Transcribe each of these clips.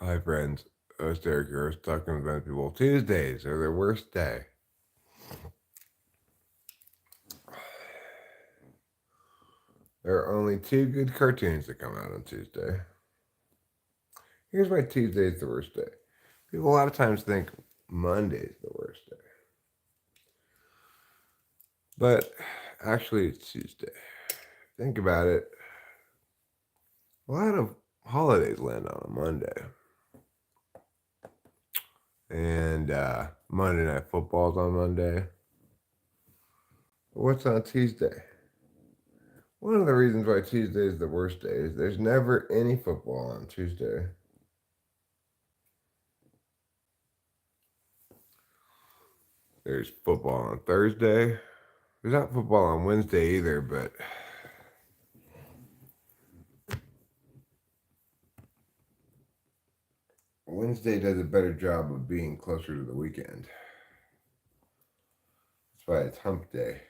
Hi, friends. It's Derek here. I was talking about people. Tuesdays are the worst day. There are only two good cartoons that come out on Tuesday. Here's why Tuesday is the worst day. People a lot of times think Monday's the worst day. But actually, it's Tuesday. Think about it. A lot of holidays land on a Monday. And Monday Night Football's on Monday. But what's on Tuesday? One of the reasons why Tuesday is the worst day is there's never any football on Tuesday. There's football on Thursday. There's not football on Wednesday either, but Wednesday does a better job of being closer to the weekend. That's why it's hump day.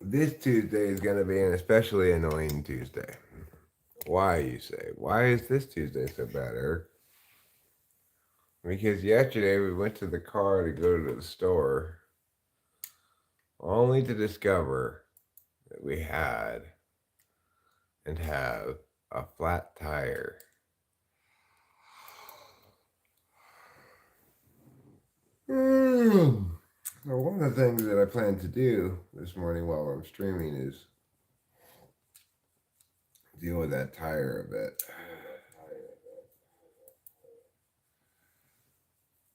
This Tuesday is going to be an especially annoying Tuesday. Why, you say? Why is this Tuesday so bad, Eric? Because yesterday we went to the car to go to the store, only to discover that we had and have a flat tire. So one of the things that I plan to do this morning while I'm streaming is deal with that tire a bit.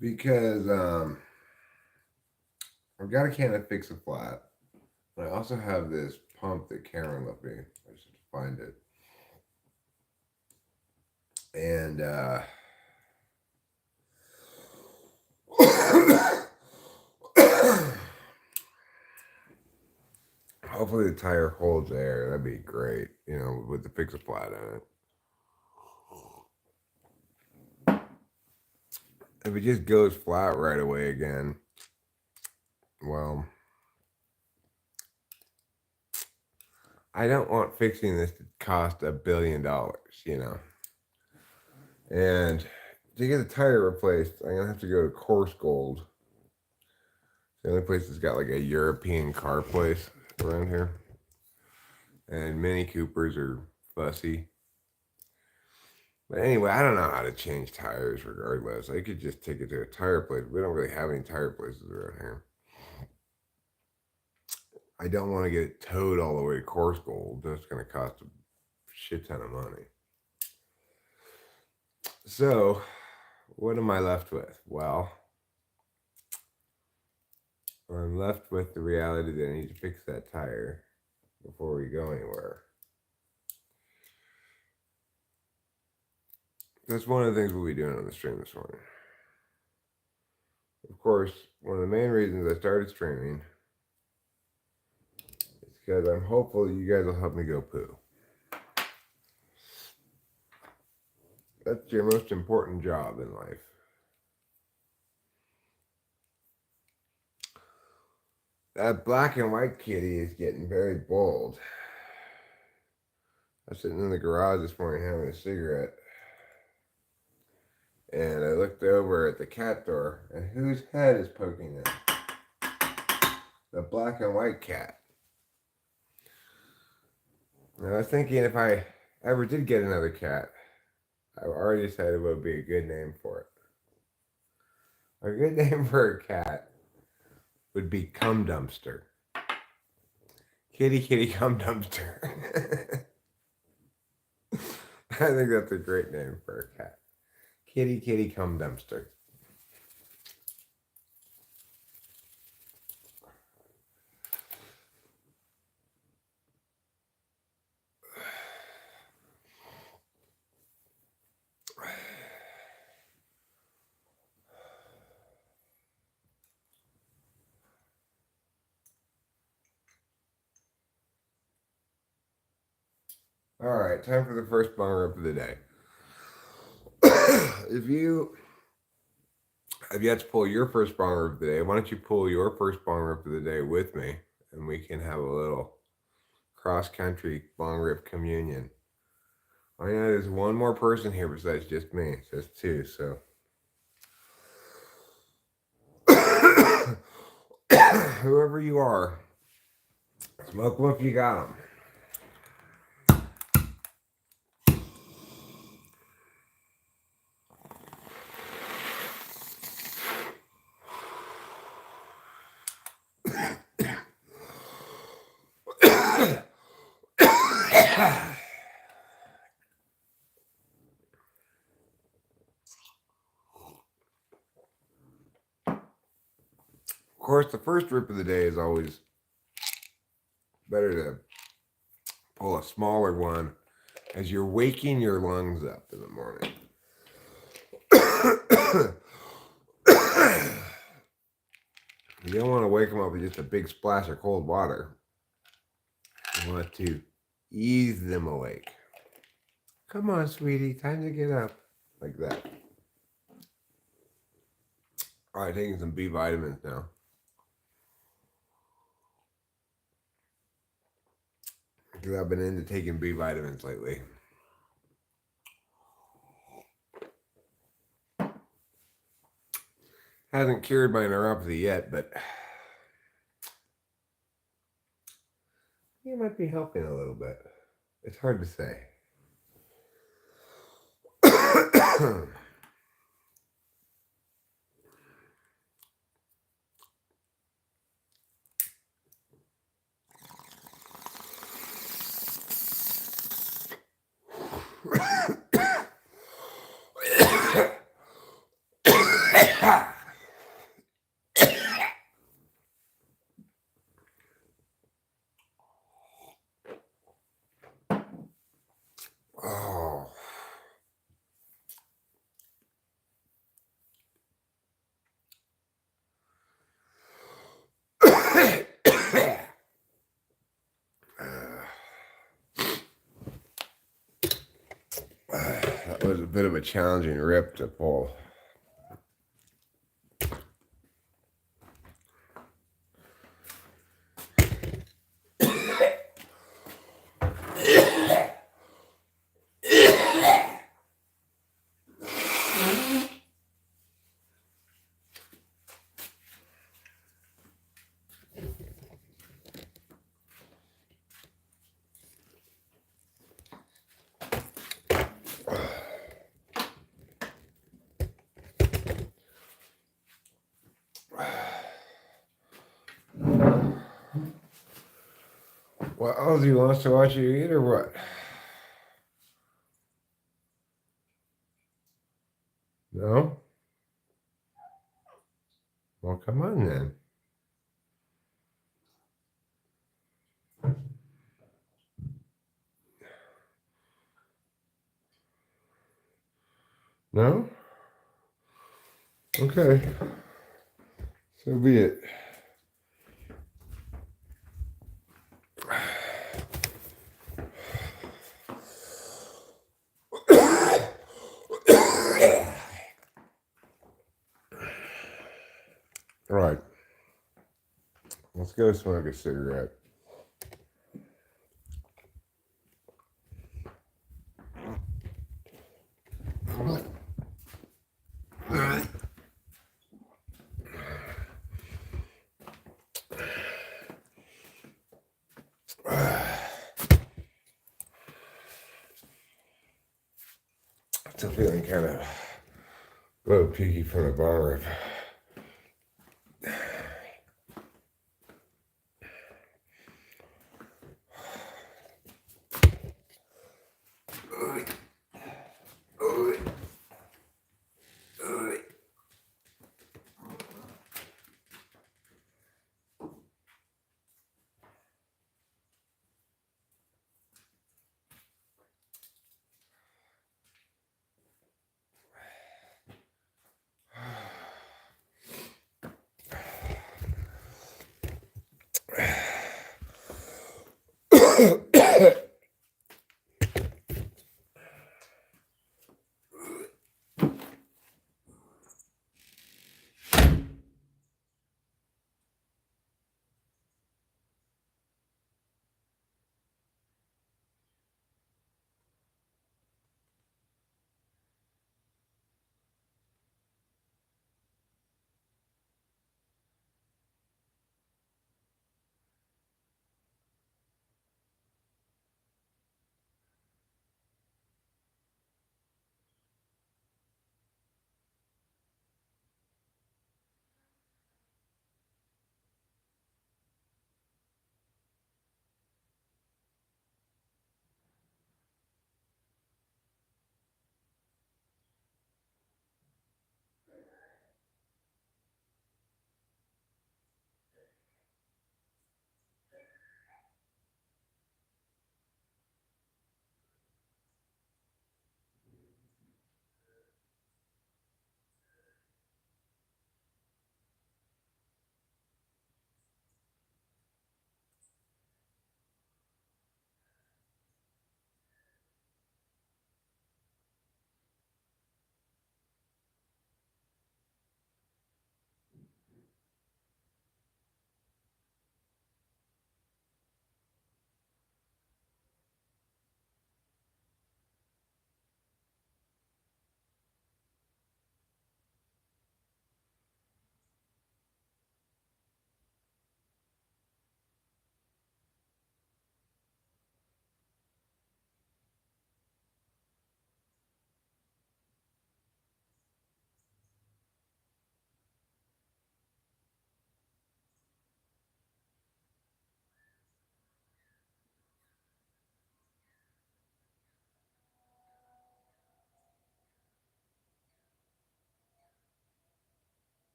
Because I've got a can of Fix a Flat. And I also have this pump that Karen left me. I just have to find it. And hopefully the tire holds air. That'd be great, with the Fix a Flat in it. If it just goes flat right away again, well, I don't want fixing this to cost $1 billion, And to get the tire replaced, I'm going to have to go to Course Gold. It's the only place that's got like a European car place around here. And Mini Coopers are fussy. But anyway, I don't know how to change tires regardless. I could just take it to a tire place. We don't really have any tire places around here. I don't want to get it towed all the way to Course Gold. That's going to cost a shit ton of money. So, what am I left with? Well, I'm left with the reality that I need to fix that tire before we go anywhere. That's one of the things we'll be doing on the stream this morning. Of course, one of the main reasons I started streaming is because I'm hopeful you guys will help me go poo. That's your most important job in life. That black and white kitty is getting very bold. I was sitting in the garage this morning having a cigarette, and I looked over at the cat door, and whose head is poking in? The black and white cat. And I was thinking if I ever did get another cat, I've already decided what would be a good name for it. A good name for a cat would be Cum Dumpster. Kitty, kitty, cum dumpster. I think that's a great name for a cat. Kitty, kitty, cum dumpster. All right, time for the first bong rip of the day. If you have yet to pull your first bong rip of the day, why don't you pull your first bong rip of the day with me, and we can have a little cross country long rip communion. I know there's one more person here besides just me. It says two, so. Whoever you are, smoke them if you got them. Of course, the first rip of the day is always better to pull a smaller one as you're waking your lungs up in the morning. You don't want to wake them up with just a big splash of cold water. You want to ease them awake. Come on, sweetie, time to get up. Like that. All right, taking some B vitamins now. Because I've been into taking B vitamins lately. Hasn't cured my neuropathy yet, but it might be helping a little bit. It's hard to say. Oh. That was a bit of a challenging rip to pull. Well, Ozzy wants to watch you eat or what? No? Well, come on then. No? Okay. So be it. All right. Let's go smoke a cigarette. Still feeling kind of a little peaky from the bar.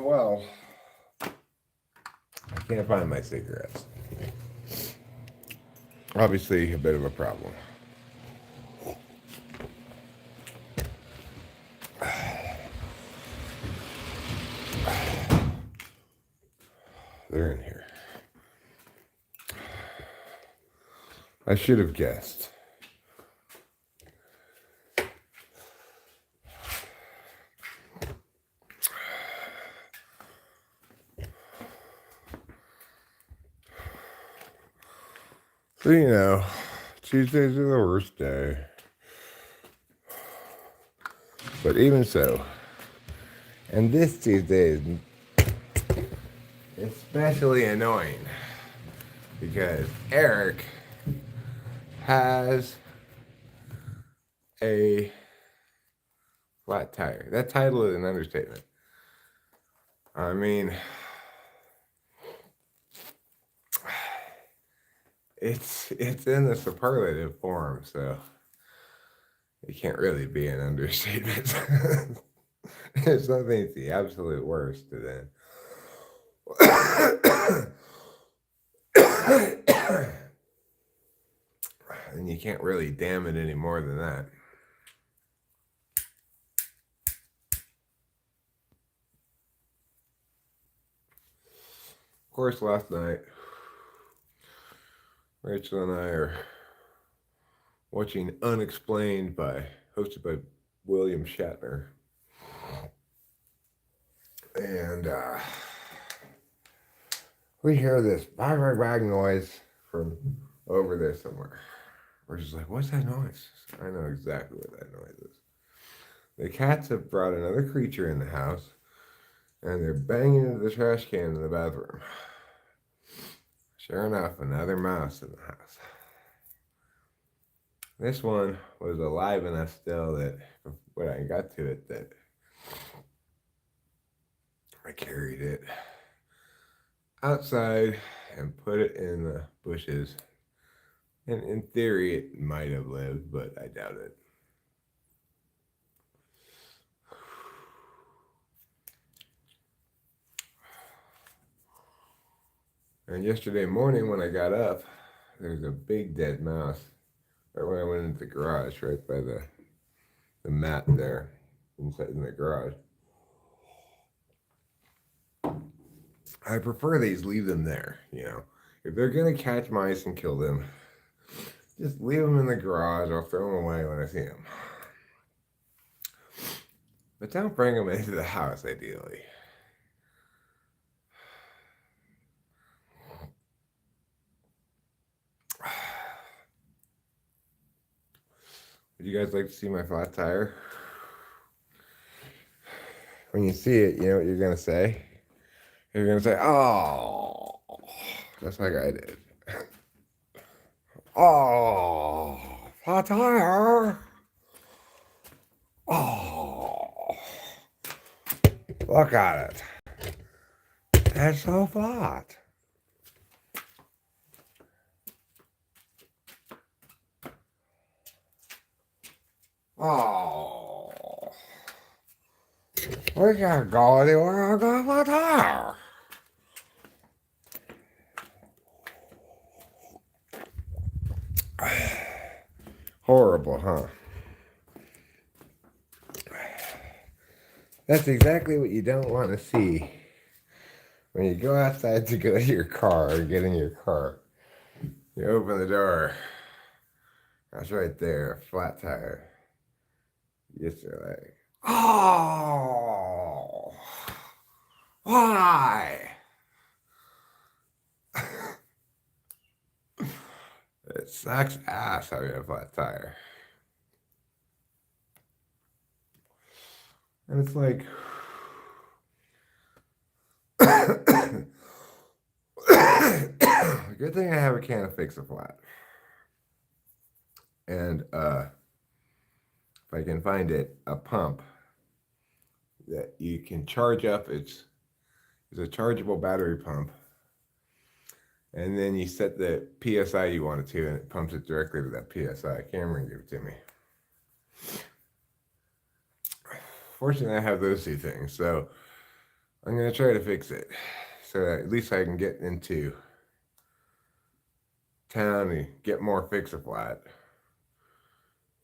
Well, I can't find my cigarettes. Obviously, a bit of a problem. They're in here. I should have guessed. So, you know, Tuesdays are the worst day. But even so, and this Tuesday is especially annoying because Eric has a flat tire. That title is an understatement. I mean, it's in the superlative form, so it can't really be an understatement. If something's the absolute worst, then and you can't really damn it any more than that. Of course, last night, Rachel and I are watching Unexplained hosted by William Shatner. And we hear this bang noise from over there somewhere. We're just like, what's that noise? I know exactly what that noise is. The cats have brought another creature in the house, and they're banging into the trash can in the bathroom. Sure enough, another mouse in the house. This one was alive enough still that when I got to it, that I carried it outside and put it in the bushes. And in theory, it might have lived, but I doubt it. And yesterday morning when I got up, there's a big dead mouse right when I went into the garage, right by the mat there inside in the garage. I prefer these, leave them there, you know. If they're going to catch mice and kill them, just leave them in the garage. I'll throw them away when I see them. But don't bring them into the house, ideally. Would you guys like to see my flat tire? When you see it, you know what you're going to say? You're going to say, oh, just like I did. Oh, flat tire. Oh, look at it. It's so flat. Oh, we can't go anywhere without my tire. Horrible, huh? That's exactly what you don't want to see when you go outside to go to your car or get in your car. You open the door. That's right there, a flat tire. Yes, you're like, oh, why? It sucks ass having a flat tire. And it's like, good thing I have a can of Fix-A-Flat. And if I can find it, a pump that you can charge up. It's a chargeable battery pump. And then you set the PSI you want it to, and it pumps it directly to that PSI. Cameron gave it to me. Fortunately, I have those two things. So I'm going to try to fix it so that at least I can get into town and get more Fix-A-Flat.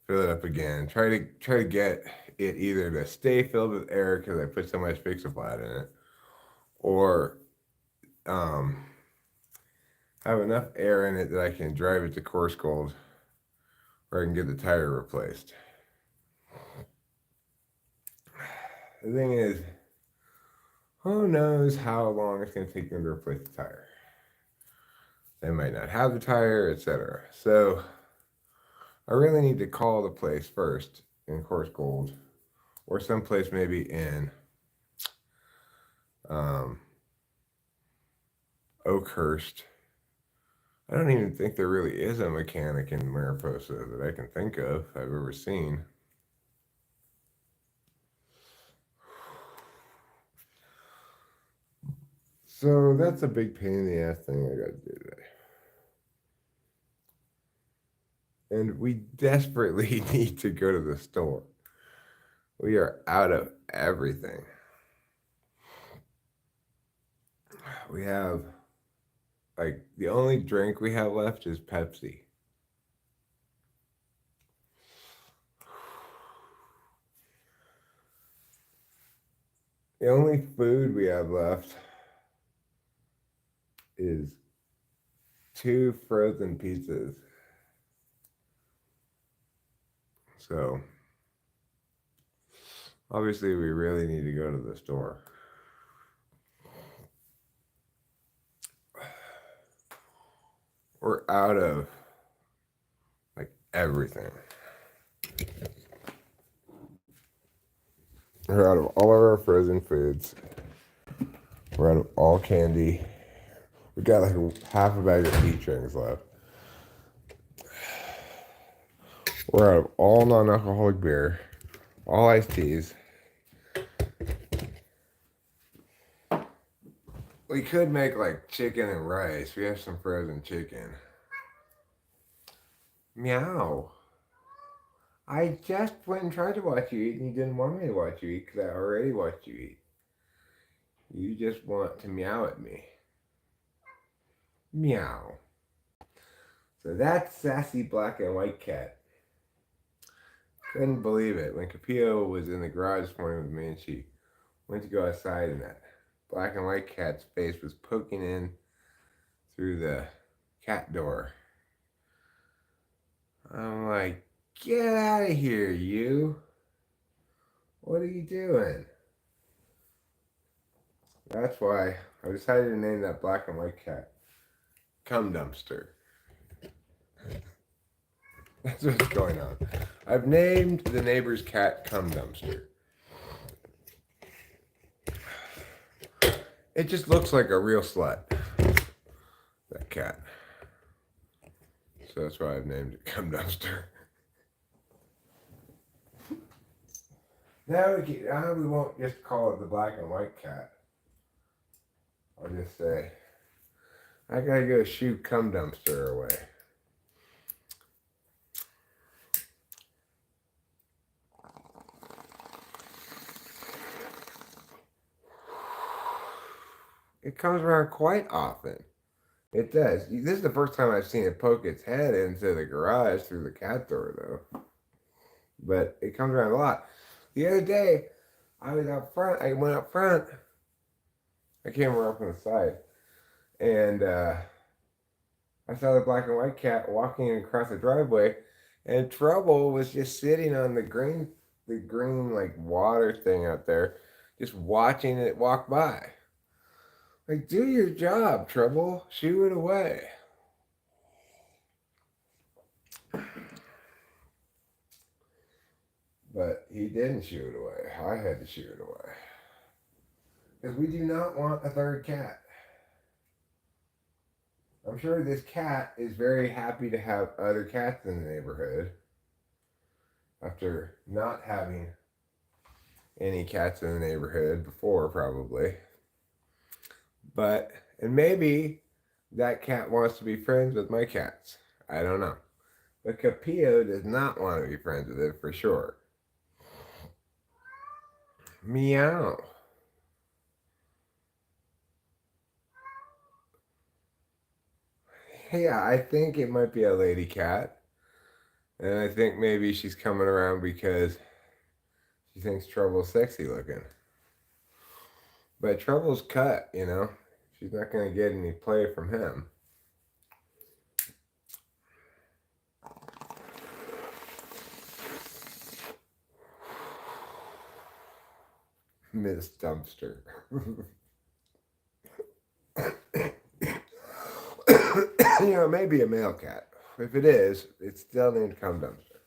Fill it up again. Try to get it either to stay filled with air because I put so much Fix-A-Flat in it, or um, have enough air in it that I can drive it to coarse gold where I can get the tire replaced. The thing is, who knows how long it's going to take them to replace the tire. They might not have the tire, etc. So I really need to call the place first in coarse gold, or someplace maybe in Oakhurst. I don't even think there really is a mechanic in Mariposa that I can think of I've ever seen. So that's a big pain in the ass thing I got to do today. And we desperately need to go to the store. We are out of everything. We have, like, the only drink we have left is Pepsi. The only food we have left is 2 frozen pizzas. So, obviously, we really need to go to the store. We're out of, like, everything. We're out of all of our frozen foods. We're out of all candy. We got like half a bag of peach rings left. We're out of all non-alcoholic beer, all iced teas. We could make like chicken and rice. We have some frozen chicken. Meow. I just went and tried to watch you eat and you didn't want me to watch you eat because I already watched you eat. You just want to meow at me. Meow. So that's Sassy Black and White Cat. Couldn't believe it. When Capio was in the garage this morning with me and she went to go outside and that black and white cat's face was poking in through the cat door. I'm like, get out of here, you. What are you doing? That's why I decided to name that black and white cat Cum Dumpster. That's what's going on. I've named the neighbor's cat Cum Dumpster. It just looks like a real slut, that cat. So that's why I've named it Cum Dumpster. Now we won't just call it the black and white cat. I'll just say, I gotta go shoo Cum Dumpster away. It comes around quite often. It does. This is the first time I've seen it poke its head into the garage through the cat door, though. But it comes around a lot. The other day, I was out front. I went up front. I came around from the side. And I saw the black and white cat walking across the driveway. And Trouble was just sitting on the green like water thing out there, just watching it walk by. Like, do your job, Trouble. Shoo it away. But he didn't shoo it away. I had to shoo it away. Because we do not want a third cat. I'm sure this cat is very happy to have other cats in the neighborhood after not having any cats in the neighborhood before, probably. And maybe that cat wants to be friends with my cats. I don't know. But Capio does not want to be friends with it for sure. Meow. Yeah, I think it might be a lady cat. And I think maybe she's coming around because she thinks Trouble's sexy looking. But Trouble's cut, you know. She's not going to get any play from him. Miss Dumpster. You know, maybe a male cat. If it is, it's still named Cum Dumpster.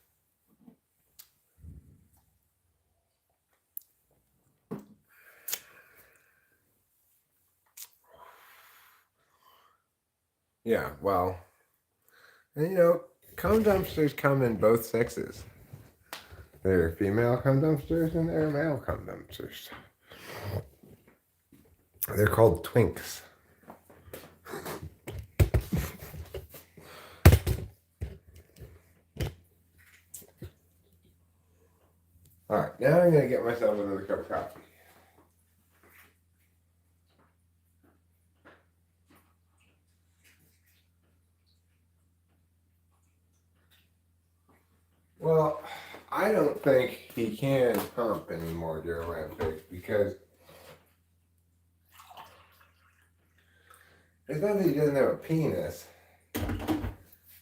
Yeah, well, and you know, cum dumpsters come in both sexes. There are female cum dumpsters and there are male cum dumpsters. They're called twinks. All right, now I'm going to get myself another cup of coffee. Well, I don't think he can hump anymore during rampage because it's not that he doesn't have a penis.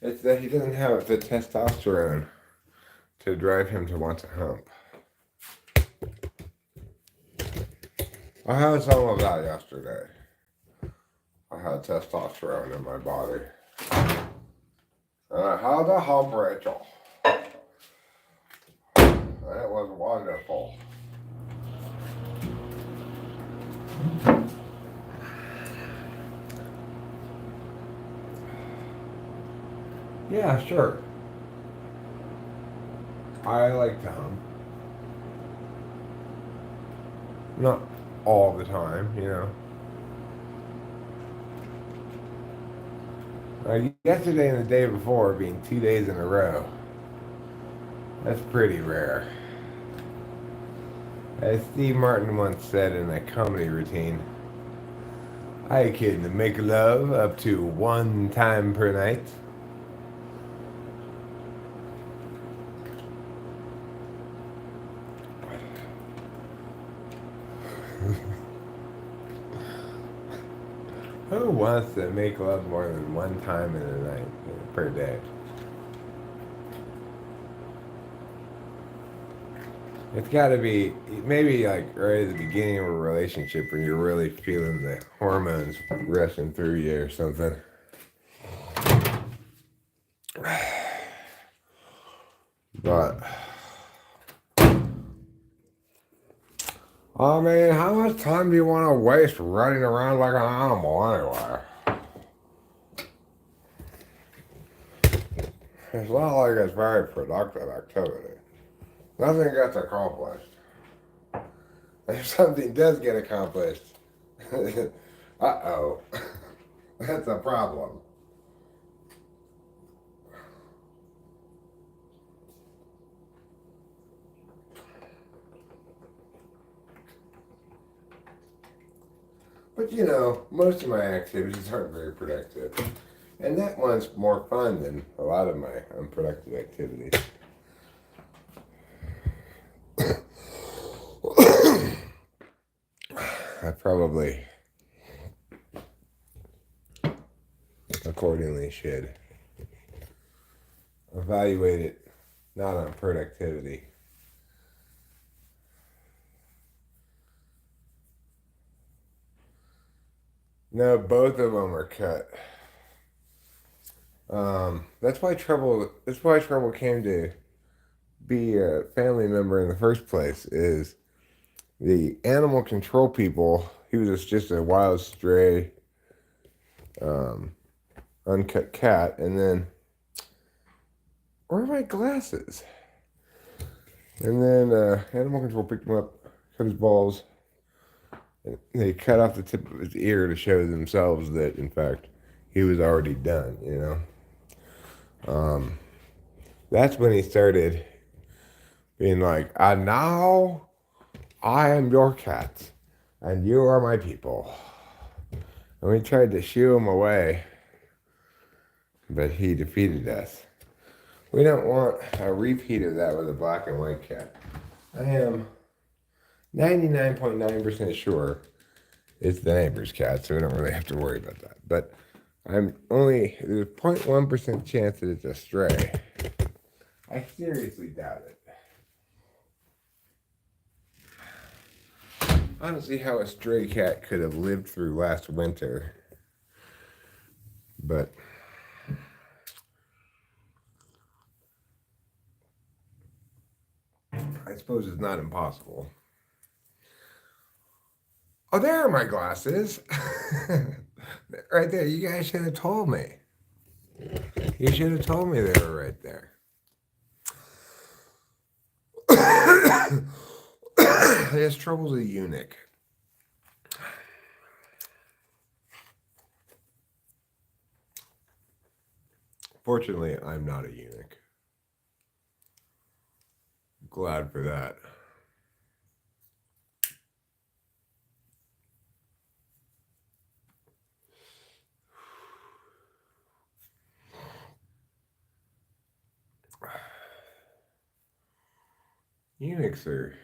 It's that he doesn't have the testosterone to drive him to want to hump. I had some of that yesterday. I had testosterone in my body. And I had a hump, Rachel. It was wonderful. Yeah, sure. I like to hump. Not all the time, you know. Yesterday and the day before being 2 days in a row. That's pretty rare. As Steve Martin once said in a comedy routine, I can make love up to 1 time per night. Who wants to make love more than 1 time in a night per day? It's got to be maybe like right at the beginning of a relationship when you're really feeling the hormones rushing through you or something. But I mean, how much time do you want to waste running around like an animal anyway? It's not like it's very productive activity. Nothing gets accomplished. If something does get accomplished, uh-oh, that's a problem. But you know, most of my activities aren't very productive. And that one's more fun than a lot of my unproductive activities. I probably accordingly should evaluate it not on productivity. No, both of them are cut. That's why trouble. That's why trouble came to be a family member in the first place. Is the animal control people? He was just a wild stray, um, uncut cat, and then where are my glasses? And then animal control picked him up, cut his balls. And they cut off the tip of his ear to show themselves that, in fact, he was already done. You know. That's when he started being like, "And now I am your cat, and you are my people." And we tried to shoo him away. but he defeated us. We don't want a repeat of that with a black and white cat. I am 99.9% sure it's the neighbor's cat, so we don't really have to worry about that. But there's 0.1% chance that it's a stray. I seriously doubt it. I don't see how a stray cat could have lived through last winter. But I suppose it's not impossible. Oh, there are my glasses. Right there. You guys should have told me. You should have told me they were right there. He has trouble with a eunuch. Fortunately, I'm not a eunuch. Glad for that. Eunuchs are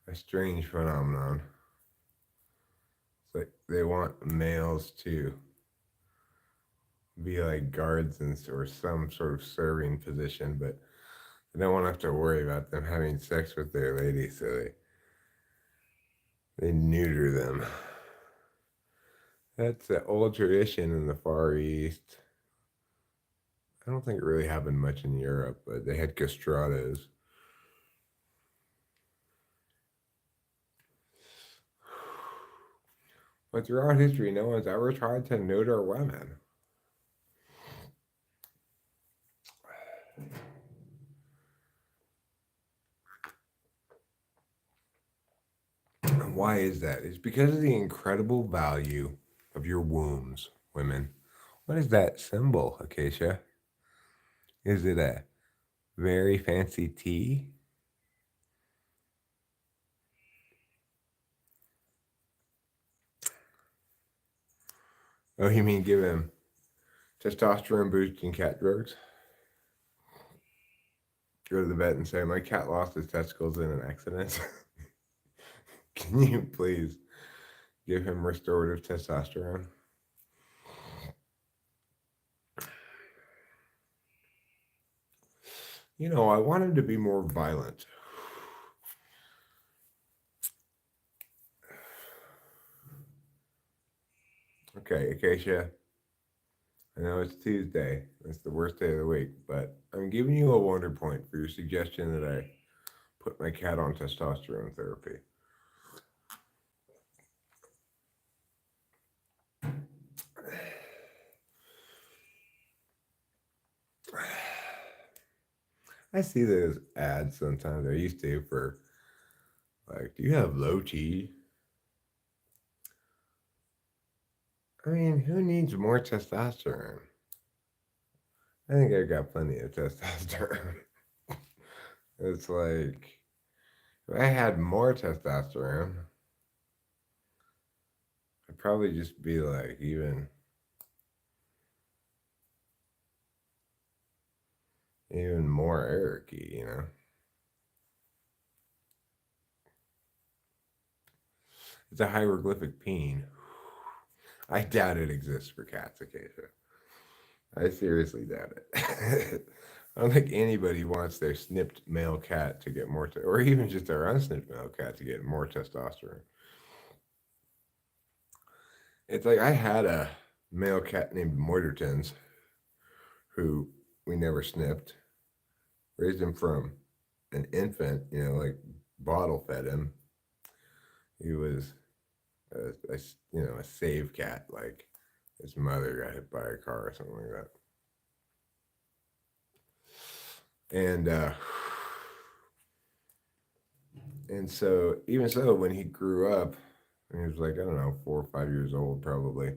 a strange phenomenon. It's like they want males to be like guards or some sort of serving position, but they don't want to have to worry about them having sex with their lady, so they neuter them. That's an old tradition in the Far East. I don't think it really happened much in Europe, but they had castratos. But throughout history, no one's ever tried to neuter women. Why is that? It's because of the incredible value of your wombs, women. What is that symbol, Acacia? Is it a very fancy tea? Oh, you mean give him testosterone boosting cat drugs? Go to the vet and say, my cat lost his testicles in an accident. Can you please give him restorative testosterone? You know, I want him to be more violent. Okay, Acacia. I know it's Tuesday. It's the worst day of the week, but I'm giving you a wonder point for your suggestion that I put my cat on testosterone therapy. I see those ads sometimes. I used to for like, do you have low T? I mean, who needs more testosterone? I think I've got plenty of testosterone. It's like, if I had more testosterone, I'd probably just be like even more Eric-y, you know? It's a hieroglyphic peen. I doubt it exists for cats, Acacia. I seriously doubt it. I don't think anybody wants their snipped male cat to get more, or even just their unsnipped male cat to get more testosterone. It's like I had a male cat named Moitertons, who we never snipped. Raised him from an infant, you know, like bottle fed him. He was a save cat, like his mother got hit by a car or something like that. And so even so, when he grew up, he was like, I don't know, 4 or 5 years old probably.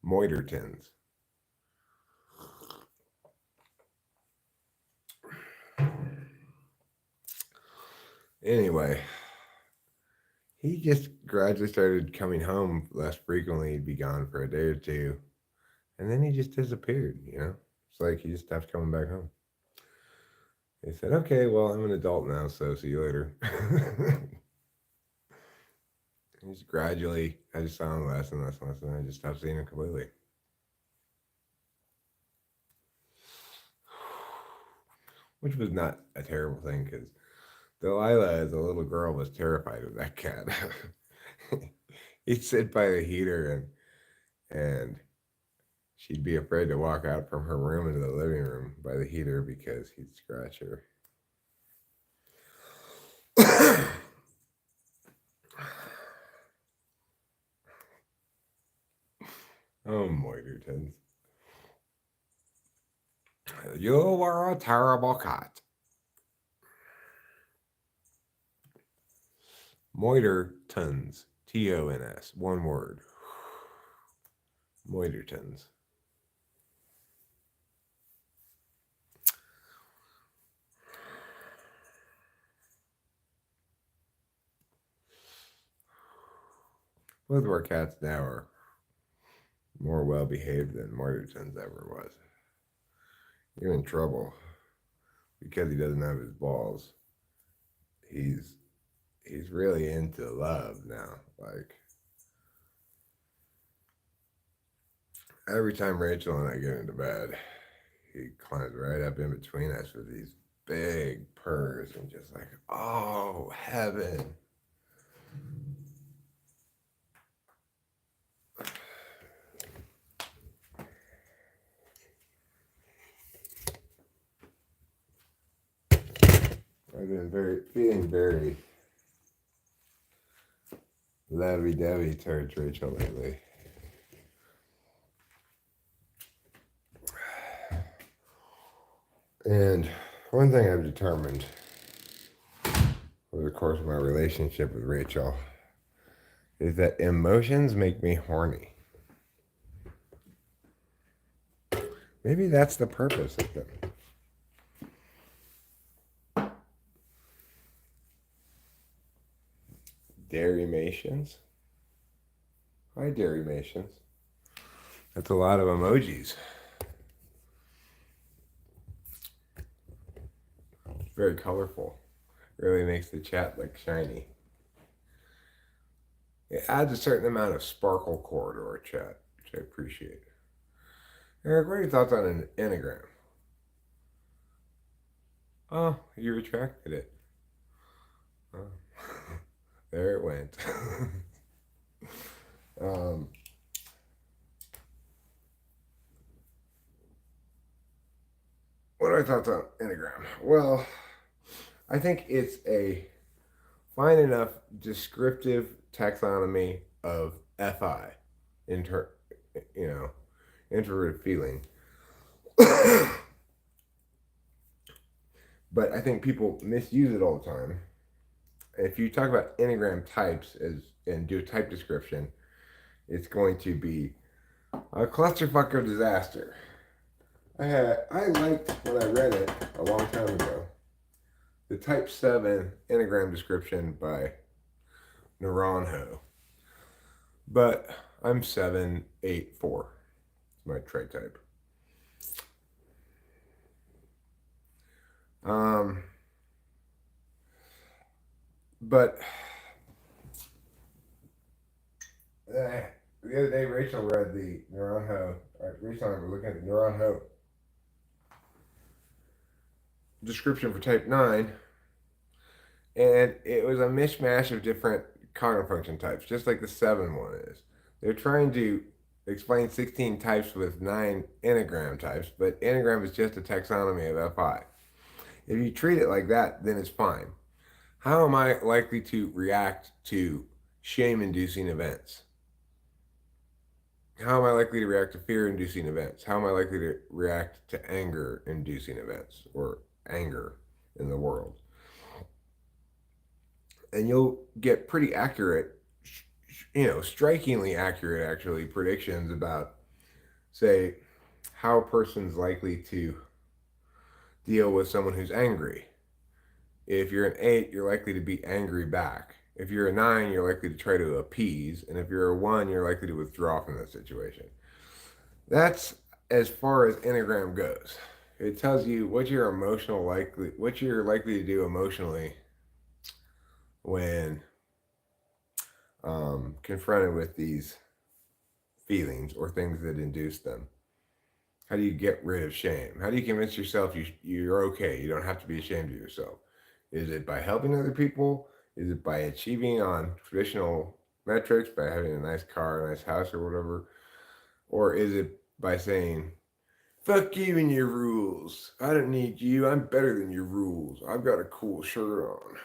Moitertons. Anyway, he just gradually started coming home less frequently. He'd be gone for a day or two. And then he just disappeared, It's like he just stopped coming back home. He said, okay, well, I'm an adult now, so see you later. Just gradually, I just saw him less and less and less, and I just stopped seeing him completely. Which was not a terrible thing, because Delilah, as a little girl, was terrified of that cat. He'd sit by the heater, and she'd be afraid to walk out from her room into the living room by the heater because he'd scratch her. Oh, Moitertons. You were a terrible cat. Moitertons. Tons. One word. Moitertons. Both of our cats now are more well behaved than Moitertons ever was. You're in trouble because he doesn't have his balls. He's really into love now. Like, every time Rachel and I get into bed, he climbs right up in between us with these big purrs and just like, oh, heaven. I've been feeling very lovey-dovey towards Rachel lately. And one thing I've determined over the course of my relationship with Rachel is that emotions make me horny. Maybe that's the purpose of them. Dairymations. Hi, Dairymations. That's a lot of emojis. It's very colorful. It really makes the chat look shiny. It adds a certain amount of sparkle core to our chat, which I appreciate. Eric, what are your thoughts on an enneagram? Oh, you retracted it. Oh. There it went. What are my thoughts on enneagram? Well, I think it's a fine enough descriptive taxonomy of FI, introverted feeling. But I think people misuse it all the time. If you talk about enneagram types and do a type description, it's going to be a clusterfuck of disaster. I liked when I read it a long time ago, the Type 7 enneagram description by Naranjo. But I'm 784. It's my trait type. But the other day, Rachel read the Naranjo. Rachel and I were looking at the Naranjo description for Type 9, and it was a mishmash of different cognitive function types, just like the 7 one is. They're trying to explain 16 types with 9 enneagram types, but enneagram is just a taxonomy of FI. If you treat it like that, then it's fine. How am I likely to react to shame-inducing events? How am I likely to react to fear-inducing events? How am I likely to react to anger-inducing events or anger in the world? And you'll get pretty accurate, strikingly accurate, actually, predictions about, say, how a person's likely to deal with someone who's angry. If you're an 8, you're likely to be angry back. If you're a 9, you're likely to try to appease. And if you're a 1, you're likely to withdraw from that situation. That's as far as Enneagram goes. It tells you what what you're likely to do emotionally when confronted with these feelings or things that induce them. How do you get rid of shame? How do you convince yourself you're okay? You don't have to be ashamed of yourself. Is it by helping other people? Is it by achieving on traditional metrics, by having a nice car, a nice house, or whatever? Or is it by saying, fuck you and your rules. I don't need you. I'm better than your rules. I've got a cool shirt on.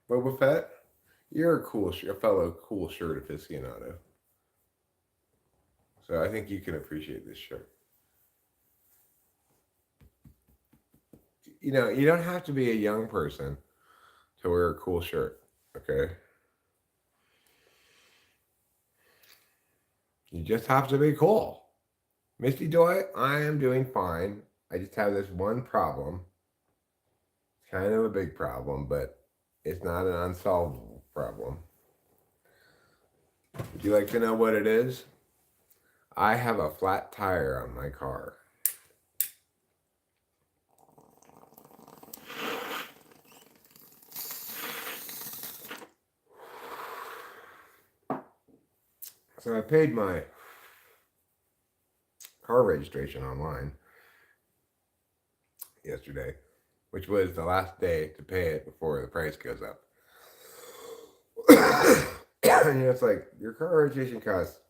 Boba Fett, you're a fellow cool shirt aficionado. So I think you can appreciate this shirt. You know, you don't have to be a young person to wear a cool shirt, okay? You just have to be cool. Misty Joy, I am doing fine. I just have this one problem. It's kind of a big problem, but it's not an unsolvable problem. Would you like to know what it is? I have a flat tire on my car. So I paid my car registration online yesterday, which was the last day to pay it before the price goes up. And it's like your car registration costs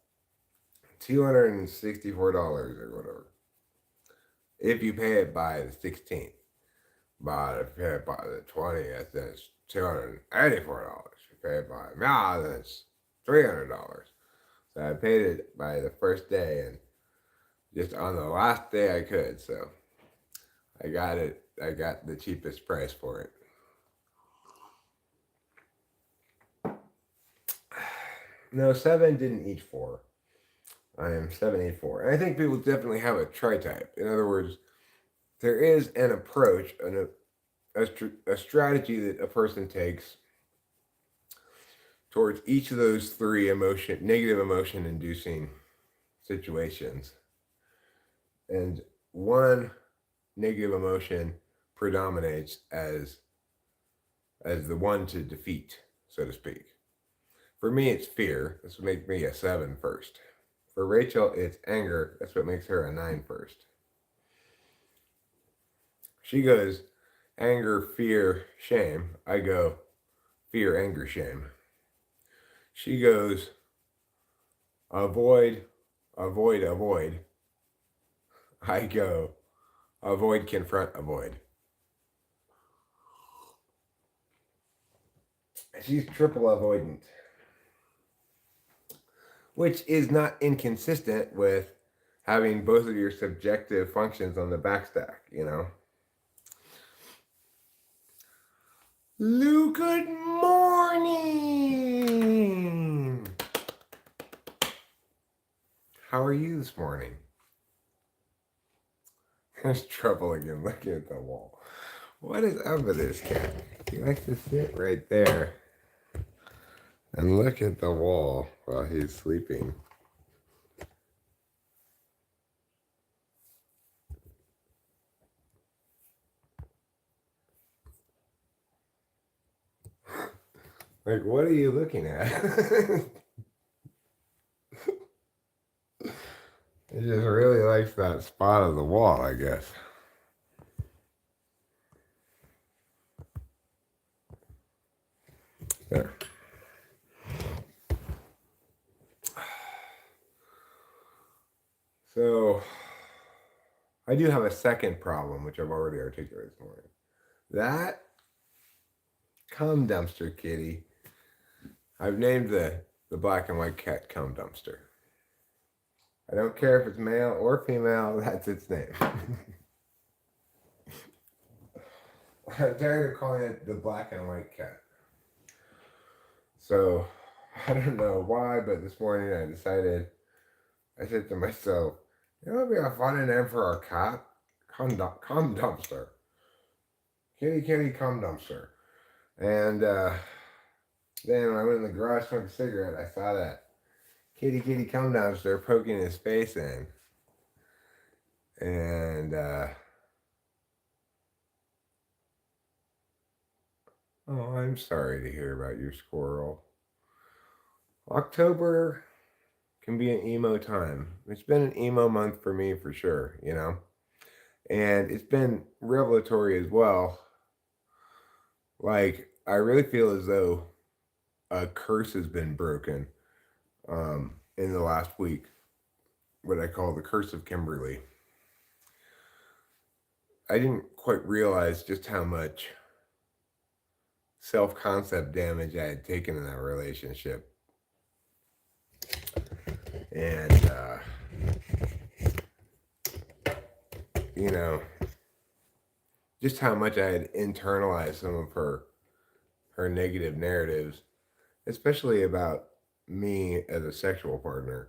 $264 or whatever if you pay it by the 16th. But if you pay it by the 20th, then it's $284. If you pay it by now, then it's $300. So I paid it by the first day and just on the last day I could. So I got it. I got the cheapest price for it. No, 7 didn't eat 4. I am 784. And I think people definitely have a tri-type. In other words, there is an approach, a strategy that a person takes towards each of those three negative emotion inducing situations. And one negative emotion predominates as the one to defeat, so to speak. For me, it's fear. This would make me a 7 first. For Rachel, it's anger. That's what makes her a 9 first. She goes anger, fear, shame. I go fear, anger, shame. She goes avoid, avoid, avoid. I go avoid, confront, avoid. She's triple avoidant, which is not inconsistent with having both of your subjective functions on the backstack, you know? Lou, good morning! How are you this morning? There's trouble again looking at the wall. What is up with this cat? He likes to sit right there and look at the wall while he's sleeping. Like, what are you looking at? He just really likes that spot of the wall, I guess. There. So, I do have a second problem, which I've already articulated this morning. That cum dumpster kitty, I've named the black and white cat cum dumpster. I don't care if it's male or female, that's its name. I'm tired of calling it the black and white cat. So, I don't know why, but this morning I said to myself, you know what would be a funny name for our cat? Cum dumpster. Kitty, kitty, cum dumpster. And then when I went in the garage to smoke a cigarette, I saw that kitty, kitty, cum dumpster poking his face in. And oh, I'm sorry to hear about your squirrel. October can be an emo time. It's been an emo month for me for sure, you know? And it's been revelatory as well. Like, I really feel as though a curse has been broken in the last week, what I call the curse of Kimberly. I didn't quite realize just how much self concept damage I had taken in that relationship. And, you know, just how much I had internalized some of her negative narratives, especially about me as a sexual partner.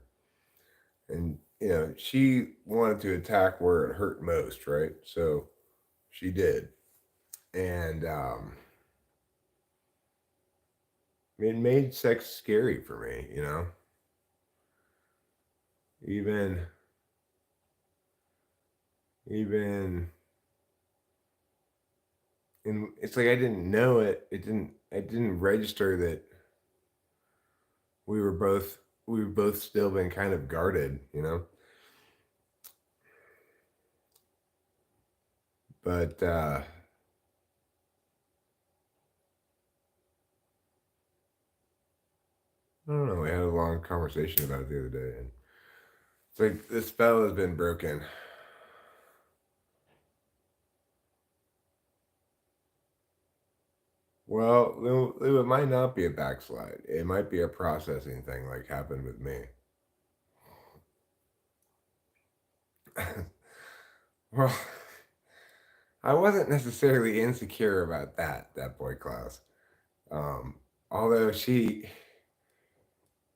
And she wanted to attack where it hurt most, right? So she did. And it made sex scary for me, even even and it's like I didn't know it. I didn't register that we were both still been kind of guarded. But I don't know. We had a long conversation about it the other day, and it's like this spell has been broken. Well, it might not be a backslide. It might be a processing thing, like happened with me. Well, I wasn't necessarily insecure about that boy Klaus. Um, Although she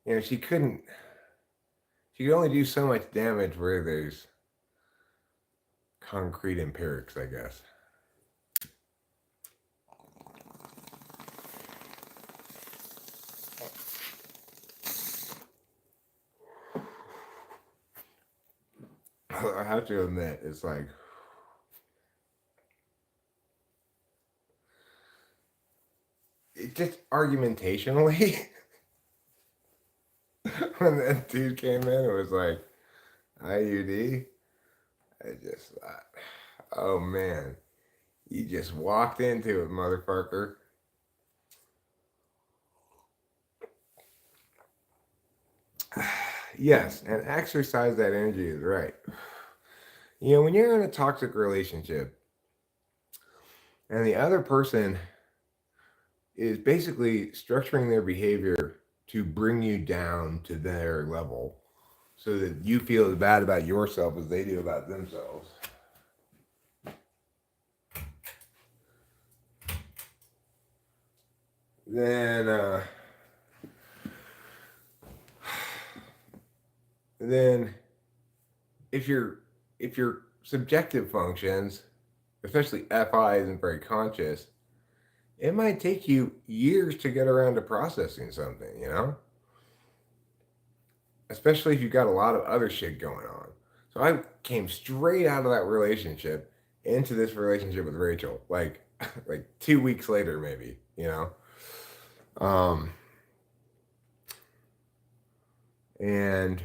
couldn't. She could only do so much damage where there's concrete empirics, I guess. I have to admit, it's like it just argumentationally. When that dude came in, it was like IUD. I just thought, oh man, you just walked into it, motherfucker. Yes, and exercise that energy is right. When you're in a toxic relationship and the other person is basically structuring their behavior to bring you down to their level so that you feel as bad about yourself as they do about themselves. Then, then if your subjective functions, especially FI, isn't very conscious, it might take you years to get around to processing something. Especially if you've got a lot of other shit going on. So I came straight out of that relationship into this relationship with Rachel, like like 2 weeks later, maybe. Um, and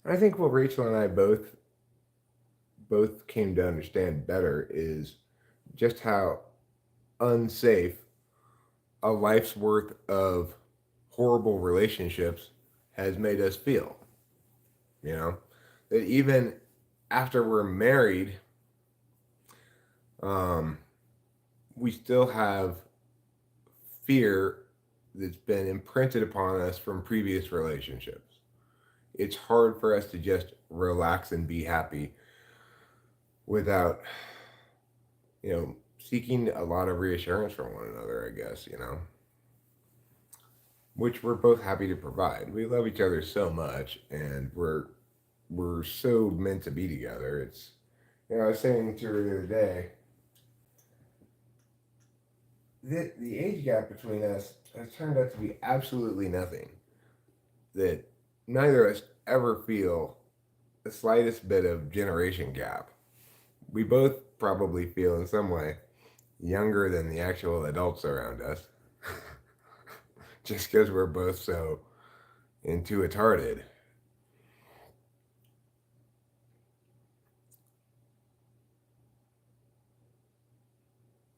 I think what Rachel and I both came to understand better is just how unsafe a life's worth of horrible relationships has made us feel. You know, that even after we're married, um, we still have fear that's been imprinted upon us from previous relationships. It's hard for us to just relax and be happy without, seeking a lot of reassurance from one another, I guess, which we're both happy to provide. We love each other so much and we're so meant to be together. I was saying to her the other day, the age gap between us has turned out to be absolutely nothing. That neither of us ever feel the slightest bit of generation gap. We both probably feel in some way younger than the actual adults around us, just because we're both so intuited.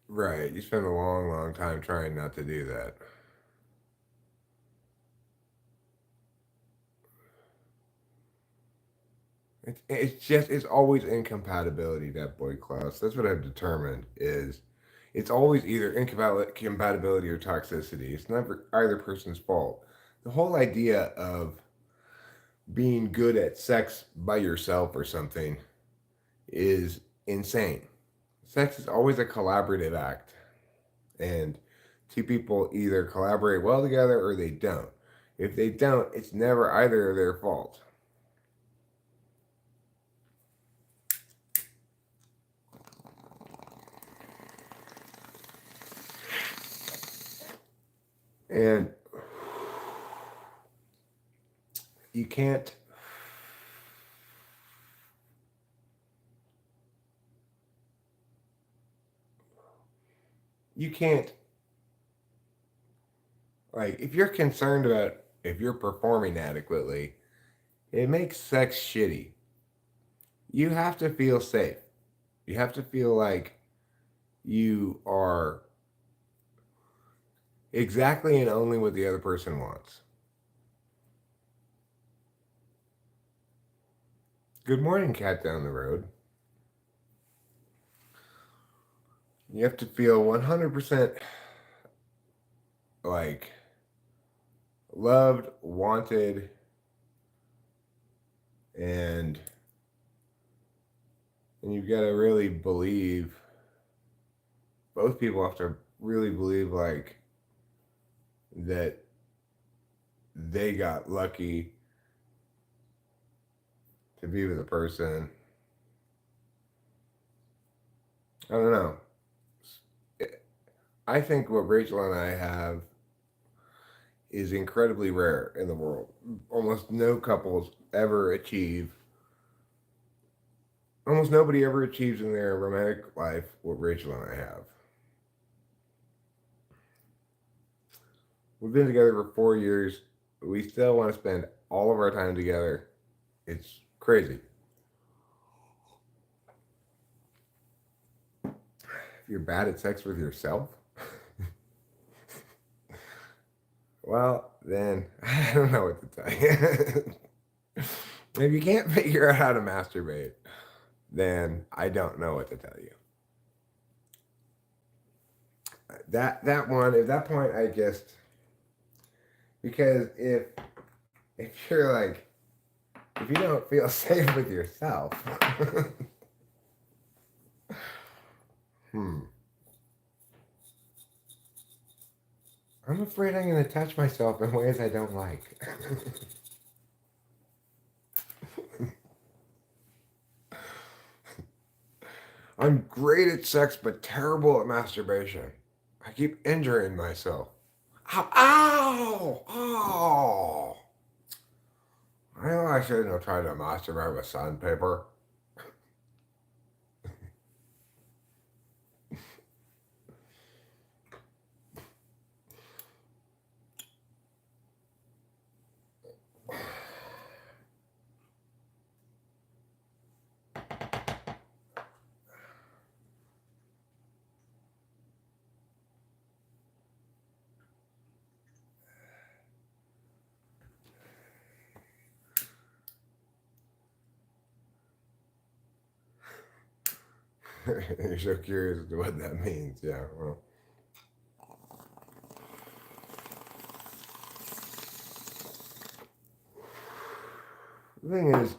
Right, you spend a long, long time trying not to do that. It's always incompatibility, that boy Klaus. That's what I've determined is it's always either incompatibility or toxicity. It's never either person's fault. The whole idea of being good at sex by yourself or something is insane. Sex is always a collaborative act, and two people either collaborate well together or they don't. If they don't, it's never either their fault. And you can't you can't like if you're concerned about if you're performing adequately, it makes sex shitty. You have to feel safe. You have to feel like you are exactly and only what the other person wants. Good morning, cat down the road. You have to feel 100% like loved, wanted, and you've got to really believe, both people have to really believe like that they got lucky to be with a person. I don't know. I think what Rachel and I have is incredibly rare in the world. Almost no couples ever achieve, almost nobody ever achieves in their romantic life what Rachel and I have. We've been together for 4 years. We still want to spend all of our time together. It's crazy. If you're bad at sex with yourself, well, then I don't know what to tell you. If you can't figure out how to masturbate, then I don't know what to tell you. That one at that point, I just because if you're like if you don't feel safe with yourself, hmm, I'm afraid I'm going to touch myself in ways I don't like. I'm great at sex, but terrible at masturbation. I keep injuring myself. Ow! Ow! Oh! I know I shouldn't have tried to masturbate with sandpaper. You're so curious as to what that means. Yeah, well. The thing is,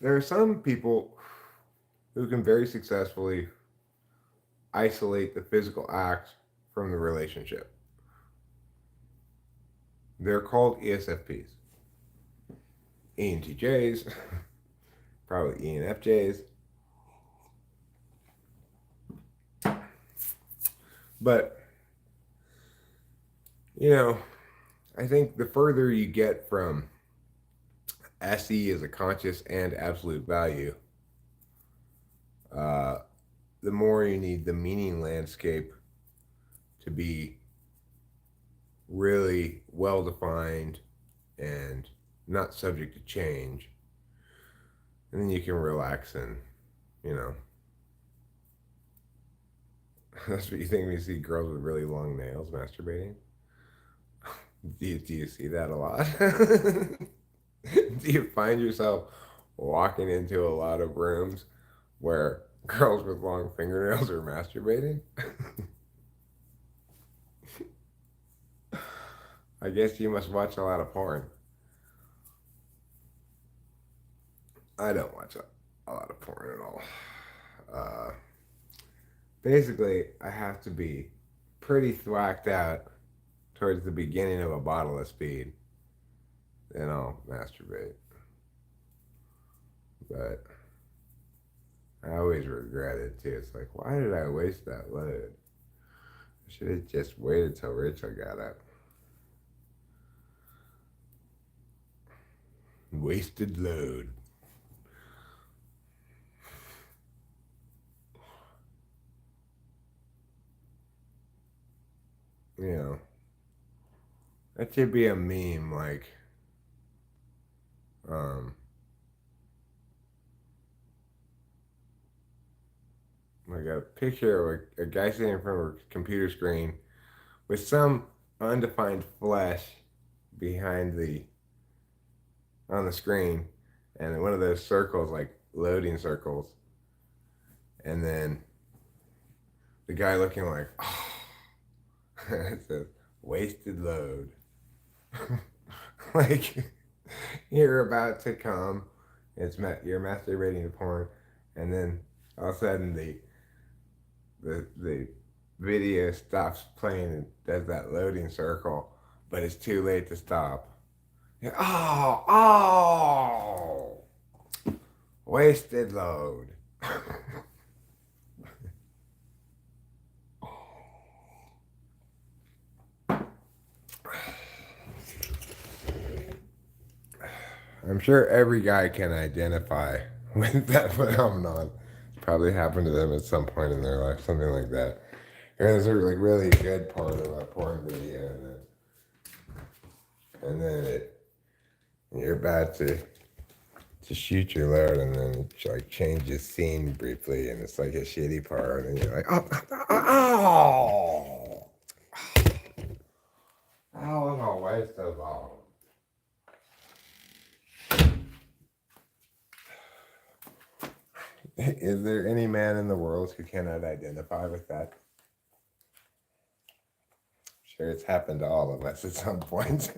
there are some people who can very successfully isolate the physical act from the relationship. They're called ESFPs. ENTJs, probably ENFJs. But, you know, I think the further you get from SE is a conscious and absolute value. Uh, the more you need the meaning landscape to be really well defined and not subject to change, and then you can relax and, you know, that's what you think when you see girls with really long nails masturbating. Do you see that a lot? Do you find yourself walking into a lot of rooms where girls with long fingernails are masturbating? I guess you must watch a lot of porn. I don't watch a lot of porn at all. Uh, Basically, I have to be pretty thwacked out towards the beginning of a bottle of speed, then I'll masturbate. But I always regret it too. It's like, why did I waste that load? I should have just waited till Rachel got up. Wasted load. You know, that should be a meme um, like a picture of a guy sitting in front of a computer screen with some undefined flesh behind the on the screen, and one of those circles, like loading circles, and then the guy looking like, oh, it says wasted load. Like you're about to come, you're masturbating to porn, and then all of a sudden the video stops playing and does that loading circle, but it's too late to stop. Oh, wasted load. I'm sure every guy can identify with that phenomenon. Probably happened to them at some point in their life, something like that. There's a like really good part of a porn video, and then you're about to shoot your load, and then it like changes scene briefly, and it's like a shitty part, and you're like, oh, that was a waste of all. Is there any man in the world who cannot identify with that? Sure, it's happened to all of us at some point.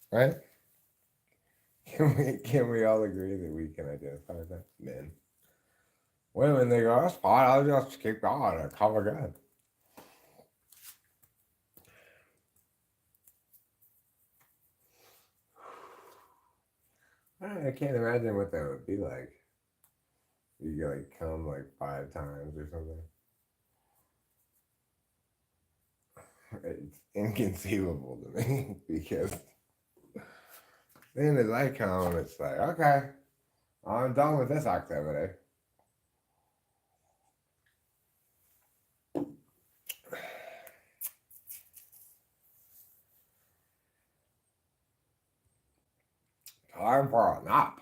Right? Can we all agree that we can identify with that? Men. Women, they go, that's fine, I'll just keep going. It's all good. I can't imagine what that would be like. You like come like 5 times or something. It's inconceivable to me because then as I come, it's like, okay, I'm done with this activity. Time for a nap.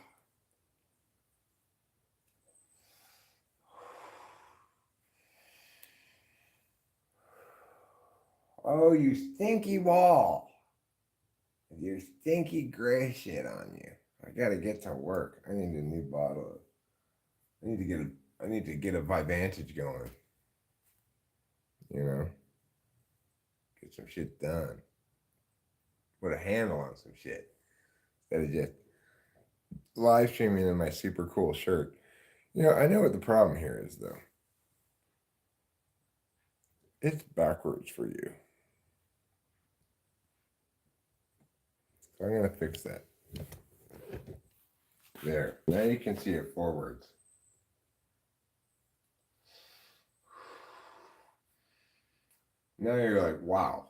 Oh, you stinky wall. Your stinky gray shit on you. I gotta get to work. I need a new bottle. I need to get a Vivantage going. You know? Get some shit done. Put a handle on some shit. Instead of just live streaming in my super cool shirt. You know, I know what the problem here is though. It's backwards for you. So I'm going to fix that. There. Now you can see it forwards. Now you're like, wow.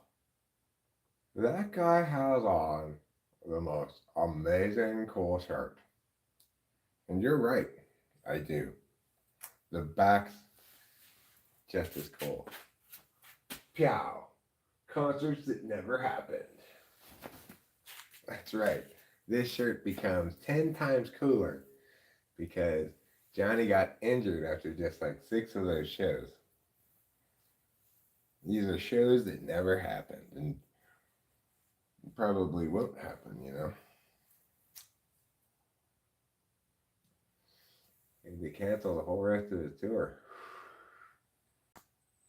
That guy has on the most amazing cool shirt. And you're right. I do. The back's just as cool. Pow. Concerts that never happened. That's right. This shirt becomes 10 times cooler because Johnny got injured after just like 6 of those shows. These are shows that never happened and probably won't happen, you know. And they canceled the whole rest of his tour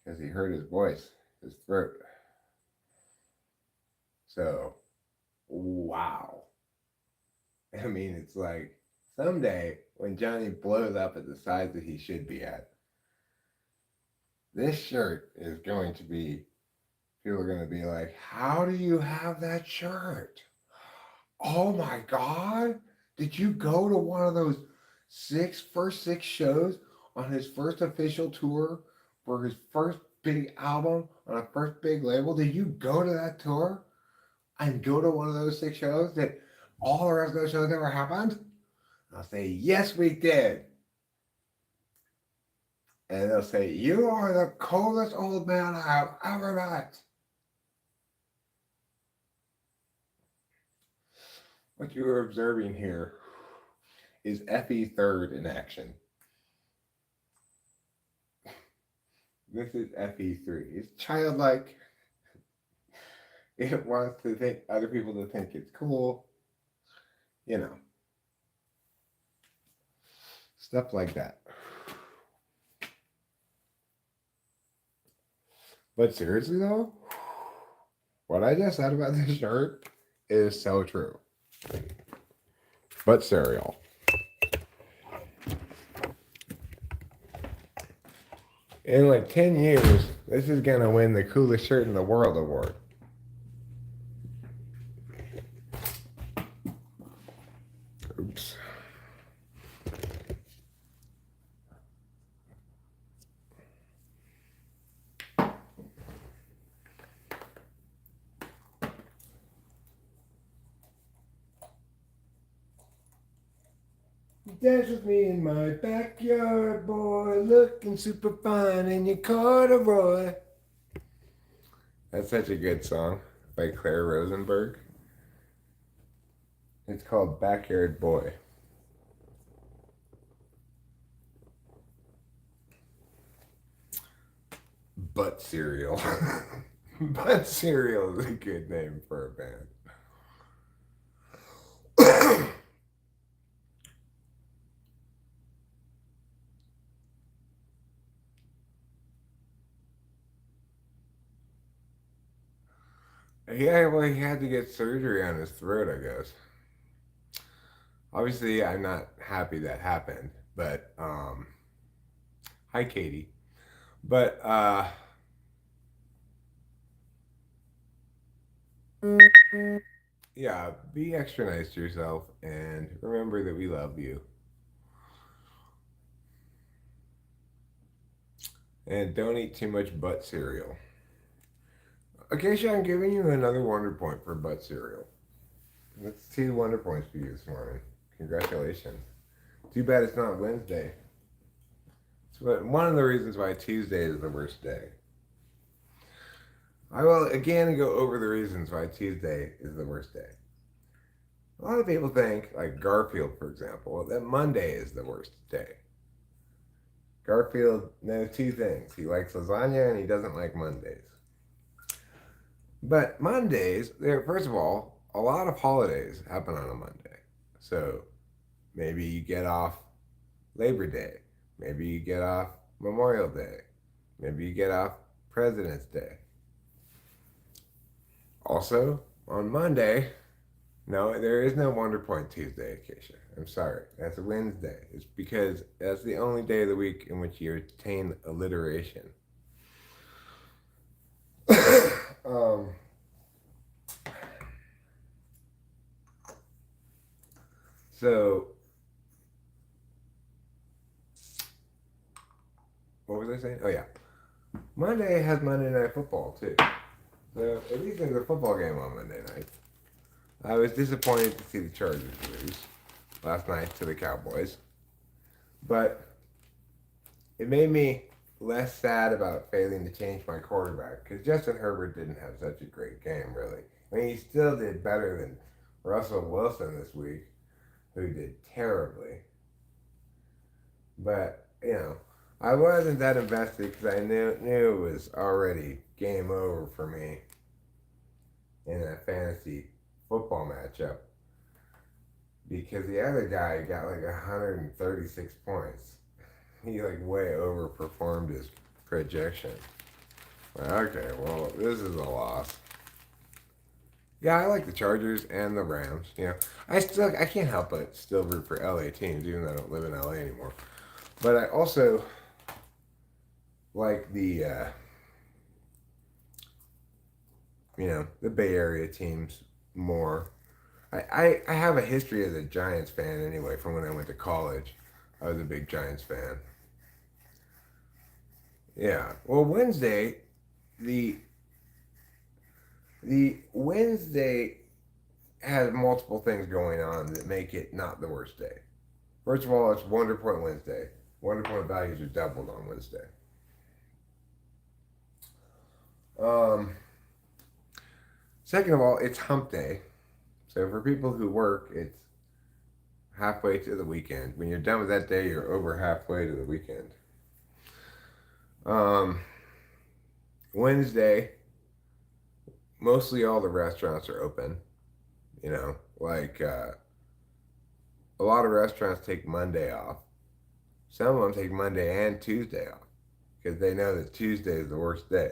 because he hurt his voice, his throat. So, wow. I mean, it's like someday when Johnny blows up at the size that he should be at, this shirt is going to be, people are going to be like, how do you have that shirt? Oh my God. Did you go to one of those first six shows on his first official tour for his first big album on a first big label? Did you go to that tour and go to one of those 6 shows that all the rest of those shows never happened? I'll say, yes, we did. And they'll say, you are the coolest old man I have ever met. What you are observing here is FE third in action. This is FE3. It's childlike. It wants to think other people to think it's cool. You know. Stuff like that. But seriously though, what I just said about this shirt is so true. But cereal. In like 10 years, this is gonna win the coolest shirt in the world award. Oops. Dance with me in my backyard, boy, looking super fine in your corduroy. That's such a good song by Claire Rosenberg. It's called Backyard Boy. Butt Cereal. Butt Cereal is a good name for a band. Yeah, well, he had to get surgery on his throat, I guess. Obviously, I'm not happy that happened, but, hi, Katie. But, yeah, be extra nice to yourself and remember that we love you. And don't eat too much butt cereal. Acacia, I'm giving you another wonder point for butt cereal. That's 2 wonder points for you this morning. Congratulations. Too bad it's not Wednesday. It's one of the reasons why Tuesday is the worst day. I will again go over the reasons why Tuesday is the worst day. A lot of people think, like Garfield, for example, that Monday is the worst day. Garfield knows 2 things. He likes lasagna and he doesn't like Mondays. But Mondays, first of all, a lot of holidays happen on a Monday. So maybe you get off Labor Day. Maybe you get off Memorial Day. Maybe you get off President's Day. Also, on Monday, no, there is no Wonder Point Tuesday, Acacia. I'm sorry. That's a Wednesday. It's because that's the only day of the week in which you attain alliteration. Um, so what was I saying? Oh yeah, Monday has Monday Night Football too. So at least there's a football game on Monday night. I was disappointed to see the Chargers lose last night to the Cowboys, but it made me less sad about failing to change my quarterback because Justin Herbert didn't have such a great game, really. I mean, he still did better than Russell Wilson this week, who did terribly. But, I wasn't that invested because I knew it was already game over for me in a fantasy football matchup because the other guy got like 136 points. He like way overperformed his projection. Okay, well, this is a loss. Yeah, I like the Chargers and the Rams. I can't help but still root for LA teams, even though I don't live in LA anymore. But I also like the Bay Area teams more. I have a history as a Giants fan anyway. From when I went to college, I was a big Giants fan. Yeah. Well, the the Wednesday has multiple things going on that make it not the worst day. First of all, it's Wonder Point Wednesday. Wonder Point values are doubled on Wednesday. Um, Second of all, it's Hump Day. So for people who work, it's halfway to the weekend. When you're done with that day, you're over halfway to the weekend. Um, Wednesday, mostly all the restaurants are open. Like a lot of restaurants take Monday off. Some of them take Monday and Tuesday off because they know that Tuesday is the worst day.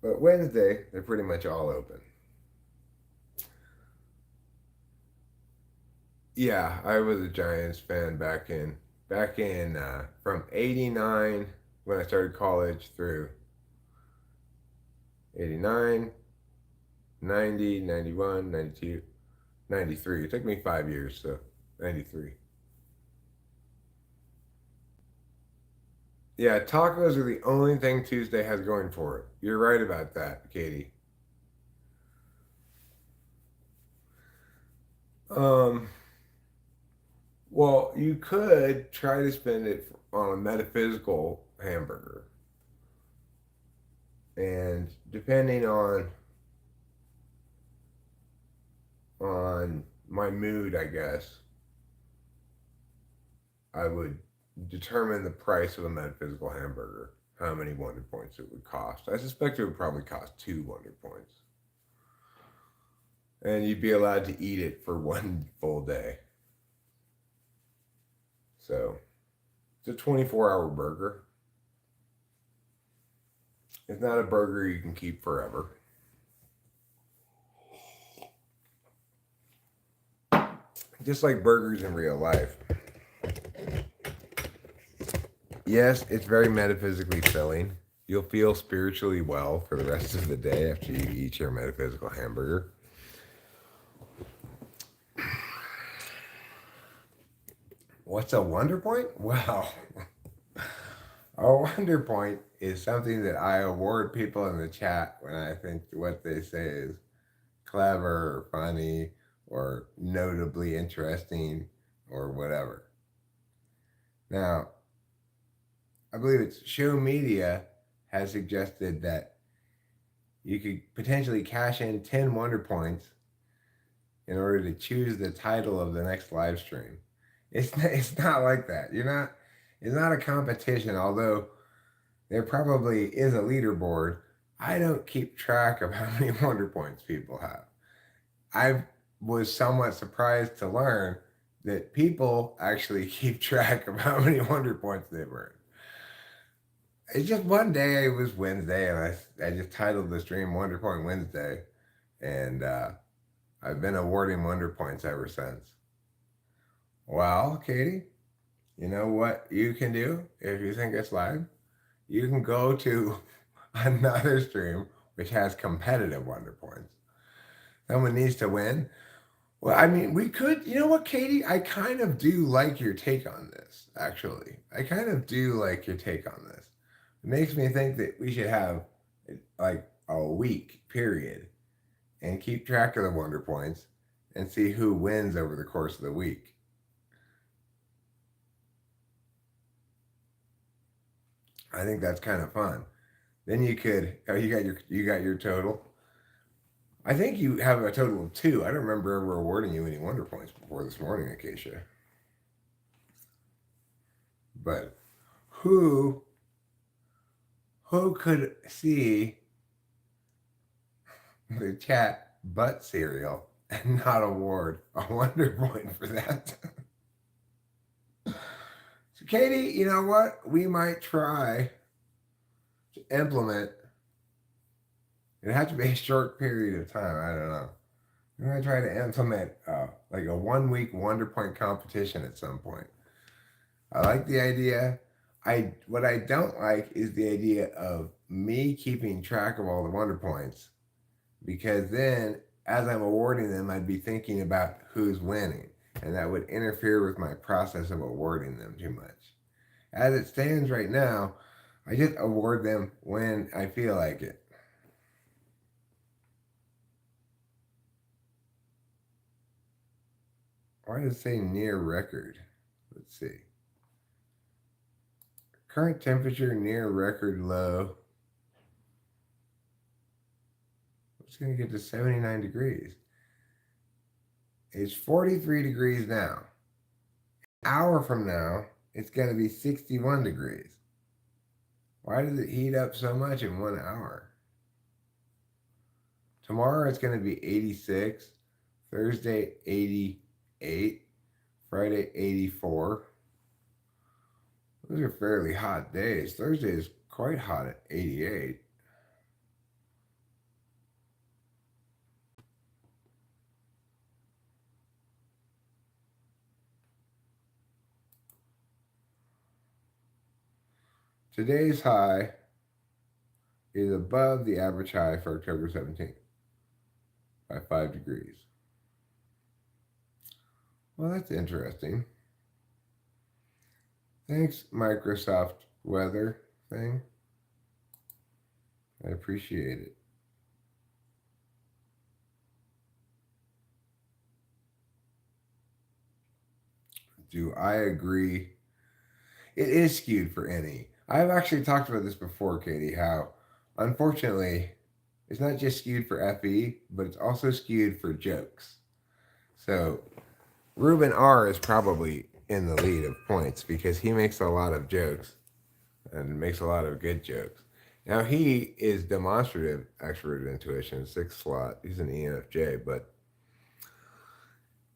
But Wednesday, they're pretty much all open. Yeah, I was a Giants fan back in from '89 when I started college through '89, '90, '91, '92, '93. It took me 5 years, so '93. Yeah, tacos are the only thing Tuesday has going for it. You're right about that, Katie. Um, well, you could try to spend it on a metaphysical hamburger, and depending on my mood, I guess I would determine the price of a metaphysical hamburger, how many Wonder Points it would cost. I suspect it would probably cost 2 Wonder Points, and you'd be allowed to eat it for one full day. So it's a 24-hour burger. It's not a burger you can keep forever. Just like burgers in real life. Yes, it's very metaphysically filling. You'll feel spiritually well for the rest of the day after you eat your metaphysical hamburger. What's a Wonder Point? Well, a Wonder Point is something that I award people in the chat when I think what they say is clever or funny or notably interesting or whatever. Now, I believe it's Show Media has suggested that you could potentially cash in 10 Wonder Points in order to choose the title of the next live stream. It's not like that. It's not a competition, although there probably is a leaderboard. I don't keep track of how many Wonder Points people have. I was somewhat surprised to learn that people actually keep track of how many Wonder Points they've earned. It's just one day, it was Wednesday, and I just titled the stream Wonder Point Wednesday, and I've been awarding Wonder Points ever since. Well, Katie, you know what you can do if you think it's live? You can go to another stream which has competitive wonder points. Someone needs to win. Well, I mean, we could, you know what, Katie? I kind of do like your take on this, actually. I kind of do like your take on this. It makes me think that we should have like a week period and keep track of the wonder points and see who wins over the course of the week. I think that's kind of fun. Then you could, oh, you got your total. I think you have a total of two. I don't remember ever awarding you any wonder points before this morning, Acacia. But who who could see the chat butt cereal and not award a wonder point for that? So, Katie, you know what? We might try to implement. It has to be a short period of time. I don't know. We're gonna try to implement like a 1 week wonder point competition at some point. I like the idea. I what I don't like is the idea of me keeping track of all the wonder points because then as I'm awarding them, I'd be thinking about who's winning, and that would interfere with my process of awarding them too much. As it stands right now, I just award them when I feel like it. Why does it say near record? Let's see. Current temperature near record low. It's going to get to 79 degrees. It's 43 degrees now. An hour from now, it's going to be 61 degrees. Why does it heat up so much in 1 hour? Tomorrow it's going to be 86. Thursday, 88. Friday, 84. Those are fairly hot days. Thursday is quite hot at 88. Today's high is above the average high for October 17th by 5 degrees. Well, that's interesting. Thanks, Microsoft Weather thing. I appreciate it. Do I agree? It is skewed for any. I've actually talked about this before, Katie, how unfortunately it's not just skewed for FE, but it's also skewed for jokes. So Ruben R is probably in the lead of points because he makes a lot of jokes and makes a lot of good jokes. Now he is demonstrative expert intuition, 6th slot. He's an ENFJ, but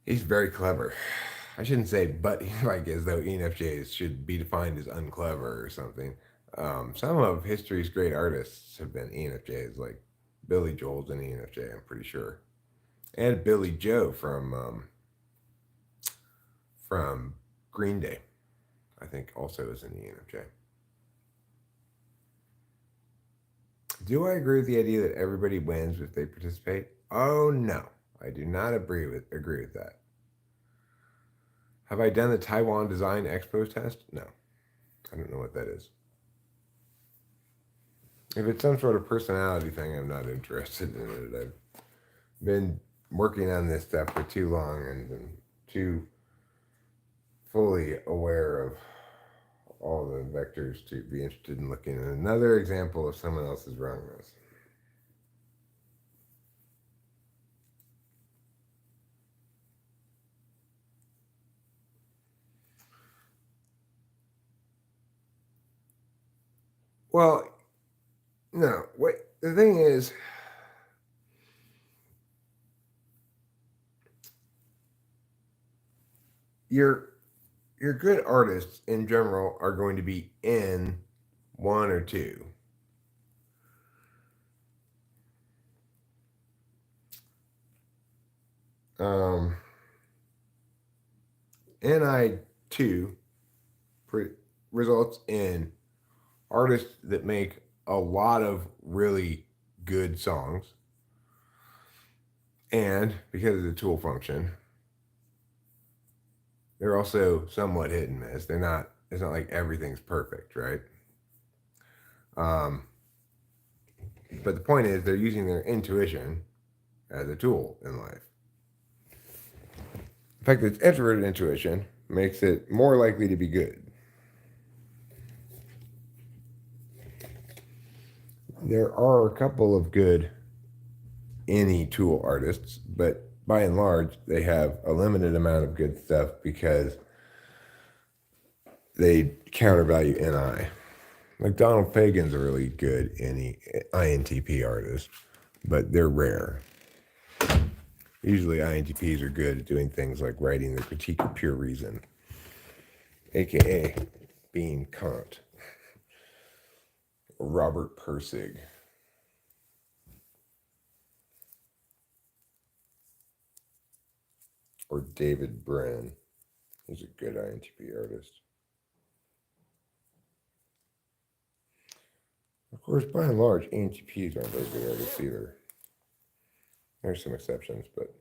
he's very clever. I shouldn't say, but like as though ENFJs should be defined as unclever or something. Some of history's great artists have been ENFJs, like Billy Joel's an ENFJ, I'm pretty sure, and Billy Joe from Green Day, I think, also is an ENFJ. Do I agree with the idea that everybody wins if they participate? Oh no, I do not agree with that. Have I done the Taiwan Design Expo test? No. I don't know what that is. If it's some sort of personality thing, I'm not interested in it. I've been working on this stuff for too long and been too fully aware of all the vectors to be interested in looking at another example of someone else's wrongness. Well, no. Wait. The thing is, your good artists in general are going to be in one or two. Um, NI2 results in artists that make a lot of really good songs. And because of the tool function, they're also somewhat hit and miss. They're not, it's not like everything's perfect, right? Um, but the point is, they're using their intuition as a tool in life. The fact that it's introverted intuition makes it more likely to be good. There are a couple of good any tool artists, but by and large, they have a limited amount of good stuff because they countervalue NI. Like Donald Fagen's a really good any INTP artist, but they're rare. Usually, INTPs are good at doing things like writing the critique of pure reason, aka being Kant, or Robert Pirsig. Or David Brin. He's a good INTP artist. Of course, by and large, INTPs aren't very good artists either. There's some exceptions, but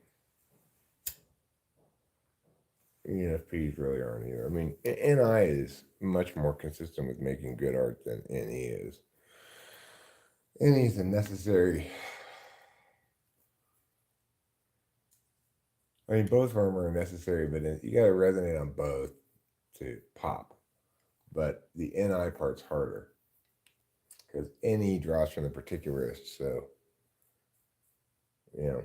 ENFPs really aren't either. I mean, NI is much more consistent with making good art than NE is. NE is a necessary. I mean, both of them are necessary, but you got to resonate on both to pop. But the NI part's harder because NE draws from the particularist. So, you know.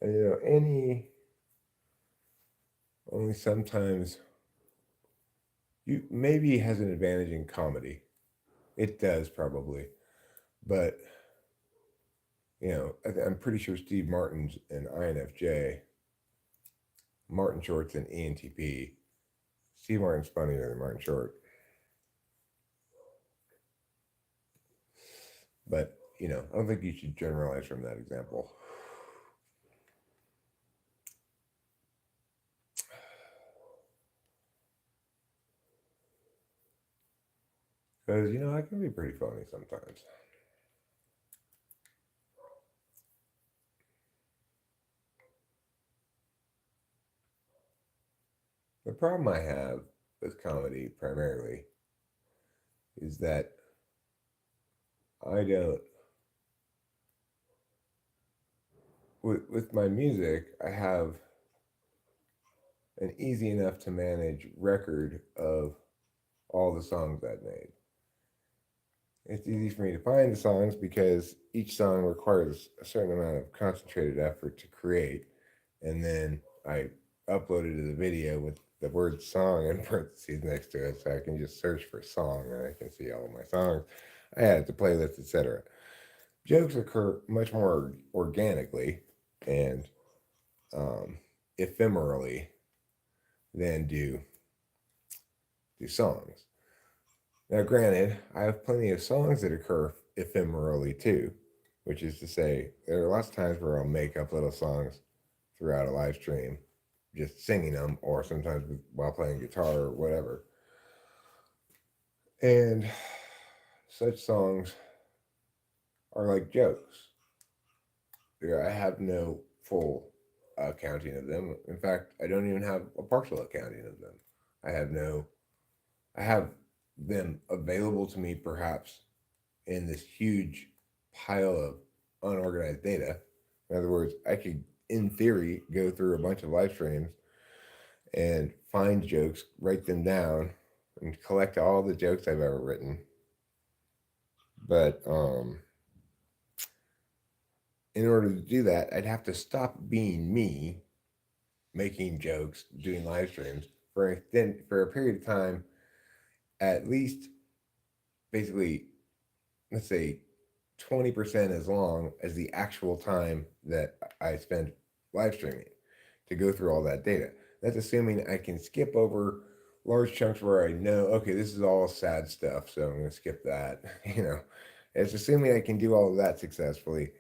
And, NE only sometimes you maybe has an advantage in comedy. It does probably, but I'm pretty sure Steve Martin's an INFJ, Martin Short's an ENTP. Steve Martin's funnier than Martin Short, but I don't think you should generalize from that example. Because I can be pretty funny sometimes. The problem I have with comedy primarily is that I don't. With my music, I have an easy enough to manage record of all the songs I've made. It's easy for me to find the songs because each song requires a certain amount of concentrated effort to create, and then I upload it to the video with the word song in parentheses next to it, so I can just search for song and I can see all of my songs. I add it to playlists, etc. Jokes occur much more organically and ephemerally than do songs. Now, granted, I have plenty of songs that occur ephemerally too, which is to say, there are lots of times where I'll make up little songs throughout a live stream, just singing them, or sometimes while playing guitar or whatever. And such songs are like jokes. I have no full accounting of them. In fact, I don't even have a partial accounting of them. I have them available to me perhaps in this huge pile of unorganized data. In other words, I could, in theory, go through a bunch of live streams and find jokes, write them down, and collect all the jokes I've ever written. But in order to do that, I'd have to stop being me, making jokes, doing live streams for a period of time, at least basically, let's say 20% as long as the actual time that I spend live streaming to go through all that data. That's assuming I can skip over large chunks where I know, okay, this is all sad stuff, so I'm going to skip that. It's assuming I can do all of that successfully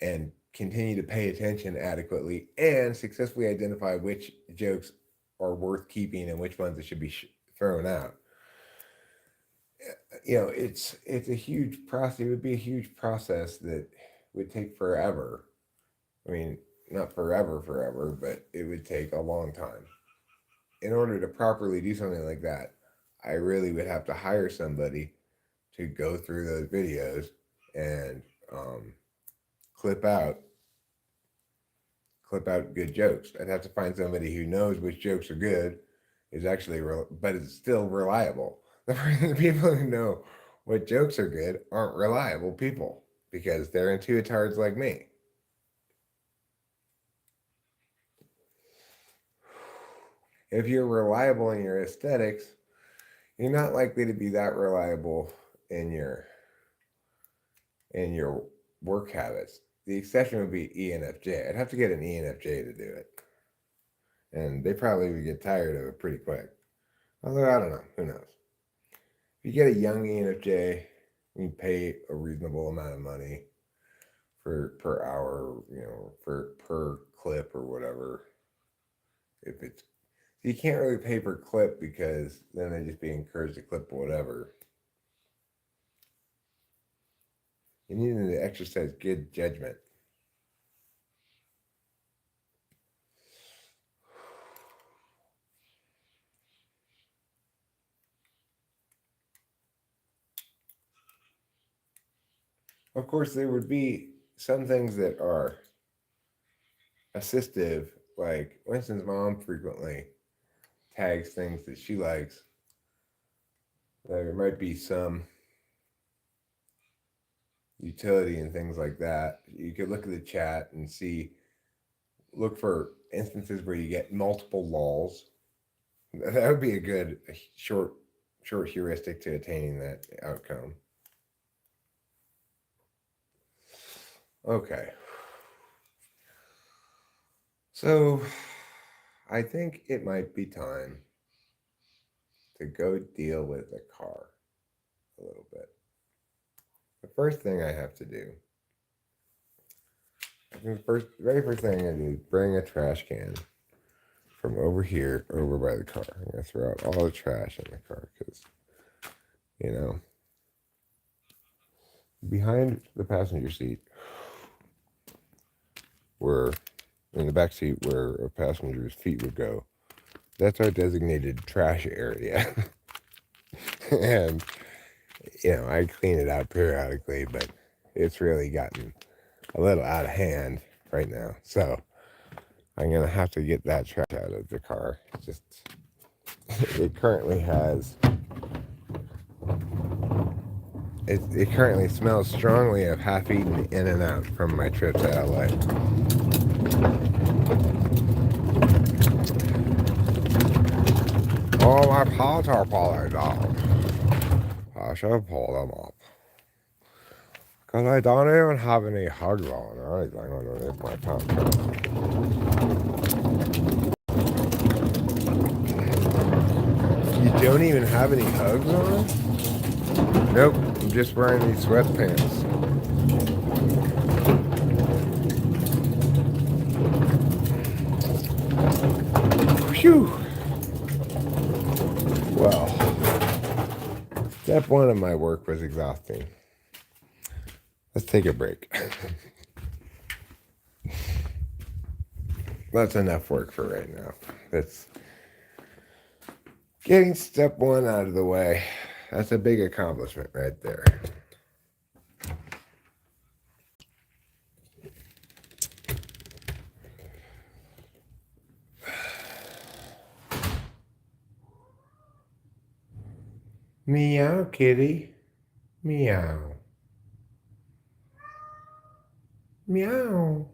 and continue to pay attention adequately and successfully identify which jokes are worth keeping and which ones that should be thrown out. It's a huge process. It would be a huge process that would take forever. I mean, not forever, but it would take a long time. In order to properly do something like that, I really would have to hire somebody to go through those videos and um, clip out good jokes. I'd have to find somebody who knows which jokes are good, is actually but it's still reliable. The people who know what jokes are good aren't reliable people because they're intuitards like me. If you're reliable in your aesthetics, you're not likely to be that reliable in your work habits. The exception would be ENFJ. I'd have to get an ENFJ to do it. And they probably would get tired of it pretty quick. Although, I don't know. Who knows? If you get a young ENFJ, you pay a reasonable amount of money for per hour, for per clip or whatever. If it's You can't really pay per clip because then they just be encouraged to clip whatever. You need to exercise good judgment. Of course, there would be some things that are assistive, like Winston's mom frequently tags things that she likes. There might be some utility and things like that. You could look at the chat and look for instances where you get multiple lulls. That would be a good short heuristic to attaining that outcome. Okay. So I think it might be time to go deal with the car a little bit. The first thing I have to do, the very first thing I do is bring a trash can from over here over by the car. I'm going to throw out all the trash in the car because, behind the passenger seat, in the back seat where a passenger's feet would go, that's our designated trash area. And, I clean it out periodically, but it's really gotten a little out of hand right now. So I'm going to have to get that trash out of the car. It currently has, it currently smells strongly of half-eaten In-N-Out from my trip to LA. Oh, my paws are falling off. I should pull them up. Because I don't even have any hugs on or anything underneath my tongue. You don't even have any hugs on? Nope, I'm just wearing these sweatpants. Phew! Well, step one of my work was exhausting. Let's take a break. That's enough work for right now. That's getting step one out of the way. That's a big accomplishment right there. Meow, kitty. Meow. Meow.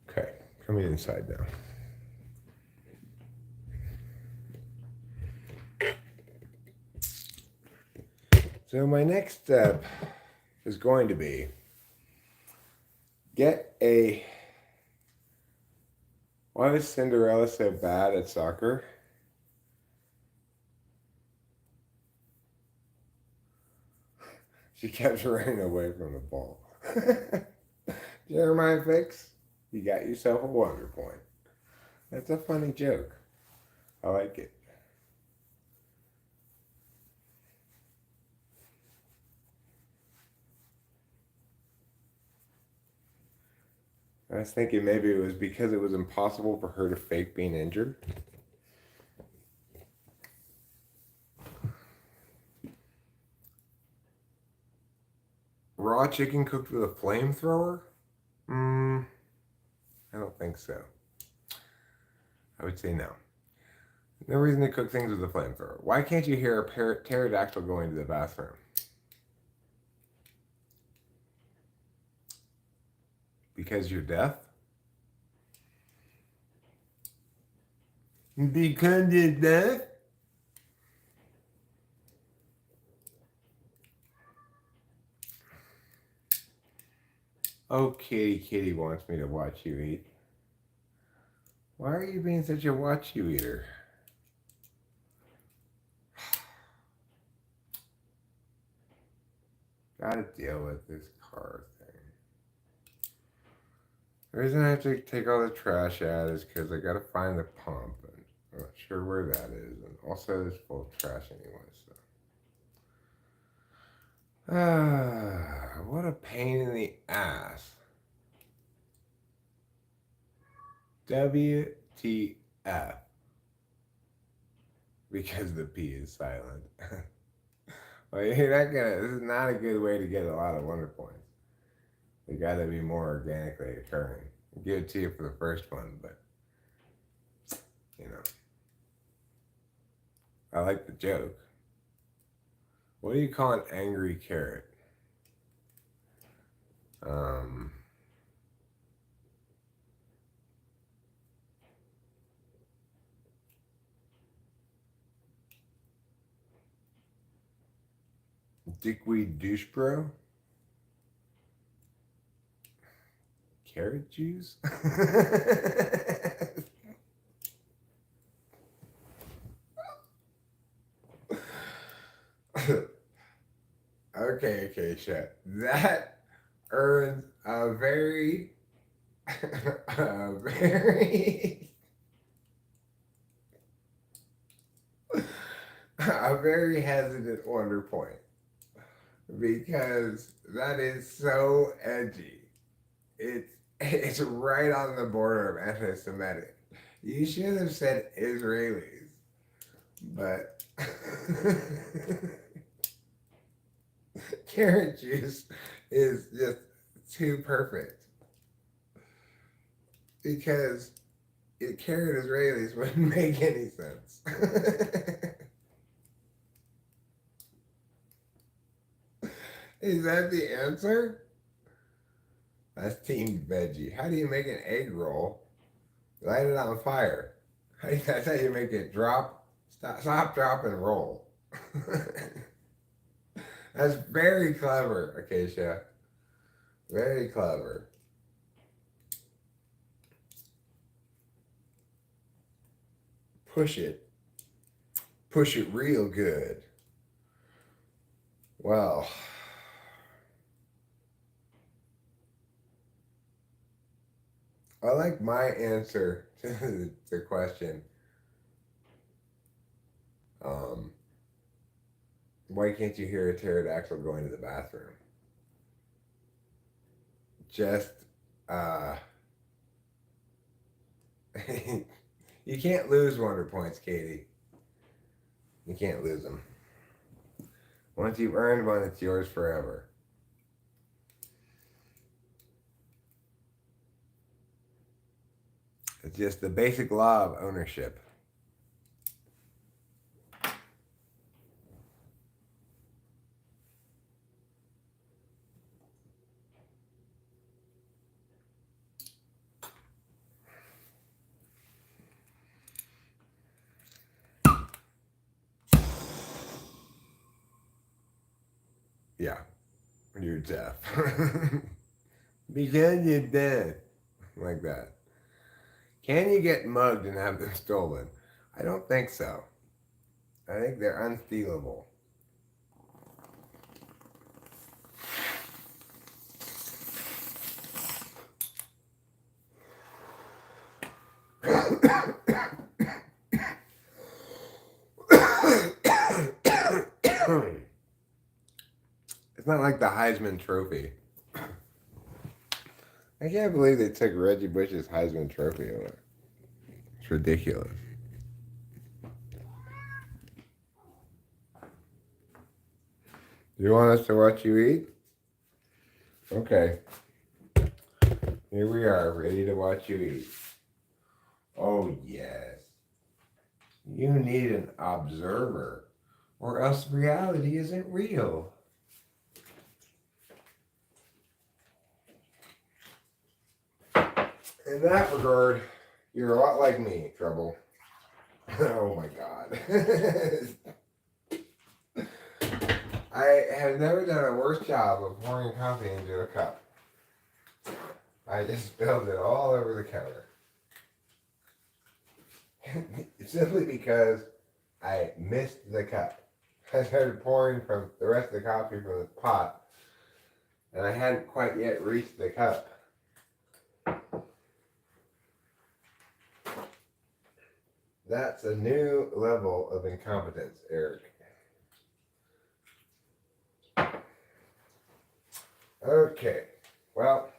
Okay, coming inside now. So my next step is going to be why was Cinderella so bad at soccer? She kept running away from the ball. Jeremiah Fix, you got yourself a wonder point. That's a funny joke. I like it. I was thinking maybe it was because it was impossible for her to fake being injured. Raw chicken cooked with a flamethrower? I don't think so. I would say no. No reason to cook things with a flamethrower. Why can't you hear a pterodactyl going to the bathroom? Because you're deaf? Because you're deaf? Oh, kitty wants me to watch you eat. Why are you being such a watch you eater? Gotta deal with this car thing. The reason I have to take all the trash out is because I gotta find the pump, and I'm not sure where that is, and also it's full of trash anyway, so. What a pain in the ass. WTF. Because the P is silent. Well, you're not gonna, this is not a good way to get a lot of wonder points. They gotta be more organically occurring. I'll give it to you for the first one, but, you know. I like the joke. What do you call an angry carrot? Dickweed douche bro? Carrot juice? Okay, shit. That earns a very, a very, a very hesitant wonder point. Because that is so edgy. It's right on the border of anti-Semitic. You should have said Israelis, but carrot juice is just too perfect because carrot Israelis wouldn't make any sense. Is that the answer? That's team veggie. How do you make an egg roll? Light it on fire. That's how you make it drop, stop, drop, and roll. That's very clever, Acacia. Very clever. Push it. Push it real good. Well, I like my answer to the question. Why can't you hear a pterodactyl going to the bathroom? Just, you can't lose wonder points, Katie. You can't lose them. Once you've earned one, it's yours forever. It's just the basic law of ownership. Yeah, you're deaf. Because you're deaf. Like that. Can you get mugged and have them stolen? I don't think so. I think they're unstealable. It's not like the Heisman Trophy. I can't believe they took Reggie Bush's Heisman Trophy away. It's ridiculous. Do you want us to watch you eat? Okay. Here we are, ready to watch you eat. Oh, yes. You need an observer, or else reality isn't real. In that regard, you're a lot like me, Trouble. Oh my God. I have never done a worse job of pouring coffee into a cup. I just spilled it all over the counter. Simply because I missed the cup. I started pouring from the rest of the coffee from the pot, and I hadn't quite yet reached the cup. That's a new level of incompetence, Eric. Okay, well,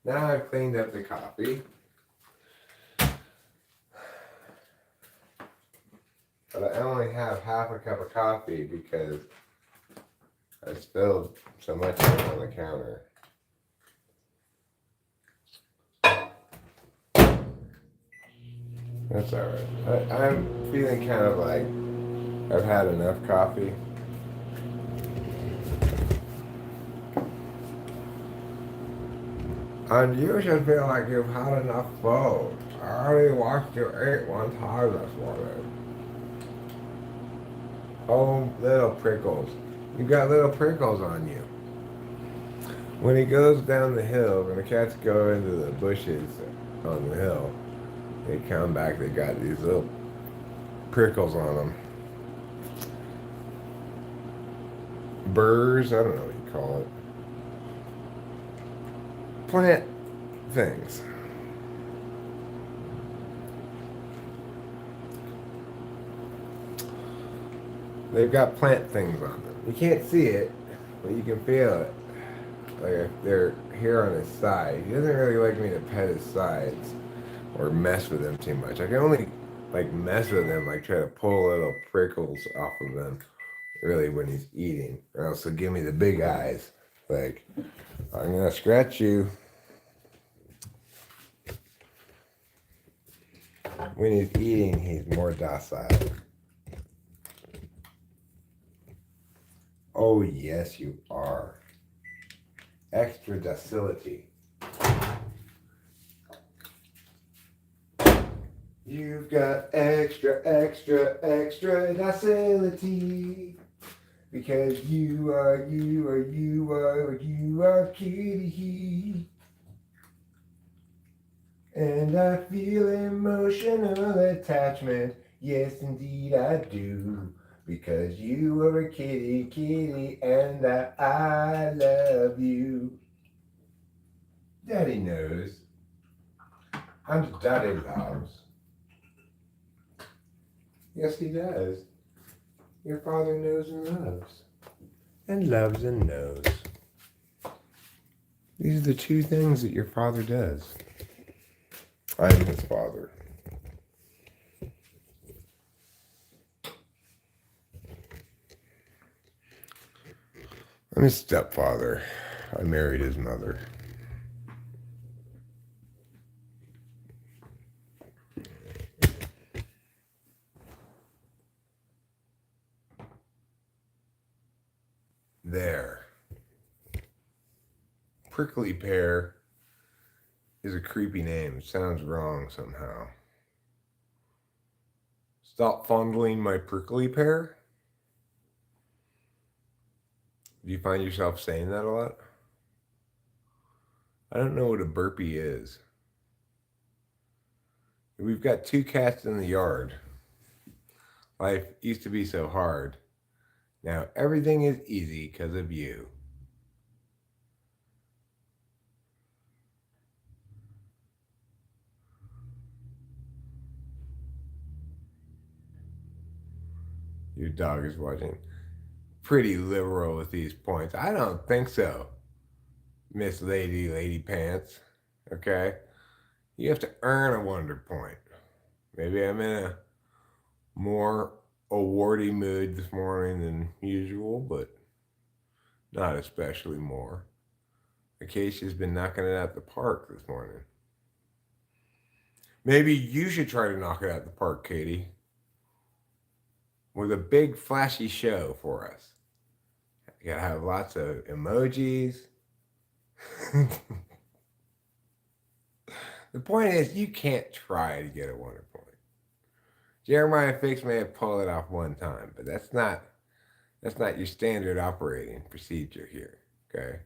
now I've cleaned up the coffee. But I only have half a cup of coffee because I spilled so much of it on the counter. That's alright. I'm feeling kind of like I've had enough coffee. And you should feel like you've had enough food. I already watched you eat one time this morning. Oh, little prickles. You got little prickles on you. When he goes down the hill, when the cats go into the bushes on the hill, they come back, they got these little prickles on them. Burrs, I don't know what you call it. Plant things. They've got plant things on them. You can't see it, but you can feel it. Like if they're here on his side. He doesn't really like me to pet his sides or mess with them too much. I can only like mess with them, like try to pull little prickles off of them really when he's eating. Or else he'll give me the big eyes. Like, I'm gonna scratch you. When he's eating, he's more docile. Oh, yes, you are. Extra docility. You've got extra docility. Because you are kitty. And I feel emotional attachment. Yes, indeed I do. Because you are a kitty, and I love you. Daddy knows. And Daddy loves. Yes, he does. Your father knows and loves. And loves and knows. These are the two things that your father does. I'm his father. I'm his stepfather. I married his mother. There. Prickly pear is a creepy name. It sounds wrong somehow. Stop fondling my prickly pear? Do you find yourself saying that a lot? I don't know what a burpee is. We've got 2 cats in the yard. Life used to be so hard. Now everything is easy because of you. Your dog is watching. Pretty liberal with these points. I don't think so, Miss Lady Pants. Okay? You have to earn a wonder point. Maybe I'm in a more awardy mood this morning than usual, but not especially more. Acacia's been knocking it out the park this morning. Maybe you should try to knock it out the park, Katie, with a big flashy show for us. You gotta have lots of emojis. The point is, you can't try to get a wonder point. Jeremiah Fix may have pulled it off one time, but that's not your standard operating procedure here. Okay.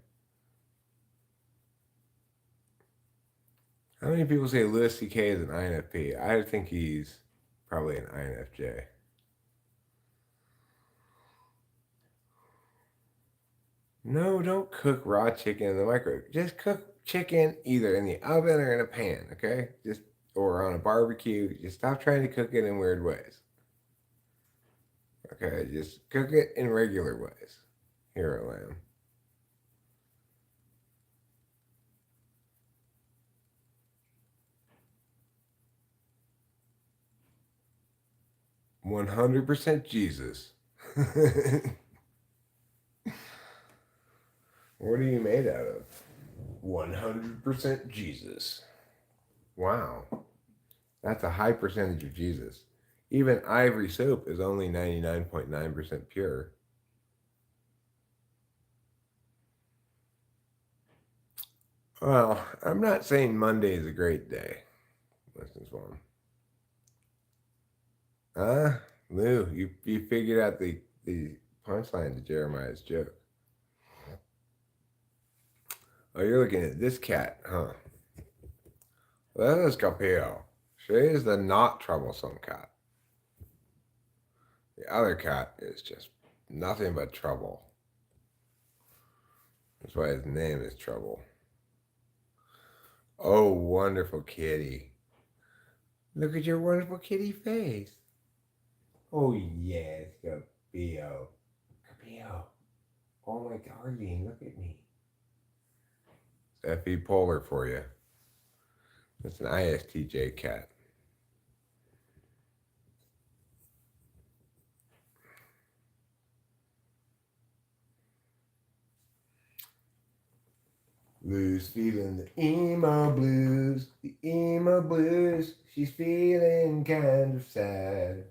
How many people say Louis C.K. is an INFP? I think he's probably an INFJ. No, don't cook raw chicken in the microwave. Just cook chicken either in the oven or in a pan, okay? Just or on a barbecue. Just stop trying to cook it in weird ways. Okay, just cook it in regular ways. Here, lamb. %100% Jesus. What are you made out of? 100% Jesus. Wow. That's a high percentage of Jesus. Even ivory soap is only 99.9% pure. Well, I'm not saying Monday is a great day. Listen to one. Lou, you figured out the punchline to Jeremiah's joke. Oh, you're looking at this cat, huh? That is Capillo. She is the not troublesome cat. The other cat is just nothing but trouble. That's why his name is Trouble. Oh, wonderful kitty. Look at your wonderful kitty face. Oh, yes, Capillo. Capillo. Oh, my darling, look at me. F.E. Polar for you. That's an ISTJ cat. Lou's feeling the emo blues, the emo blues. She's feeling kind of sad.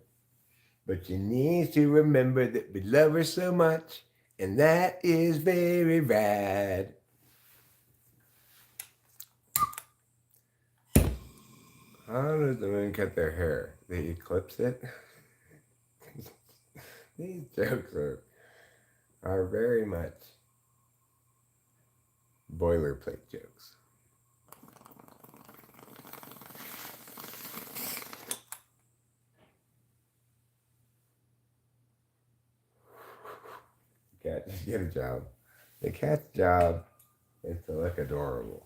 But she needs to remember that we love her so much, and that is very rad. How does the moon cut their hair? They eclipse it? These jokes are very much boilerplate jokes. Cat just get a job. The cat's job is to look adorable.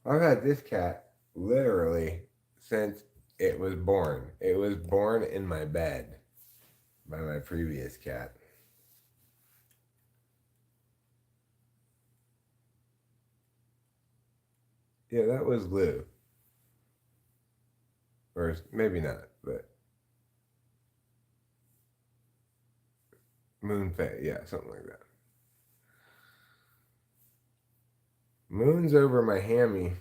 I've had this cat literally since it was born. It was born in my bed by my previous cat. Yeah, that was Lou. Or maybe not, but Moon Fae. Yeah, something like that. Moon's over my hammy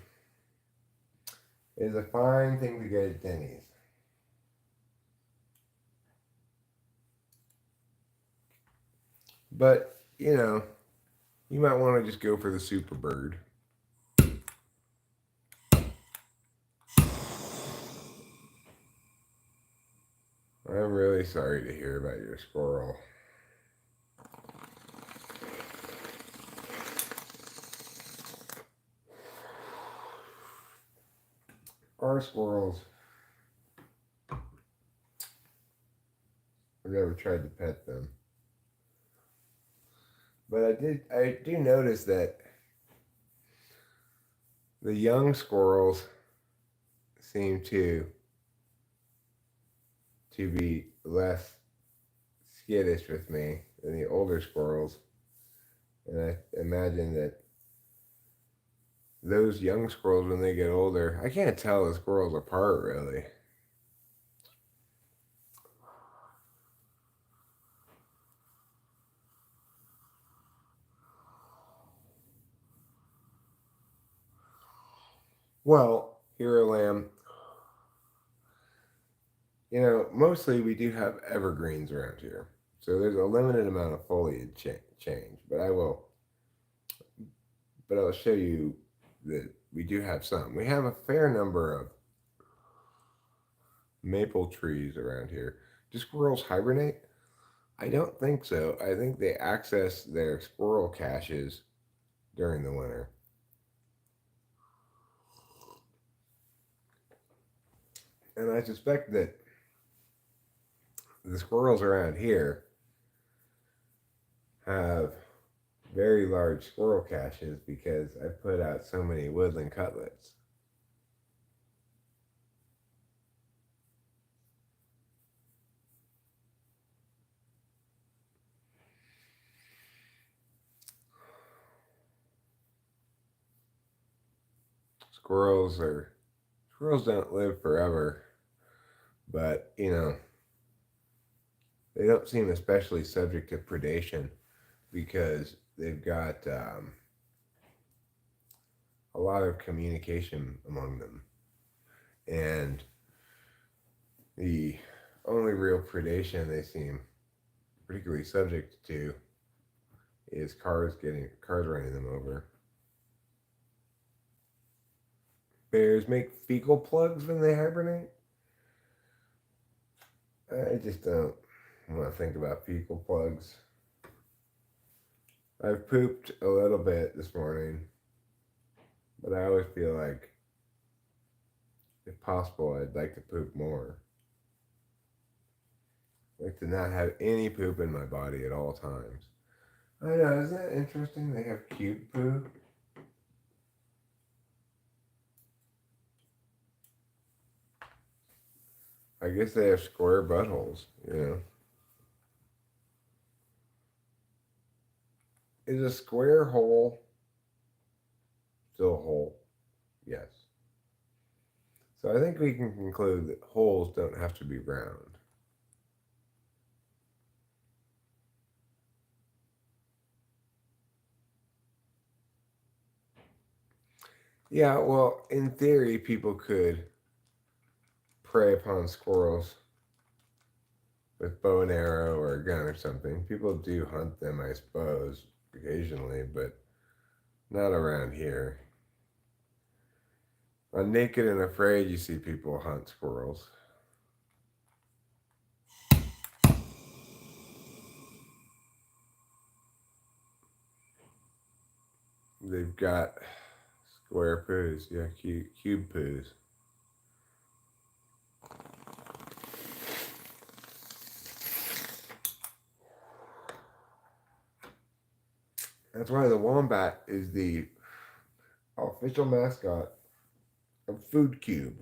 is a fine thing to get at Denny's. But, you might want to just go for the super bird. I'm really sorry to hear about your squirrel. Our squirrels. I've never tried to pet them. But I do notice that the young squirrels seem to be less skittish with me than the older squirrels. And I imagine that those young squirrels, when they get older, I can't tell the squirrels apart really. Well, here, Lamb, mostly we do have evergreens around here. So there's a limited amount of foliage change, but I'll show you that we do have some. We have a fair number of maple trees around here. Do squirrels hibernate? I don't think so. I think they access their squirrel caches during the winter. And I suspect that the squirrels around here have very large squirrel caches because I put out so many woodland cutlets. Squirrels are Squirrels don't live forever, but they don't seem especially subject to predation because they've got a lot of communication among them. And the only real predation they seem particularly subject to is cars running them over. Bears make fecal plugs when they hibernate. I just don't want to think about fecal plugs. I've pooped a little bit this morning, but I always feel like, if possible, I'd like to poop more. I'd like to not have any poop in my body at all times. I know, isn't that interesting? They have cute poo. I guess they have square buttholes. Is a square hole still a hole? Yes. So I think we can conclude that holes don't have to be round. Yeah, well, in theory, people could prey upon squirrels with bow and arrow or a gun or something. People do hunt them, I suppose, occasionally, but not around here. On Naked and Afraid, you see people hunt squirrels. They've got square poos, yeah, cube poos. That's why the wombat is the official mascot of Food Cube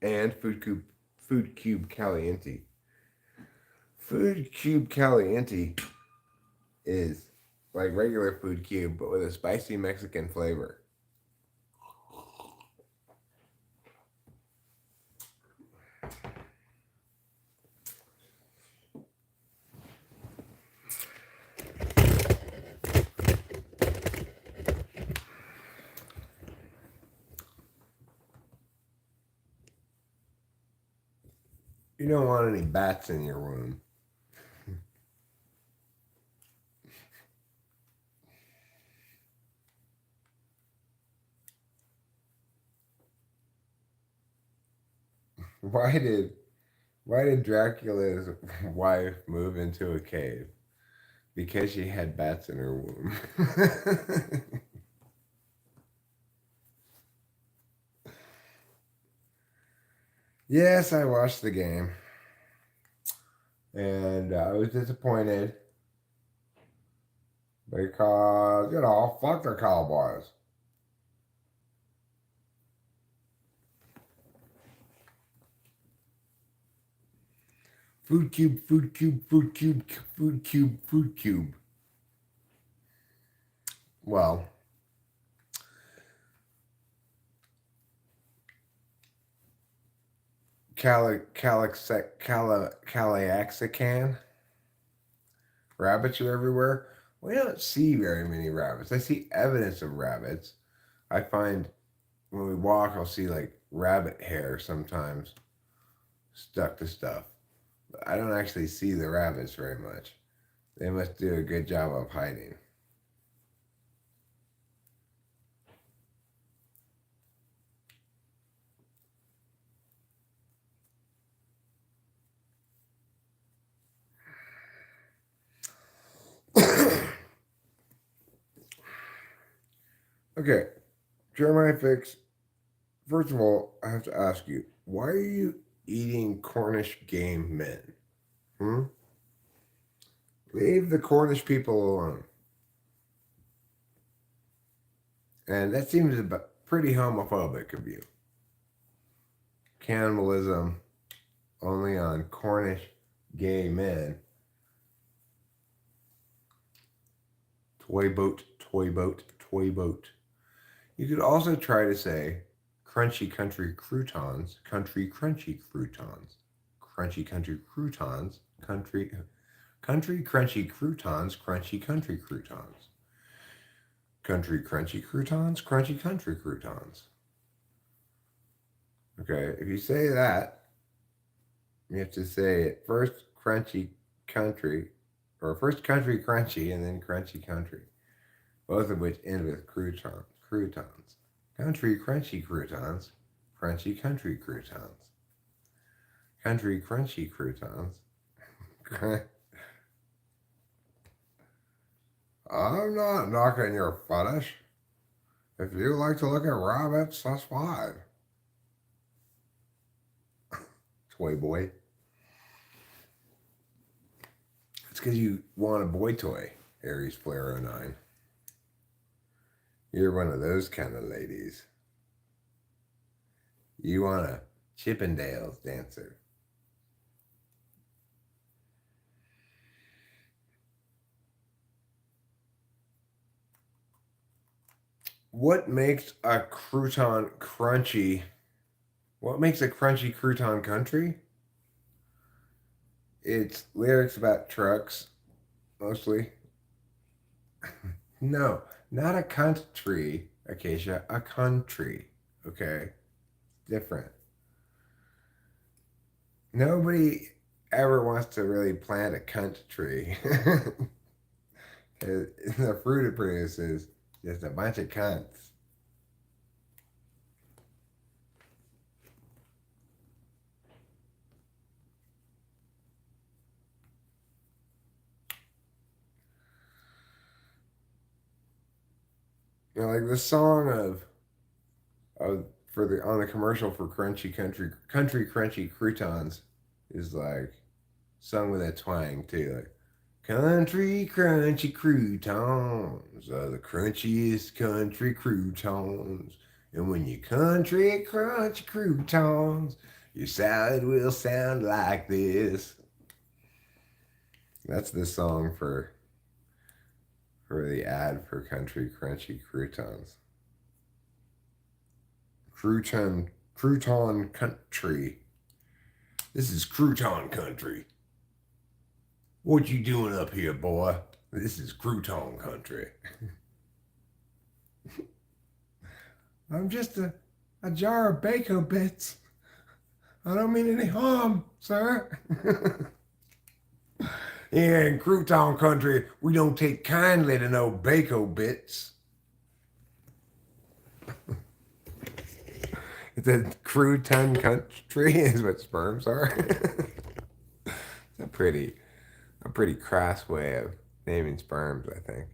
and Food Cube Caliente. Food Cube Caliente is like regular Food Cube, but with a spicy Mexican flavor. You don't want any bats in your room. Why did why did Dracula's wife move into a cave? Because she had bats in her womb. Yes, I watched the game, and I was disappointed because, fuck the Cowboys. Food cube, food cube, food cube, food cube, food cube. Well, Caliaxican. Rabbits are everywhere. We don't see very many rabbits. I see evidence of rabbits. I find when we walk, I'll see like rabbit hair sometimes stuck to stuff. But I don't actually see the rabbits very much. They must do a good job of hiding. Okay, Jeremiah Fix. First of all, I have to ask you, why are you eating Cornish game men? Hmm? Leave the Cornish people alone. And that seems pretty homophobic of you. Cannibalism only on Cornish gay men. Toy boat, toy boat, toy boat. You could also try to say crunchy country croutons, country crunchy croutons, crunchy country croutons, country crunchy croutons, crunchy country croutons, country crunchy croutons, crunchy country croutons. Okay, if you say that, you have to say it first crunchy country, or first country crunchy and then crunchy country, both of which end with croutons. Croutons. Country crunchy croutons, crunchy country croutons. Country crunchy croutons. I'm not knocking your fetish. If you like to look at rabbits, that's fine. Toy boy. It's because you want a boy toy, Aries Flare 09. You're one of those kind of ladies. You want a Chippendales dancer. What makes a crouton crunchy? What makes a crunchy crouton country? It's lyrics about trucks, mostly. No, not a country, Acacia, a country. Okay? Different. Nobody ever wants to really plant a cunt tree. The fruit it produces just a bunch of cunts. Like the song of for the on the commercial for crunchy country crunchy croutons is like sung with a twang too, like country crunchy croutons are the crunchiest country croutons, and when you country crunchy croutons, your salad will sound like this. That's the song for the ad for country crunchy croutons. Crouton country. This is crouton country. What you doing up here, boy? This is crouton country. I'm just a jar of bacon bits. I don't mean any harm, sir. Yeah, in crouton country, we don't take kindly to no bacon bits. It's a crouton country is what sperms are. It's a pretty crass way of naming sperms, I think.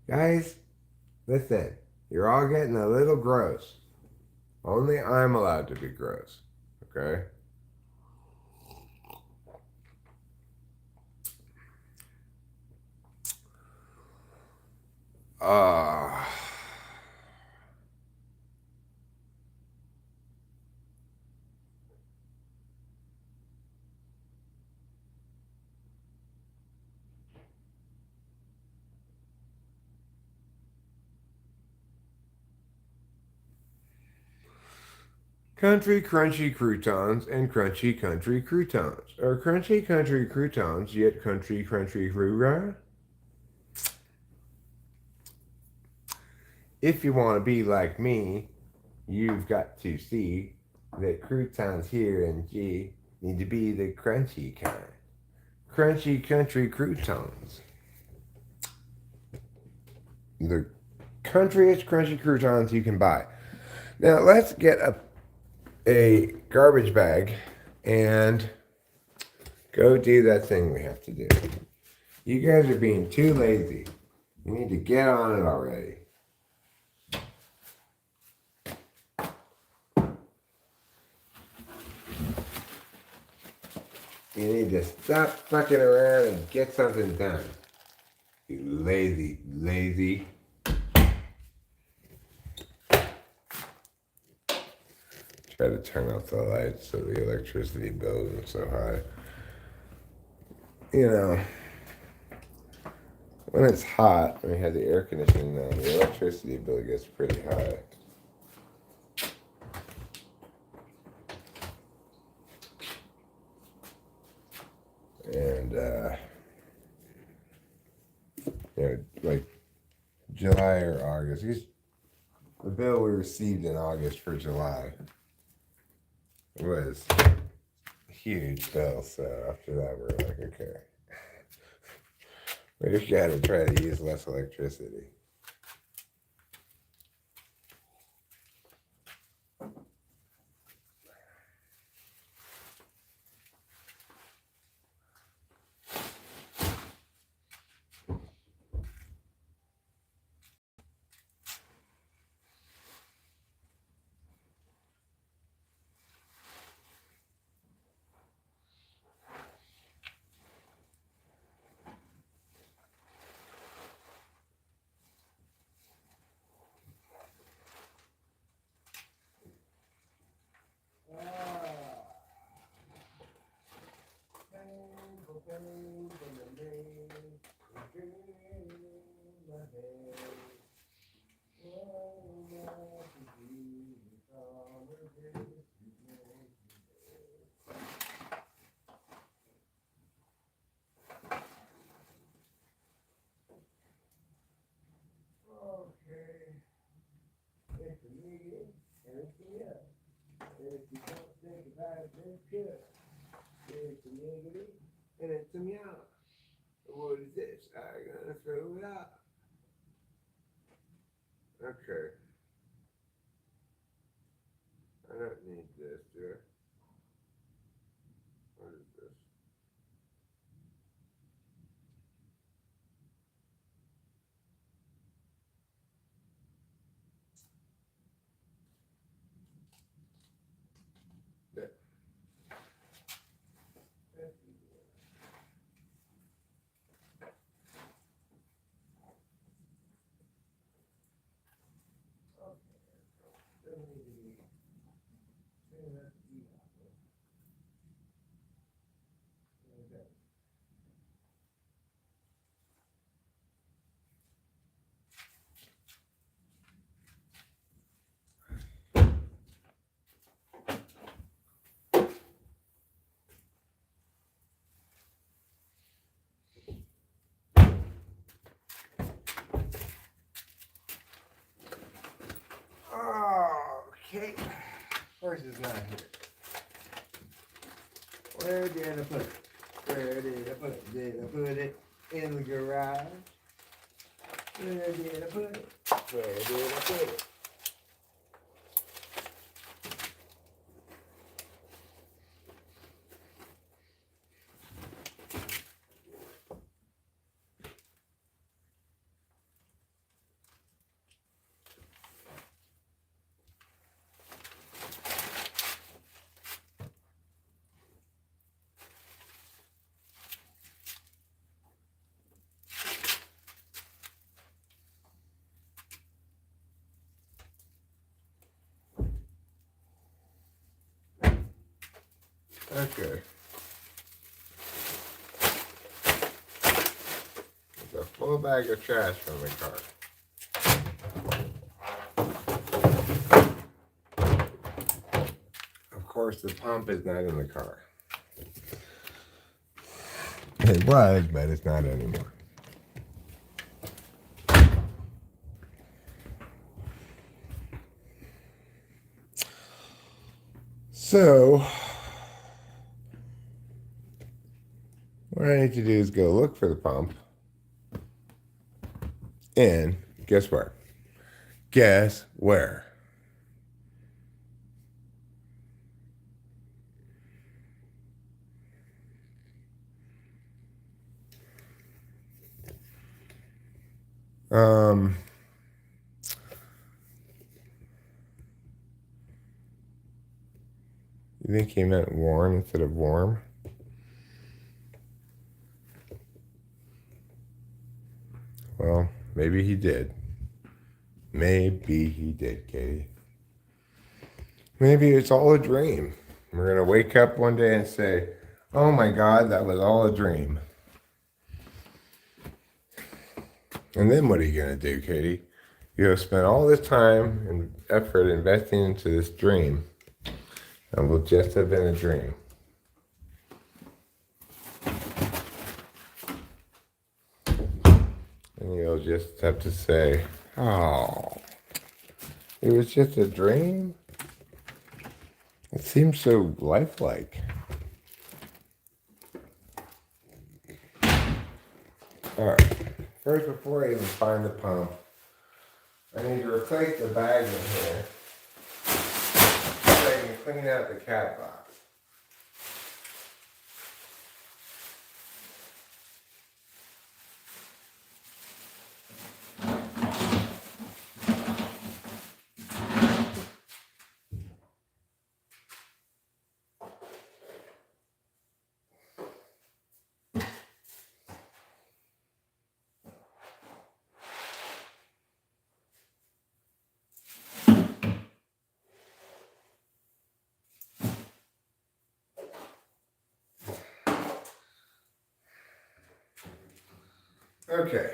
Guys, listen, you're all getting a little gross. Only I'm allowed to be gross. Okay. Ah. Country crunchy croutons and crunchy country croutons. Or crunchy country croutons, yet country crunchy croutons. If you want to be like me, you've got to see that croutons here in G need to be the crunchy kind. Crunchy country croutons. The countryest crunchy croutons you can buy. Now let's get a garbage bag and go do that thing we have to do. You guys are being too lazy. You need to get on it already. You need to stop fucking around and get something done. You lazy. Try to turn off the lights so the electricity bill isn't so high. You know, when it's hot, when we have the air conditioning on, the electricity bill gets pretty high. And, like July or August. The bill we received in August for July was a huge bill, so after that we're like, okay. We just gotta try to use less electricity. It's a negative and it's a yes. And if you don't think about it, then good. It's a negative and it's a meow. What is this? I'm gonna throw it out. Okay. I don't need this, do I? What is this? That. That's easy. Okay. Doesn't need to be. Doesn't have to be that way. Okay. Okay. Horse is not here. Where did I put it? Where did I put it? Did I put it in the garage? Where did I put it? Where did I put it? Okay. It's a full bag of trash from the car. Of course, the pump is not in the car. It was, but it's not anymore. So, what I need to do is go look for the pump. And guess where? Guess where? You think he meant worn instead of warm? Well, maybe he did. Maybe he did, Katie. Maybe it's all a dream. We're going to wake up one day and say, oh my God, that was all a dream. And then what are you going to do, Katie? You have spent all this time and effort investing into this dream, and it will just have been a dream. And you'll just have to say, oh, it was just a dream? It seems so lifelike. All right. First, before I even find the pump, I need to replace the bag in here so I can clean out the cat box. Okay.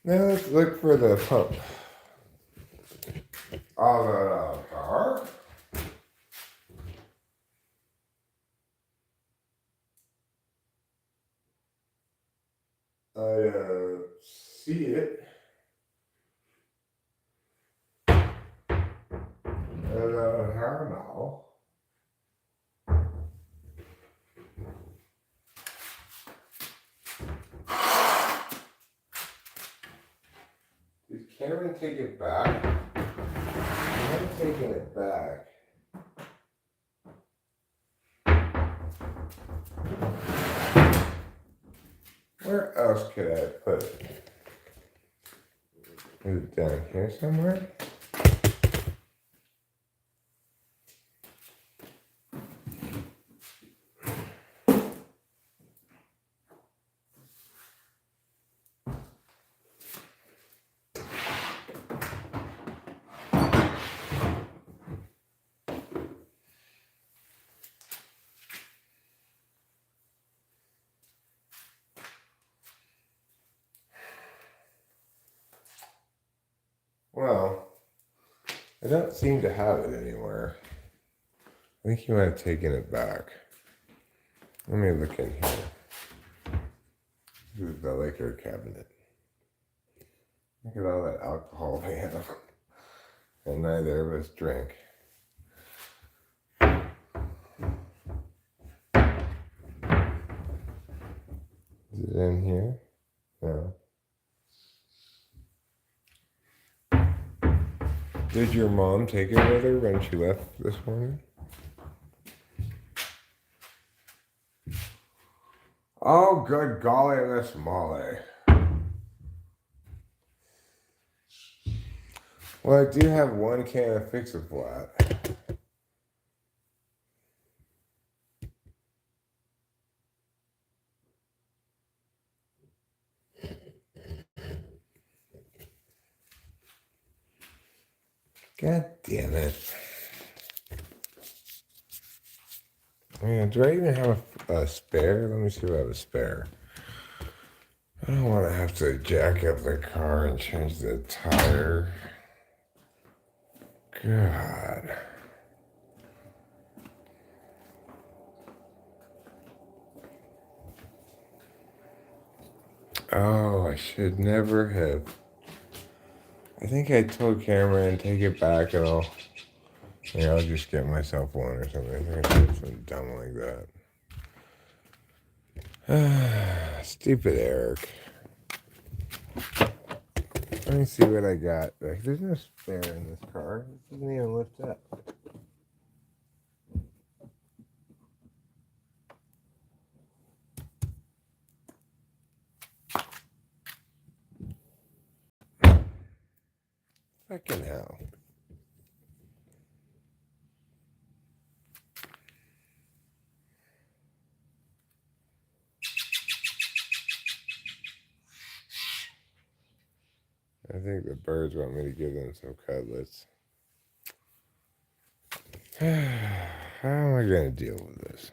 Now let's look for the pump. Of the car. I see it. How now? Did Cameron take it back? I haven't taken it back. Where else could I put it? Is it down here somewhere? Well, I don't seem to have it anywhere. I think you might have taken it back. Let me look in here. This is the liquor cabinet. Look at all that alcohol we have. And neither of us drink. Is it in here? No. Did your mom take it with her when she left this morning? Oh, good golly, Miss Molly. Well, I do have one can of Fix-A-Flat. God damn it. Man, do I even have a spare? Let me see if I have a spare. I don't want to have to jack up the car and change the tire. God. Oh, I should never have. I think I told Cameron take it back and I'll just get myself one or something. I think I did something dumb like that. Stupid Eric. Let me see what I got. Like, there's no spare in this car. It doesn't even lift up. Fucking hell. I think the birds want me to give them some cutlets. How am I going to deal with this?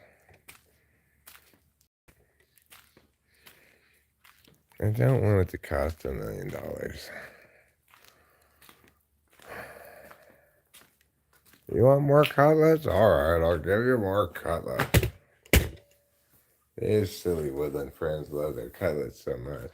I don't want it to cost $1 million. You want more cutlets? All right, I'll give you more cutlets. These silly woodland friends love their cutlets so much.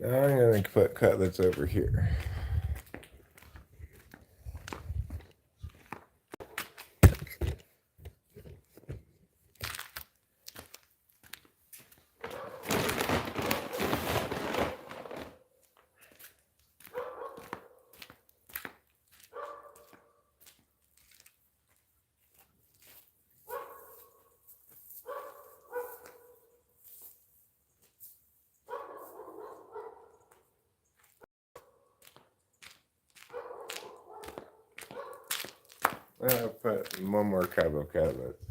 Now I'm going to put cutlets over here. I'll put one more cup of cutlets.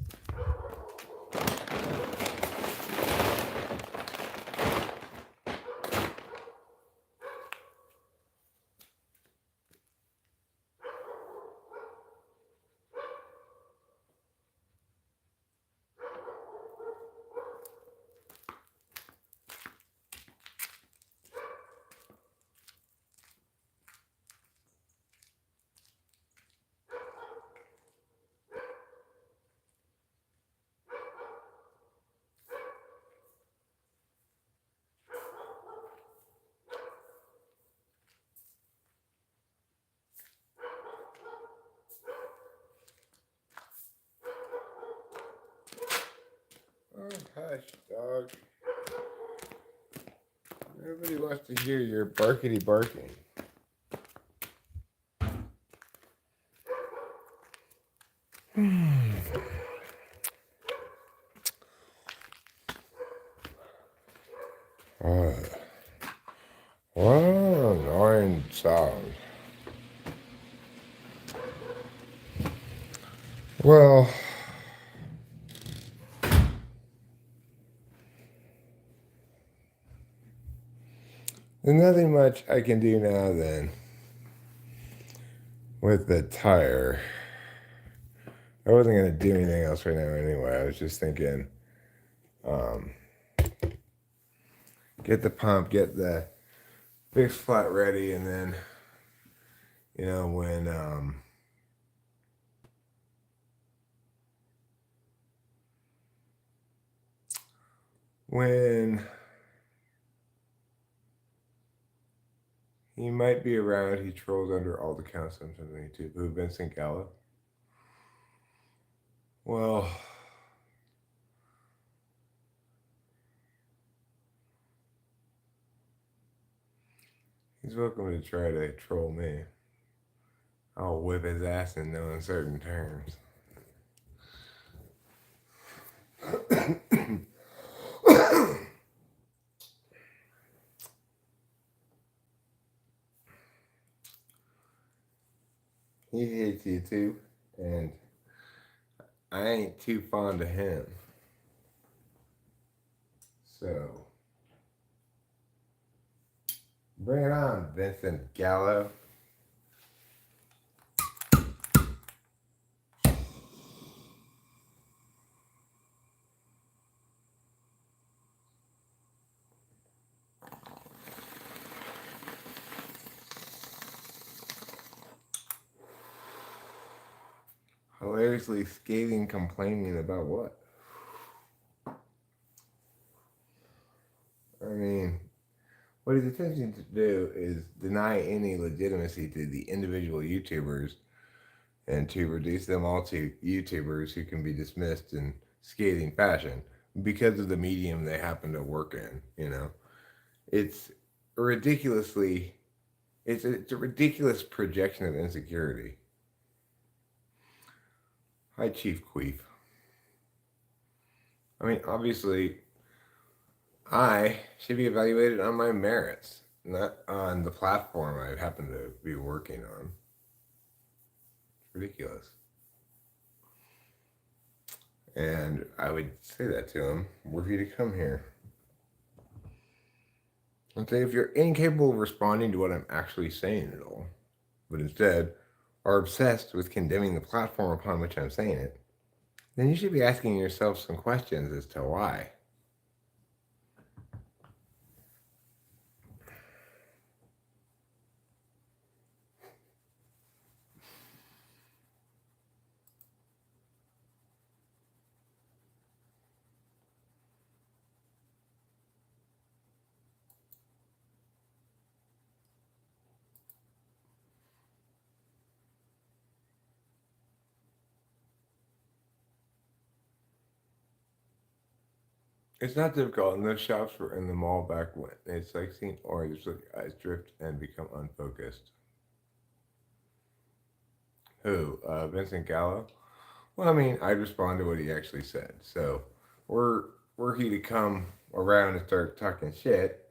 Oh, hush, dog. Nobody wants to hear your barkity barking. Oh, what an annoying sound. Well, there's nothing much I can do now then with the tire. I wasn't going to do anything else right now anyway. I was just thinking, get the pump, get the fixed flat ready, and then, when he might be around, he trolls under all the counts on YouTube. Who, Vincent Gallo? Well, He's welcome to try to troll me. I'll whip his ass in no uncertain terms. He hates you too, and I ain't too fond of him. So, bring it on, Vincent Gallo. Hilariously scathing, complaining about what? I mean, what he's attempting to do is deny any legitimacy to the individual YouTubers and to reduce them all to YouTubers who can be dismissed in scathing fashion because of the medium they happen to work in. You know, it's ridiculously, it's a ridiculous projection of insecurity. Hi, Chief Queef. I mean, obviously, I should be evaluated on my merits, not on the platform I happen to be working on. It's ridiculous. And I would say that to him, were he to come here. And say, if you're incapable of responding to what I'm actually saying at all, but instead are obsessed with condemning the platform upon which I'm saying it, then you should be asking yourself some questions as to why. It's not difficult, and those shops were in the mall back when. It's like seeing orange, like eyes drift and become unfocused. Who? Vincent Gallo? Well, I mean, I'd respond to what he actually said. So, were he to come around and start talking shit,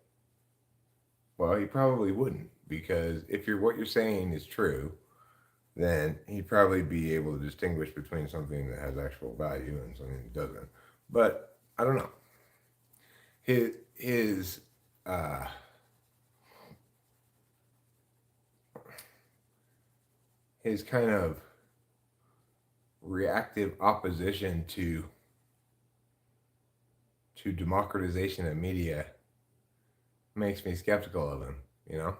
well, he probably wouldn't, because if what you're saying is true, then he'd probably be able to distinguish between something that has actual value and something that doesn't. But I don't know. His uh, his kind of reactive opposition to democratization of media makes me skeptical of him, you know?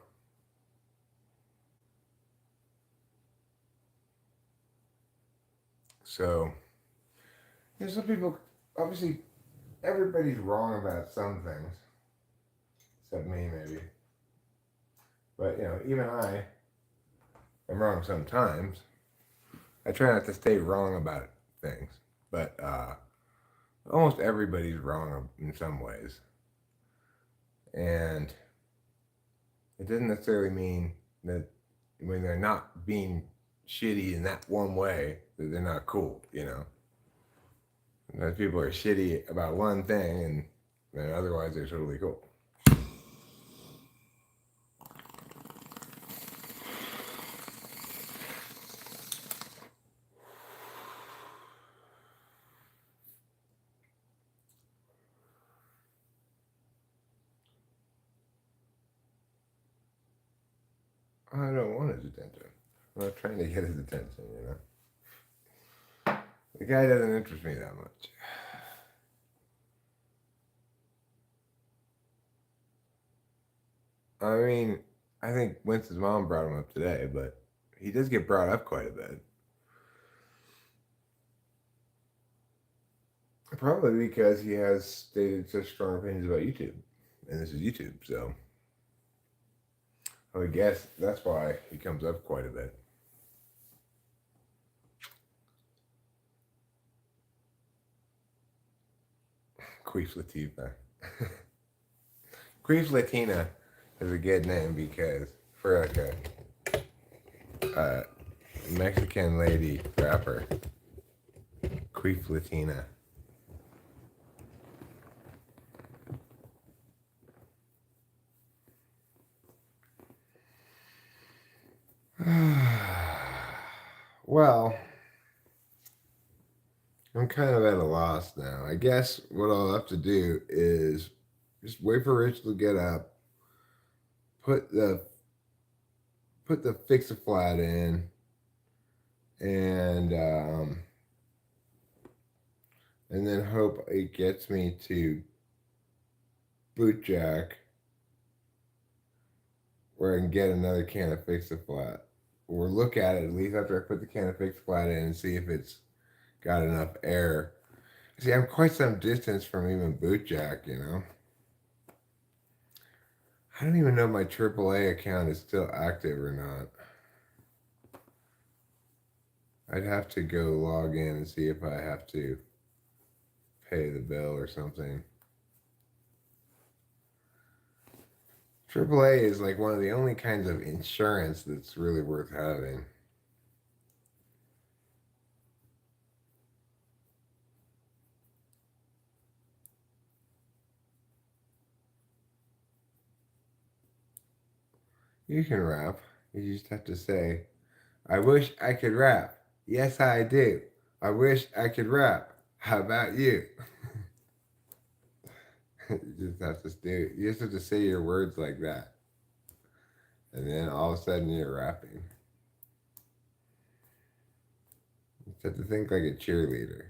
So, some people, obviously, everybody's wrong about some things, except me, maybe. But, even I am wrong sometimes. I try not to stay wrong about things, but almost everybody's wrong in some ways. And it doesn't necessarily mean that when they're not being shitty in that one way, that they're not cool, Those people are shitty about one thing, and then otherwise they're totally cool. I don't want his attention. I'm not trying to get his attention, The guy doesn't interest me that much. I mean, I think Winston's mom brought him up today, but he does get brought up quite a bit. Probably because he has stated such strong opinions about YouTube. And this is YouTube, so I would guess that's why he comes up quite a bit. Queef Latina. Queef Latina is a good name because for like a Mexican lady rapper, Queef Latina. Well, I'm kind of at a loss now. I guess what I'll have to do is just wait for Rich to get up, put the put the fix a flat in, and and then hope it gets me to boot jack where I can get another can of fix a flat. Or look at it at least after I put the can of fix a flat in and see if it's got enough air. See, I'm quite some distance from even boot jack, you know. I don't even know if my AAA account is still active or not. I'd have to go log in and see if I have to pay the bill or something. AAA is like one of the only kinds of insurance that's really worth having. You can rap. You just have to say, I wish I could rap. Yes, I do. I wish I could rap. How about you? You just have to do. You just have to say your words like that, and then all of a sudden you're rapping. You just have to think like a cheerleader.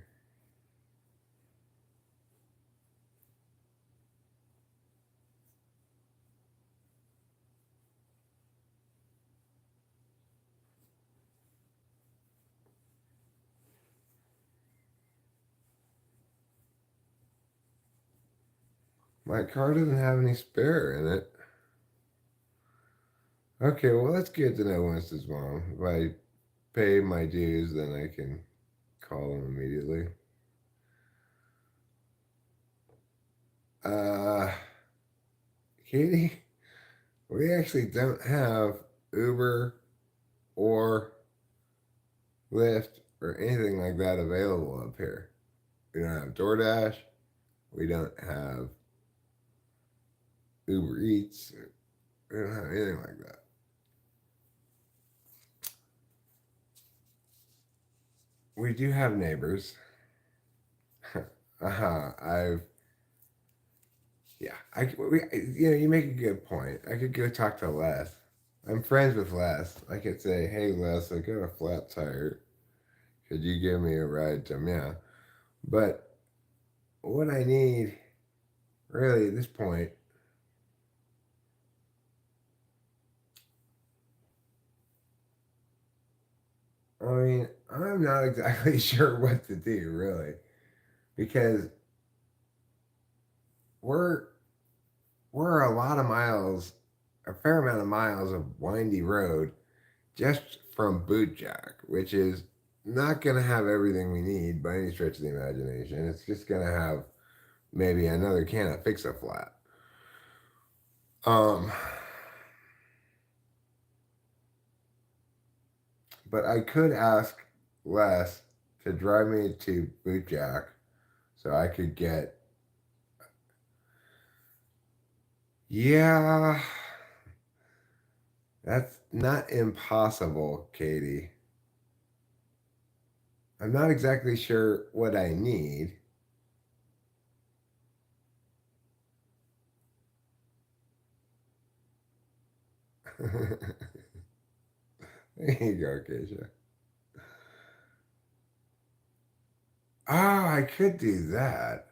My car doesn't have any spare in it. Okay, well that's good to know, Winston's mom. If I pay my dues, then I can call them immediately. Uh, Katie, we actually don't have Uber or Lyft or anything like that available up here. We don't have DoorDash. We don't have Uber Eats. We don't have anything like that. We do have neighbors. I've yeah. You make a good point. I could go talk to Les. I'm friends with Les. I could say, hey Les, I got a flat tire. Could you give me a ride to yeah? But what I need really at this point, I mean, I'm not exactly sure what to do really, because we're we're a lot of miles, a fair amount of miles of windy road just from Boot Jack, which is not going to have everything we need by any stretch of the imagination. It's just going to have maybe another can of Fix a Flat. Um, but I could ask Les to drive me to Boot Jack so I could get. Yeah, that's not impossible, Katie. I'm not exactly sure what I need. There you go, Keisha. Oh, I could do that.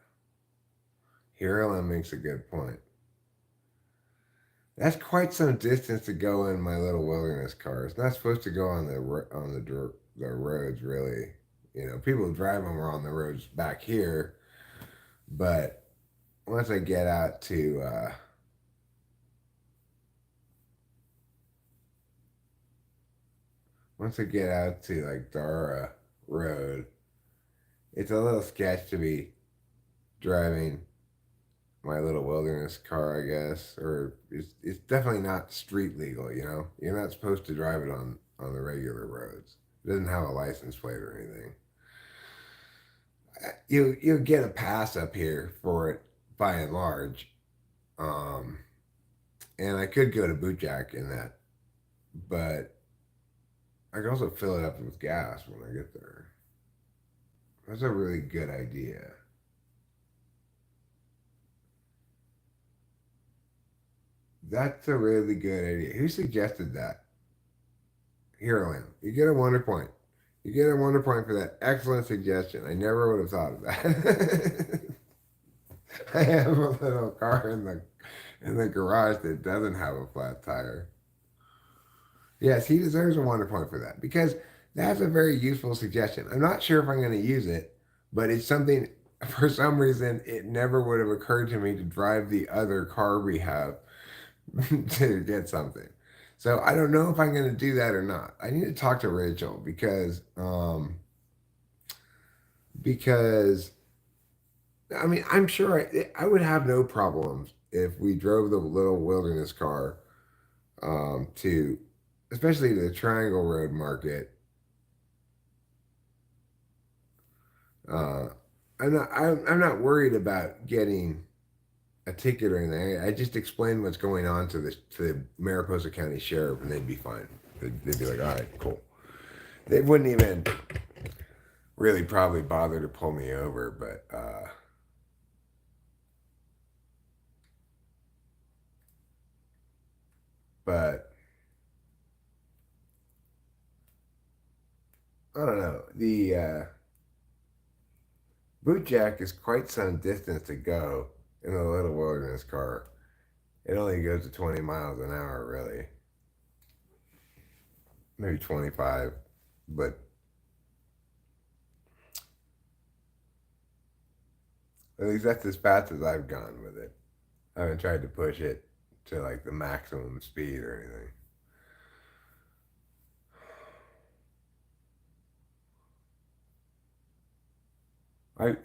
Ellen makes a good point. That's quite some distance to go in my little wilderness car. It's not supposed to go on the roads, really. You know, people drive them on the roads back here, but once I get out to once I get out to like Dara Road, it's a little sketch to be driving my little wilderness car, I guess, or it's definitely not street legal. You know, you're not supposed to drive it on the regular roads. It doesn't have a license plate or anything. You get a pass up here for it by and large, um, and I could go to Boot Jack in that, but I can also fill it up with gas when I get there. That's a really good idea. That's a really good idea. Who suggested that? Heroin. You get a wonder point. You get a wonder point for that excellent suggestion. I never would have thought of that. I have a little car in the garage that doesn't have a flat tire. Yes, he deserves a wonder point for that because that's a very useful suggestion. I'm not sure if I'm going to use it, but it's something for some reason it never would have occurred to me to drive the other car we have to get something. So I don't know if I'm going to do that or not. I need to talk to Rachel because I mean I'm sure I would have no problems if we drove the little wilderness car to especially to the Triangle Road Market. Uh, I'm not worried about getting a ticket or anything. I just explain what's going on to the Mariposa County Sheriff, and they'd be fine. They'd be like, all right, cool. They wouldn't even really probably bother to pull me over, but I don't know. The boot jack is quite some distance to go in a little wilderness car. It only goes to 20 miles an hour, really, maybe 25, but at least that's as fast as I've gone with it. I haven't tried to push it to like the maximum speed or anything.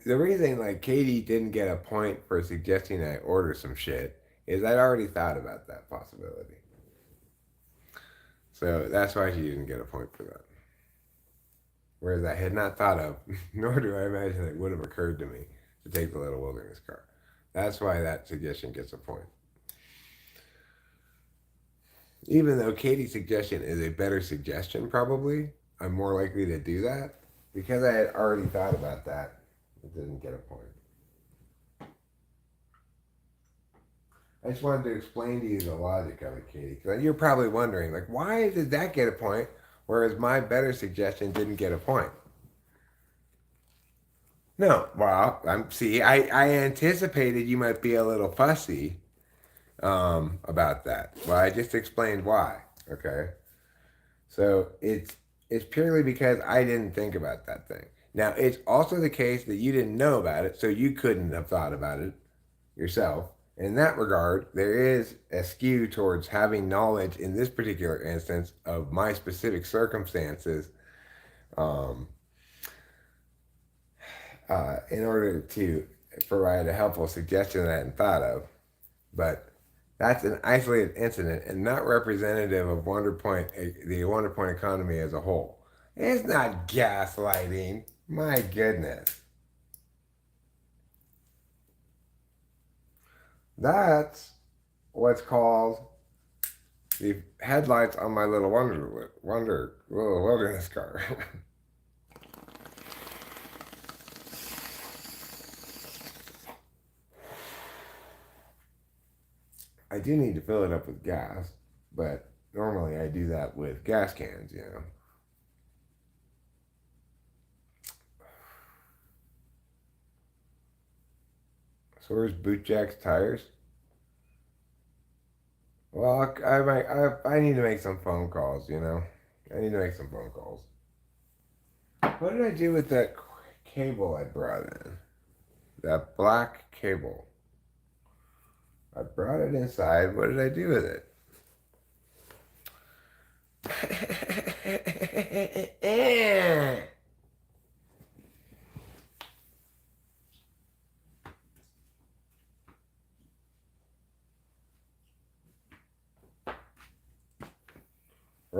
The reason like Katie didn't get a point for suggesting I order some shit is I'd already thought about that possibility. So that's why she didn't get a point for that. Whereas I had not thought of, nor do I imagine it would have occurred to me to take the little wilderness car. That's why that suggestion gets a point. Even though Katie's suggestion is a better suggestion, probably, I'm more likely to do that because I had already thought about that. It didn't get a point. I just wanted to explain to you the logic of it, Katie. Because you're probably wondering, like, why did that get a point, whereas my better suggestion didn't get a point? No, well, I anticipated you might be a little fussy about that. Well, I just explained why. Okay, so it's purely because I didn't think about that thing. Now, it's also the case that you didn't know about it, so you couldn't have thought about it yourself. In that regard, there is a skew towards having knowledge in this particular instance of my specific circumstances um, in order to provide a helpful suggestion that I hadn't thought of. But that's an isolated incident and not representative of the Wonder Point economy as a whole. It's not gaslighting. My goodness. That's what's called the headlights on my little little wilderness car. I do need to fill it up with gas, but normally I do that with gas cans, you know. So where's Boot Jack's tires? Well, I need to make some phone calls, you know. I need to make some phone calls. What did I do with that cable I brought in? That black cable. I brought it inside. What did I do with it?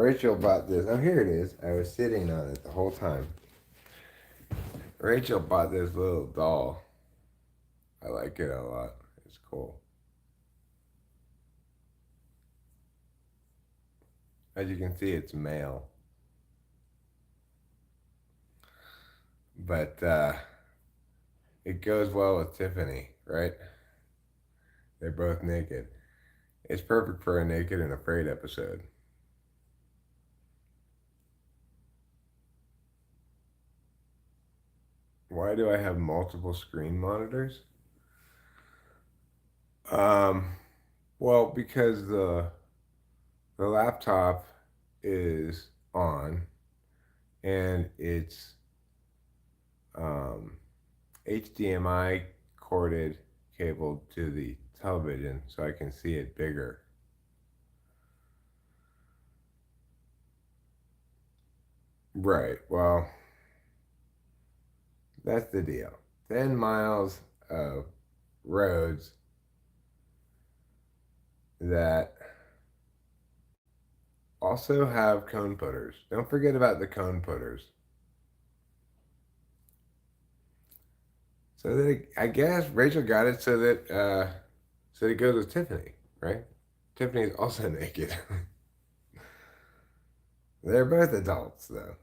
Rachel bought this. Oh, here it is. I was sitting on it the whole time. Rachel bought this little doll. I like it a lot. It's cool. As you can see, it's male. But it goes well with Tiffany, right? They're both naked. It's perfect for a naked and afraid episode. Why do I have multiple screen monitors? Um, well, because the laptop is on and it's um, HDMI corded cable to the television so I can see it bigger. Right. Well, that's the deal. 10 miles of roads that also have cone putters. Don't forget about the cone putters. So that I guess Rachel got it so that it goes with Tiffany, right? Tiffany's also naked. They're both adults though.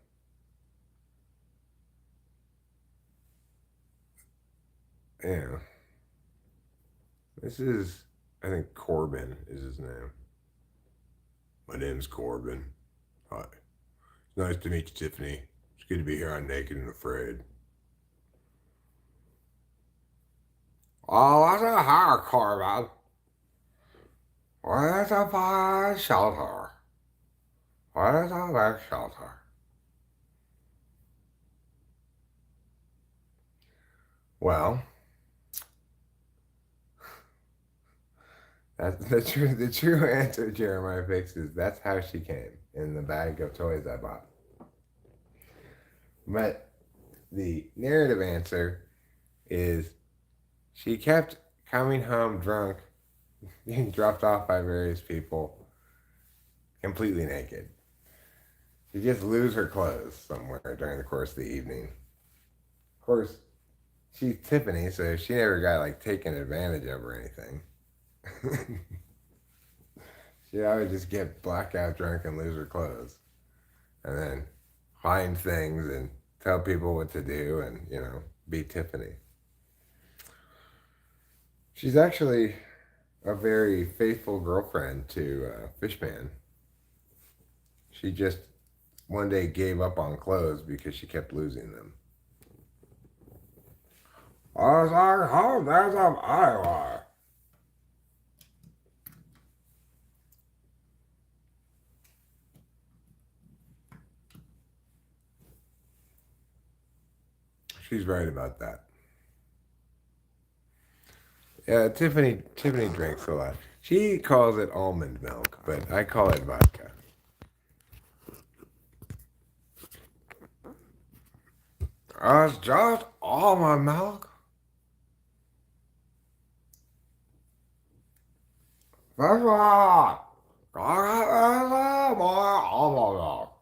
Yeah. This is I think Corbin is his name. My name's Corbin. Hi. Nice to meet you, Tiffany. It's good to be here on Naked and Afraid. Oh, what's a hard Corbin? Where's a fire shelter? Where's a red shelter? Well, that's the true answer, Jeremiah Fix, is that's how she came in the bag of toys I bought. But the narrative answer is she kept coming home drunk, being dropped off by various people, completely naked. She just lose her clothes somewhere during the course of the evening. Of course, she's Tiffany, so she never got like taken advantage of or anything. She'd always just get blackout drunk and lose her clothes, and then find things and tell people what to do, and be Tiffany. She's actually a very faithful girlfriend to Fishman. She just one day gave up on clothes because she kept losing them. I was like, oh, there's an Iowa. She's right about that. Yeah, Tiffany drinks a lot. She calls it almond milk, but I call it vodka. It's just almond milk. That's right. I got more almond milk.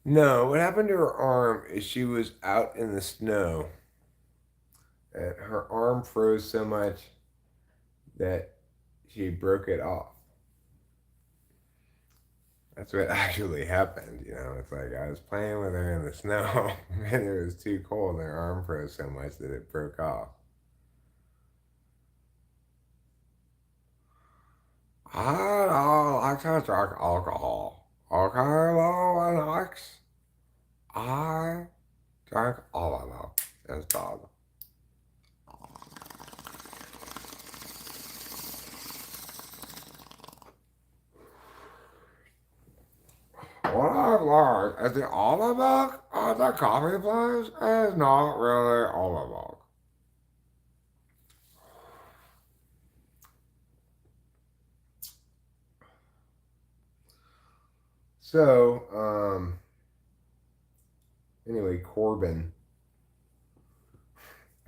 No, what happened to her arm is she was out in the snow and her arm froze so much that she broke it off. That's what actually happened, It's like I was playing with her in the snow and it was too cold and her arm froze so much that it broke off. I don't like to drink alcohol. Okay, well, Alex, I drink all of them instead. What I've learned is the almond milk at the coffee place is not really almond milk. So, Anyway, Corbin.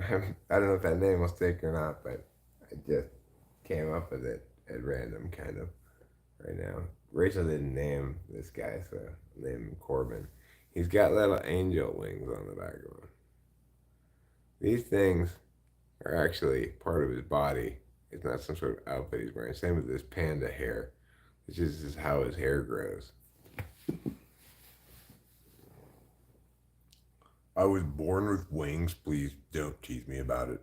I don't know if that name will stick or not, but I just came up with it at random, kind of, right now. Rachel didn't name this guy, so I named him Corbin. He's got little angel wings on the back of him. These things are actually part of his body. It's not some sort of outfit he's wearing. Same with this panda hair. It's just how his hair grows. I was born with wings. Please don't tease me about it.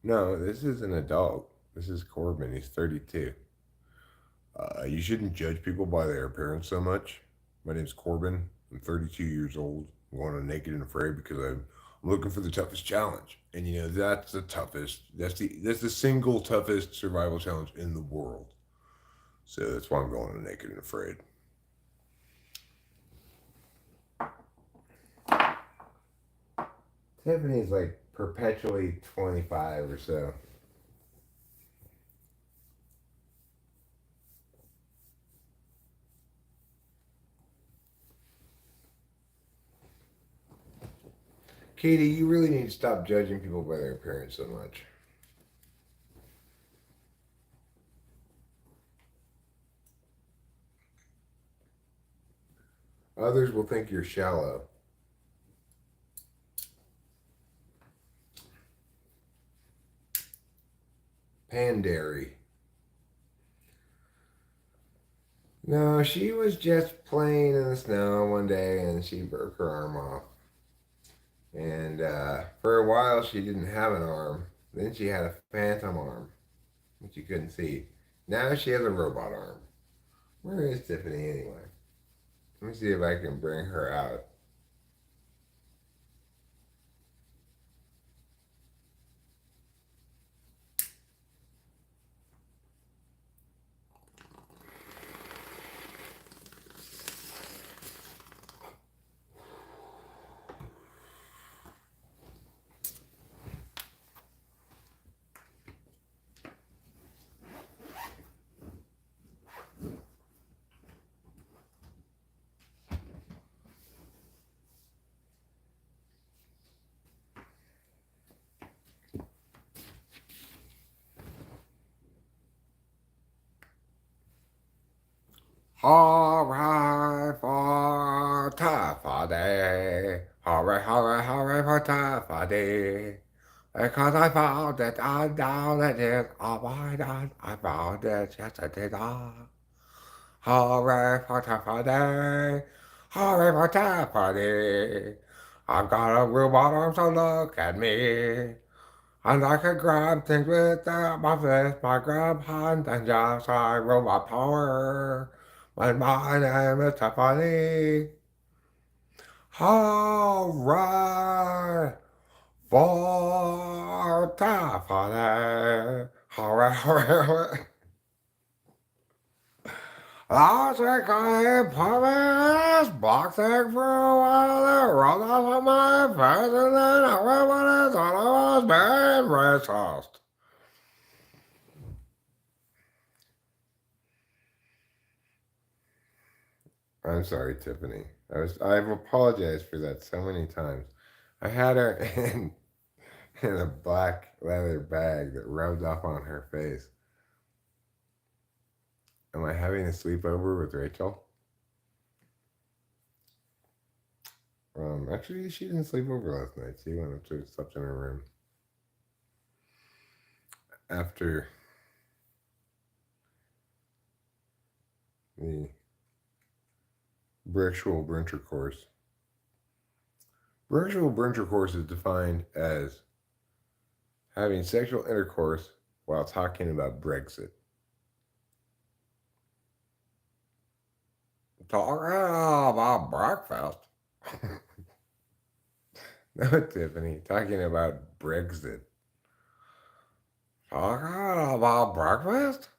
No, this is an adult. This is Corbin. He's 32. You shouldn't judge people by their appearance so much. My name's Corbin. I'm 32 years old. I'm going on Naked and Afraid because I'm looking for the toughest challenge. And you know that's the toughest. That's the single toughest survival challenge in the world. So that's why I'm going on Naked and Afraid. Tiffany's like perpetually 25 or so. Katie, you really need to stop judging people by their appearance so much. Others will think you're shallow. Pandary. No, she was just playing in the snow one day and she broke her arm off. And for a while, she didn't have an arm. Then she had a phantom arm, which you couldn't see. Now she has a robot arm. Where is Tiffany anyway? Let me see if I can bring her out. Hooray for Taffy! Hooray, hooray, hooray for Taffy! Because I found it, I down it is all my done. I found it yesterday. Hooray for Taffy! Hooray for Taffy! I've got a robot arm, so look at me. And I can grab things with my fist, my grab hand, and just like robot power. When my name is Tiffany. Hooray for Tiffany. Hooray, hooray, hooray. I think I put this box thing for a while and rolled off on my face and then everybody thought I was being racist. I'm sorry, Tiffany. I've apologized for that so many times. I had her in a black leather bag that rubbed off on her face. Am I having a sleepover with Rachel? Actually, she didn't sleep over last night. She went up to slept in her room after the virtual intercourse. Virtual intercourse is defined as having sexual intercourse while talking about Brexit. Talking about breakfast. No, Tiffany, talking about Brexit. Talking about breakfast?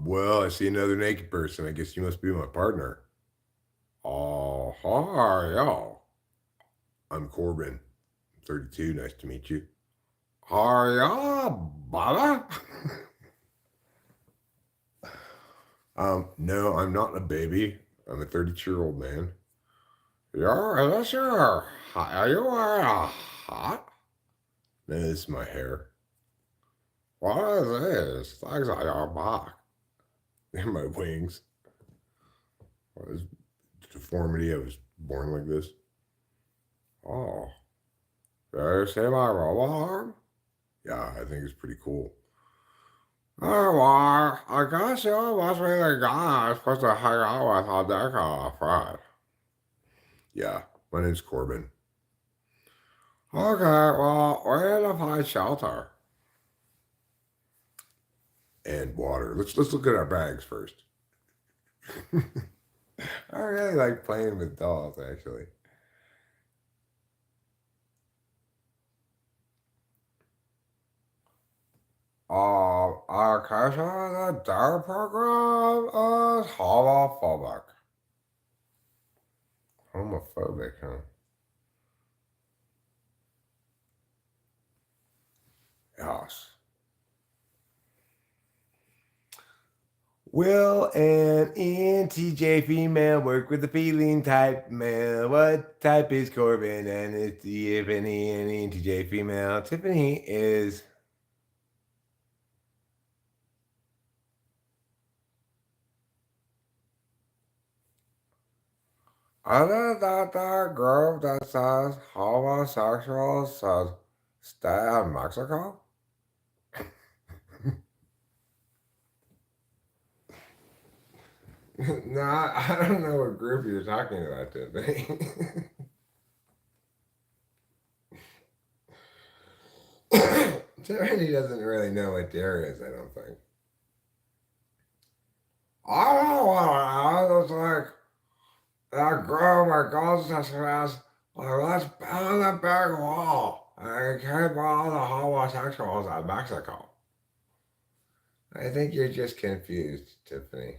Well, I see another naked person. I guess you must be my partner. Oh, hi, y'all. I'm Corbin, 32. Nice to meet you. Are ya, Baba? No, I'm not a baby. I'm a 32-year-old man. Is this your, are you wearing a hat? No, this is my hair. What is this? Things on your back. And my wings. What is deformity? I was born like this. Oh. Did you see my robot arm? Yeah, I think it's pretty cool. Oh, well, I guess you must be the guy I'm supposed to hang out with on deck on Friday. Yeah, my name's Corbin. Okay, well, we're in to find shelter. And water. Let's look at our bags first. I really like playing with dolls, actually. Our question in the DARE program is homophobic. Homophobic, huh? Yes. Will an INTJ female work with a feeling type male? What type is Corbin? And is Tiffany an INTJ female? Tiffany is. Other than that group that says homosexuals says stay in Mexico? No, I don't know what group you're talking about, Tiffany. Tiffany doesn't really know what DARE is, I don't think. I don't want to know. It's like that girl my goes to says, like, let's build a big wall and keep all the homosexuals in Mexico. I think you're just confused, Tiffany.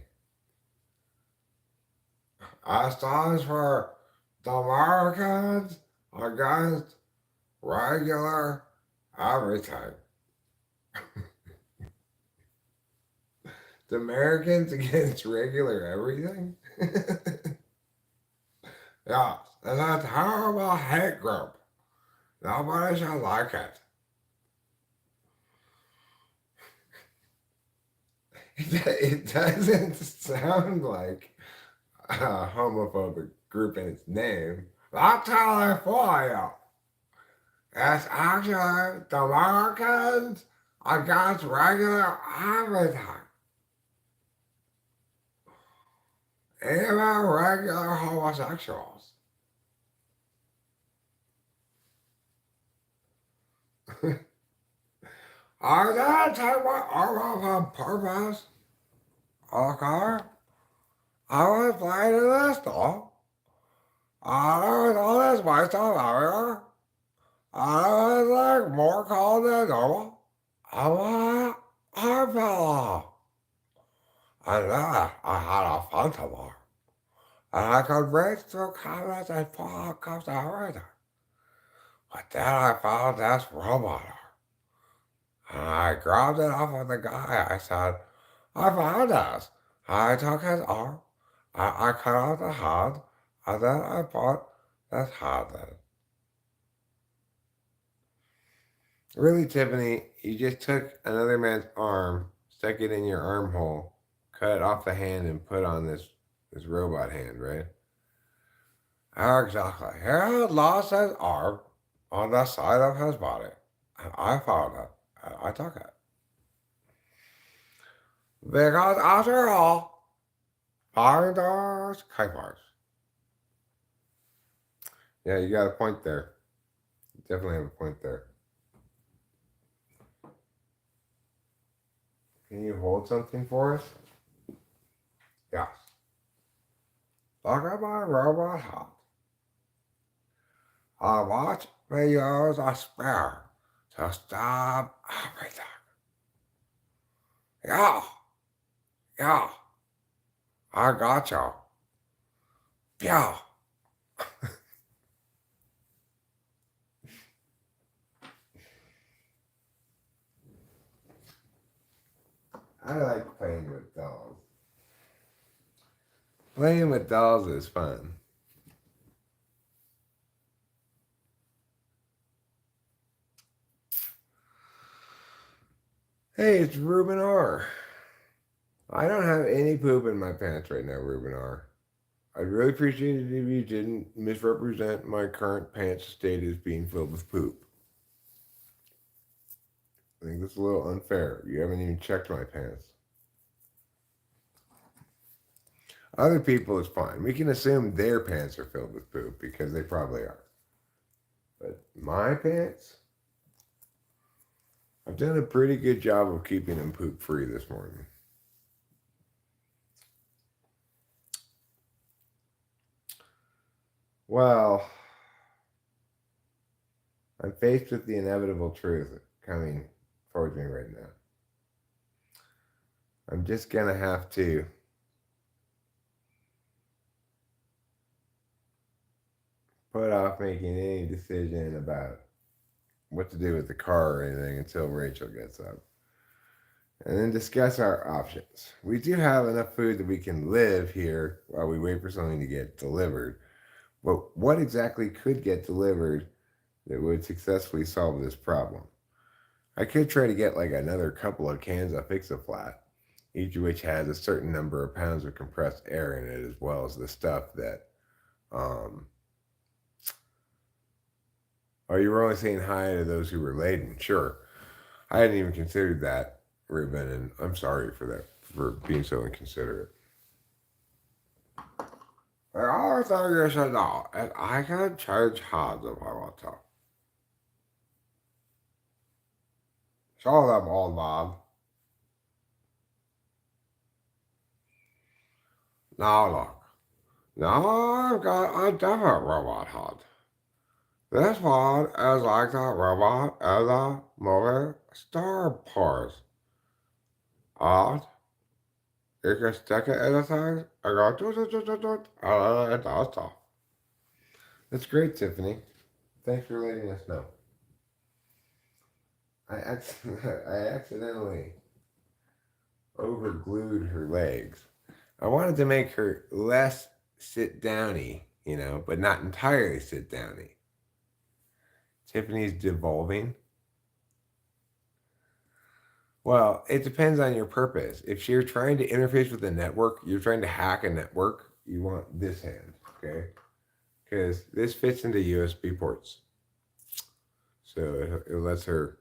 I stands for the Americans against regular everything. The Americans against regular everything? Yes, it's a terrible hate group. Nobody should like it. It doesn't sound like a homophobic group in its name. That's how I for you. It's actually the Americans against regular everything. Even regular homosexuals. I didn't take my arm off on purpose. Okay? I was playing in this though. I was all this white stuff everywhere. I was like more cold than normal. I was arm fell off. And then I had a fun tomorrow. And I could reach through cabinets and pull cups and everything. But then I found this robot arm. And I grabbed it off of the guy. I said, I found this. I took his arm. I cut out the hand. And then I put this hand in. Really, Tiffany, you just took another man's arm, stuck it in your armhole, cut off the hand, and put on this robot hand, right? Exactly. He had lost his arm on the side of his body, and I found it, and I took it. Because after all, finders keepers. Yeah, you got a point there. You definitely have a point there. Can you hold something for us? Yes. Look at my robot hand. I watch videos of spare to stop everything. Yeah, yeah, I got you. Yeah. I like playing with dolls. Playing with dolls is fun. Hey, it's Ruben R. I don't have any poop in my pants right now, Ruben R. I'd really appreciate it if you didn't misrepresent my current pants state as being filled with poop. I think that's a little unfair. You haven't even checked my pants. Other people is fine. We can assume their pants are filled with poop because they probably are. But my pants, I've done a pretty good job of keeping them poop free this morning. Well, I'm faced with the inevitable truth coming towards me right now. I'm just going to have to put off making any decision about what to do with the car or anything until Rachel gets up. And then discuss our options. We do have enough food that we can live here while we wait for something to get delivered. But what exactly could get delivered that would successfully solve this problem? I could try to get like another couple of cans of Fix-A-Flat, each of which has a certain number of pounds of compressed air in it, as well as the stuff that. Oh, you were only saying hi to those who were laden. Sure, I hadn't even considered that, Ruben, and I'm sorry for that, for being so inconsiderate. I always thought you said no, and I can change hands if I want to. Show them, old man. Now look. Now I've got a different robot hand. This one is like the robot in the movie Star Wars. And you can stick it in the thing and go and it does stuff. That's great, Tiffany. Thanks for letting us know. I accidentally overglued her legs. I wanted to make her less sit downy, but not entirely sit downy. Tiffany's devolving. Well, it depends on your purpose. If you're trying to interface with a network, you're trying to hack a network, you want this hand, okay? Because this fits into USB ports. So it lets her.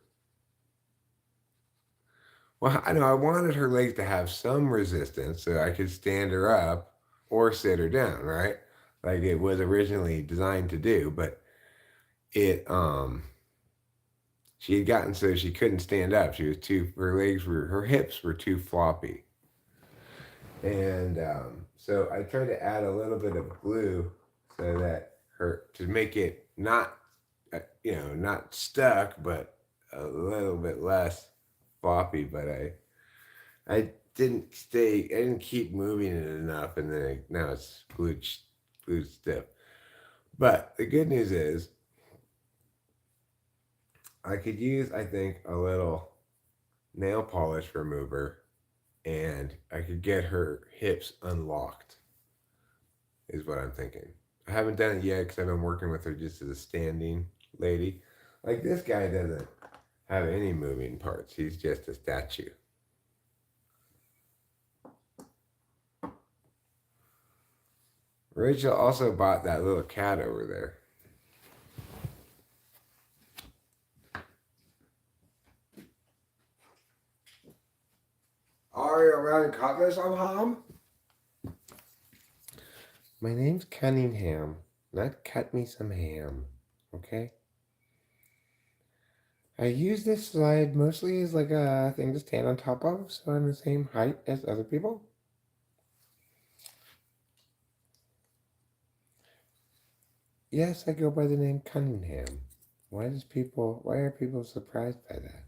Well, I know I wanted her legs to have some resistance so I could stand her up or sit her down, right? Like it was originally designed to do, but she had gotten so she couldn't stand up. She was her hips were too floppy. And so I tried to add a little bit of glue so that to make it not, not stuck, but a little bit less floppy. But I didn't keep moving it enough, and then now it's glued stiff. But the good news is I could use, I think, a little nail polish remover, and I could get her hips unlocked, is what I'm thinking. I haven't done it yet because I've been working with her just as a standing lady. Like this guy doesn't have any moving parts. He's just a statue. Rachel also bought that little cat over there. Are you ready to cut me some ham? My name's Cunningham, not cut me some ham, okay? I use this slide mostly as like a thing to stand on top of, so I'm the same height as other people. Yes, I go by the name Cunningham. Why are people surprised by that?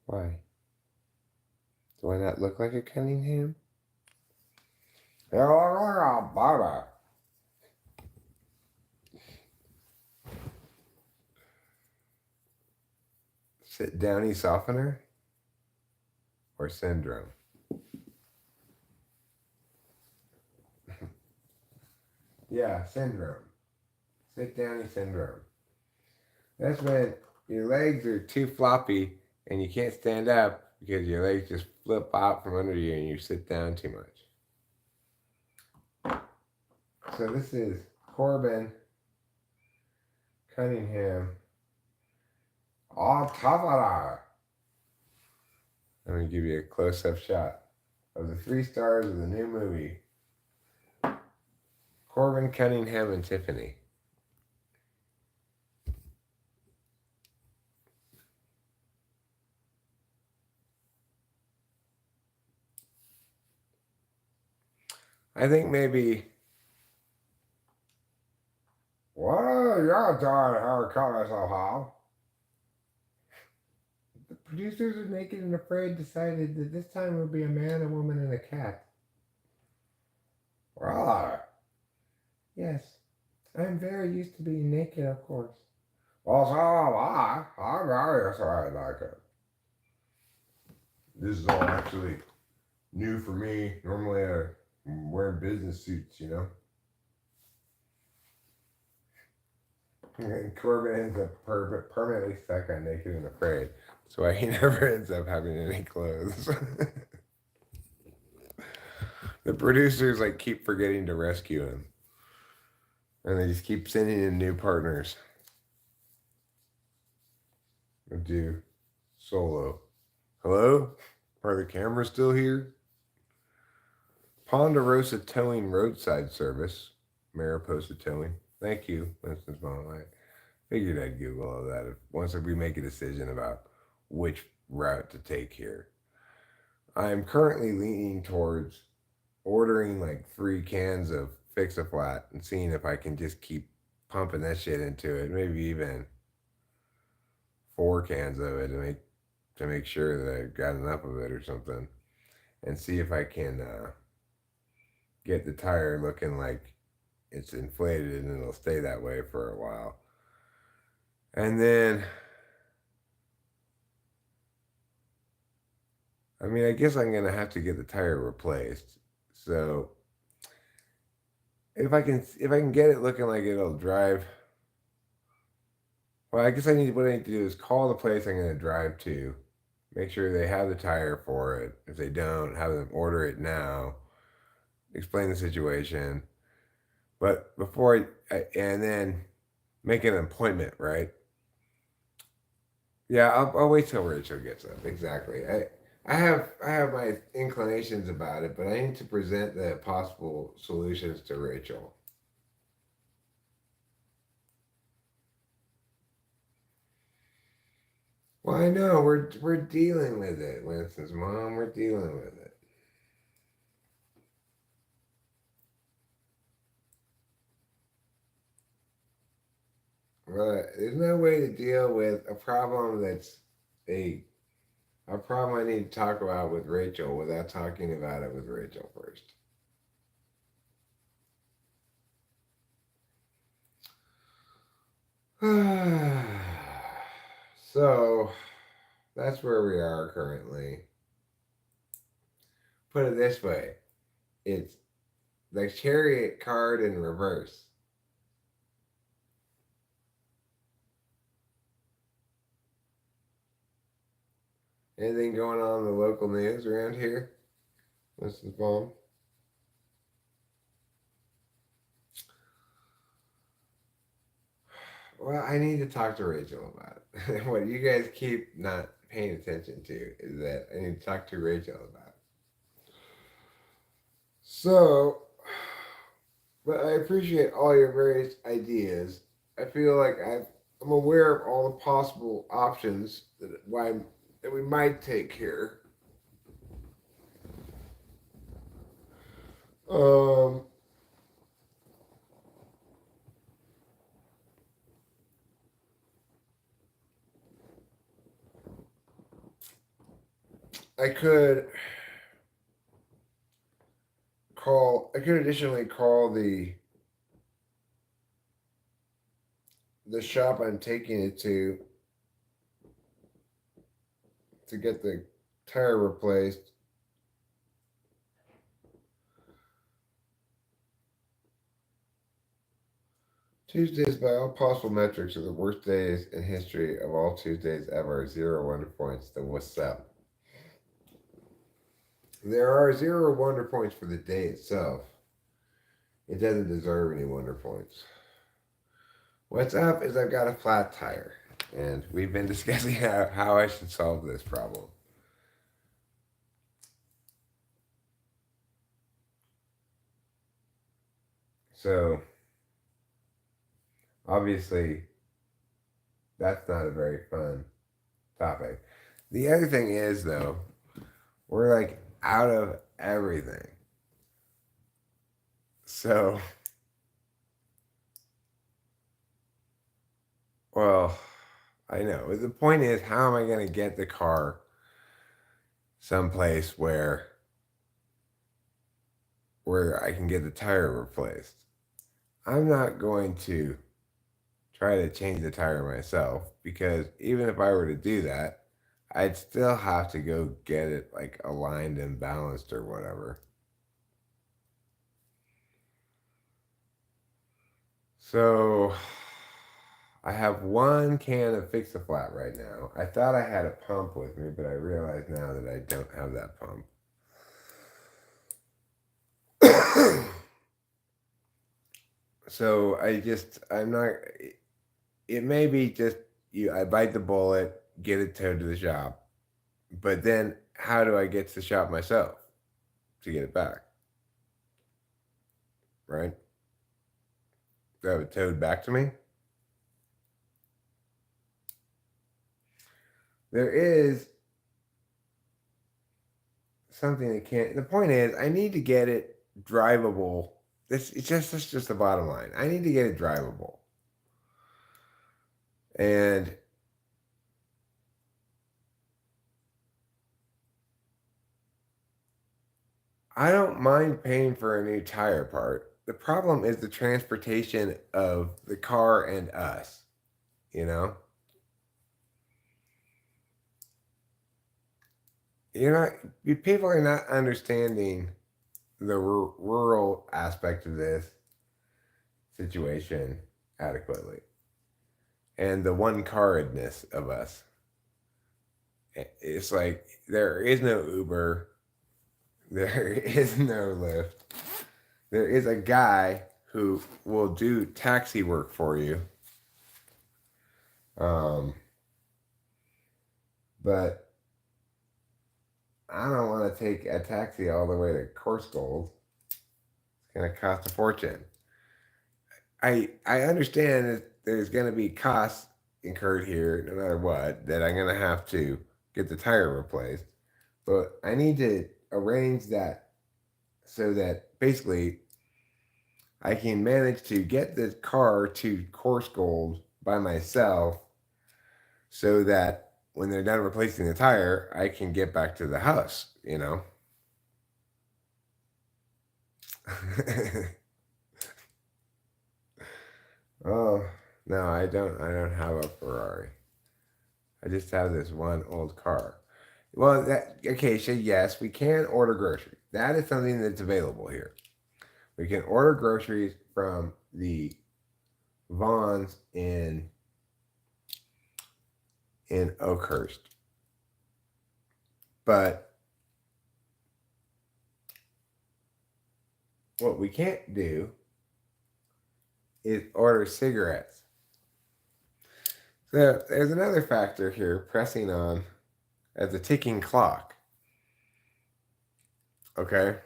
Why? Do I not look like a Cunningham? You look like a baby. Sit downy softener? or syndrome. Yeah, syndrome. Sit downy syndrome. That's when your legs are too floppy and you can't stand up because your legs just flip out from under you and you sit down too much. So this is Corbin Cunningham. Typology. I'm going to give you a close-up shot of the 3 stars of the new movie. Corbin Cunningham and Tiffany. I think maybe. Well, you're tired how color so how. The producers of Naked and Afraid decided that this time it would be a man, a woman, and a cat. Well, yes, I'm very used to being naked, of course. Well, so am I. I'm very sorry like it. This is all actually new for me. Normally I'm wearing business suits, you know. And Corbin ends up permanently stuck on Naked and Afraid. So he never ends up having any clothes. The producers like keep forgetting to rescue him. And they just keep sending in new partners. Do solo. Hello? Are the cameras still here? Ponderosa Towing Roadside Service. Mariposa Towing. Thank you, Winston's mom. I figured I'd Google all that once we make a decision about which route to take here. I'm currently leaning towards ordering like 3 cans of Fix-A-Flat and seeing if I can just keep pumping that shit into it. Maybe even 4 cans of it to make sure that I've got enough of it or something. And see if I can get the tire looking like it's inflated and it'll stay that way for a while. And then, I mean, I guess I'm gonna have to get the tire replaced. So if I can get it looking like it'll drive, well, I guess what I need to do is call the place I'm gonna drive to, make sure they have the tire for it. If they don't, have them order it now. Explain the situation, but before and then make an appointment, right? Yeah, I'll wait till Rachel gets up. Exactly. I have my inclinations about it, but I need to present the possible solutions to Rachel. Well, I know we're dealing with it, Winston's mom. We're dealing with it. But there's no way to deal with a problem that's a problem I need to talk about with Rachel without talking about it with Rachel first. So that's where we are currently. Put it this way, it's the chariot card in reverse. Anything going on in the local news around here, Mrs. Baum? Well, I need to talk to Rachel about it. What you guys keep not paying attention to is that I need to talk to Rachel about it. So, but I appreciate all your various ideas. I feel like I'm aware of all the possible options that we might take here. Um, I could I could additionally call the shop I'm taking it to get the tire replaced. Tuesdays, by all possible metrics, are the worst days in history of all Tuesdays ever. 0 wonder points. Then what's up? There are 0 wonder points for the day itself. It doesn't deserve any wonder points. What's up is I've got a flat tire, and we've been discussing how I should solve this problem. So, obviously, that's not a very fun topic. The other thing is, though, we're like out of everything. So, well, I know. The point is, how am I going to get the car someplace where I can get the tire replaced? I'm not going to try to change the tire myself because even if I were to do that, I'd still have to go get it like aligned and balanced or whatever. So I have one can of Fix a Flat right now. I thought I had a pump with me, but I realize now that I don't have that pump. So I'm not, it may be just I bite the bullet, get it towed to the shop, but then how do I get to the shop myself to get it back? Right? Do I have it towed back to me? There is something that can't. The point is, I need to get it drivable. That's just the bottom line. I need to get it drivable, and I don't mind paying for a new tire part. The problem is the transportation of the car and us. You know, people are not understanding the rural aspect of this situation adequately and the one caredness of us. It's like there is no Uber, there is no Lyft. There is a guy who will do taxi work for you. But I don't want to take a taxi all the way to Course Gold. It's going to cost a fortune. I understand that there's going to be costs incurred here no matter what, that I'm going to have to get the tire replaced. But I need to arrange that so that basically I can manage to get the car to Course Gold by myself so that when they're done replacing the tire, I can get back to the house, you know? Oh, no, I don't have a Ferrari. I just have this one old car. Well, okay, so yes, we can order groceries. That is something that's available here. We can order groceries from the Vons in Oakhurst. But what we can't do is order cigarettes. So there's another factor here pressing on as a ticking clock. Okay?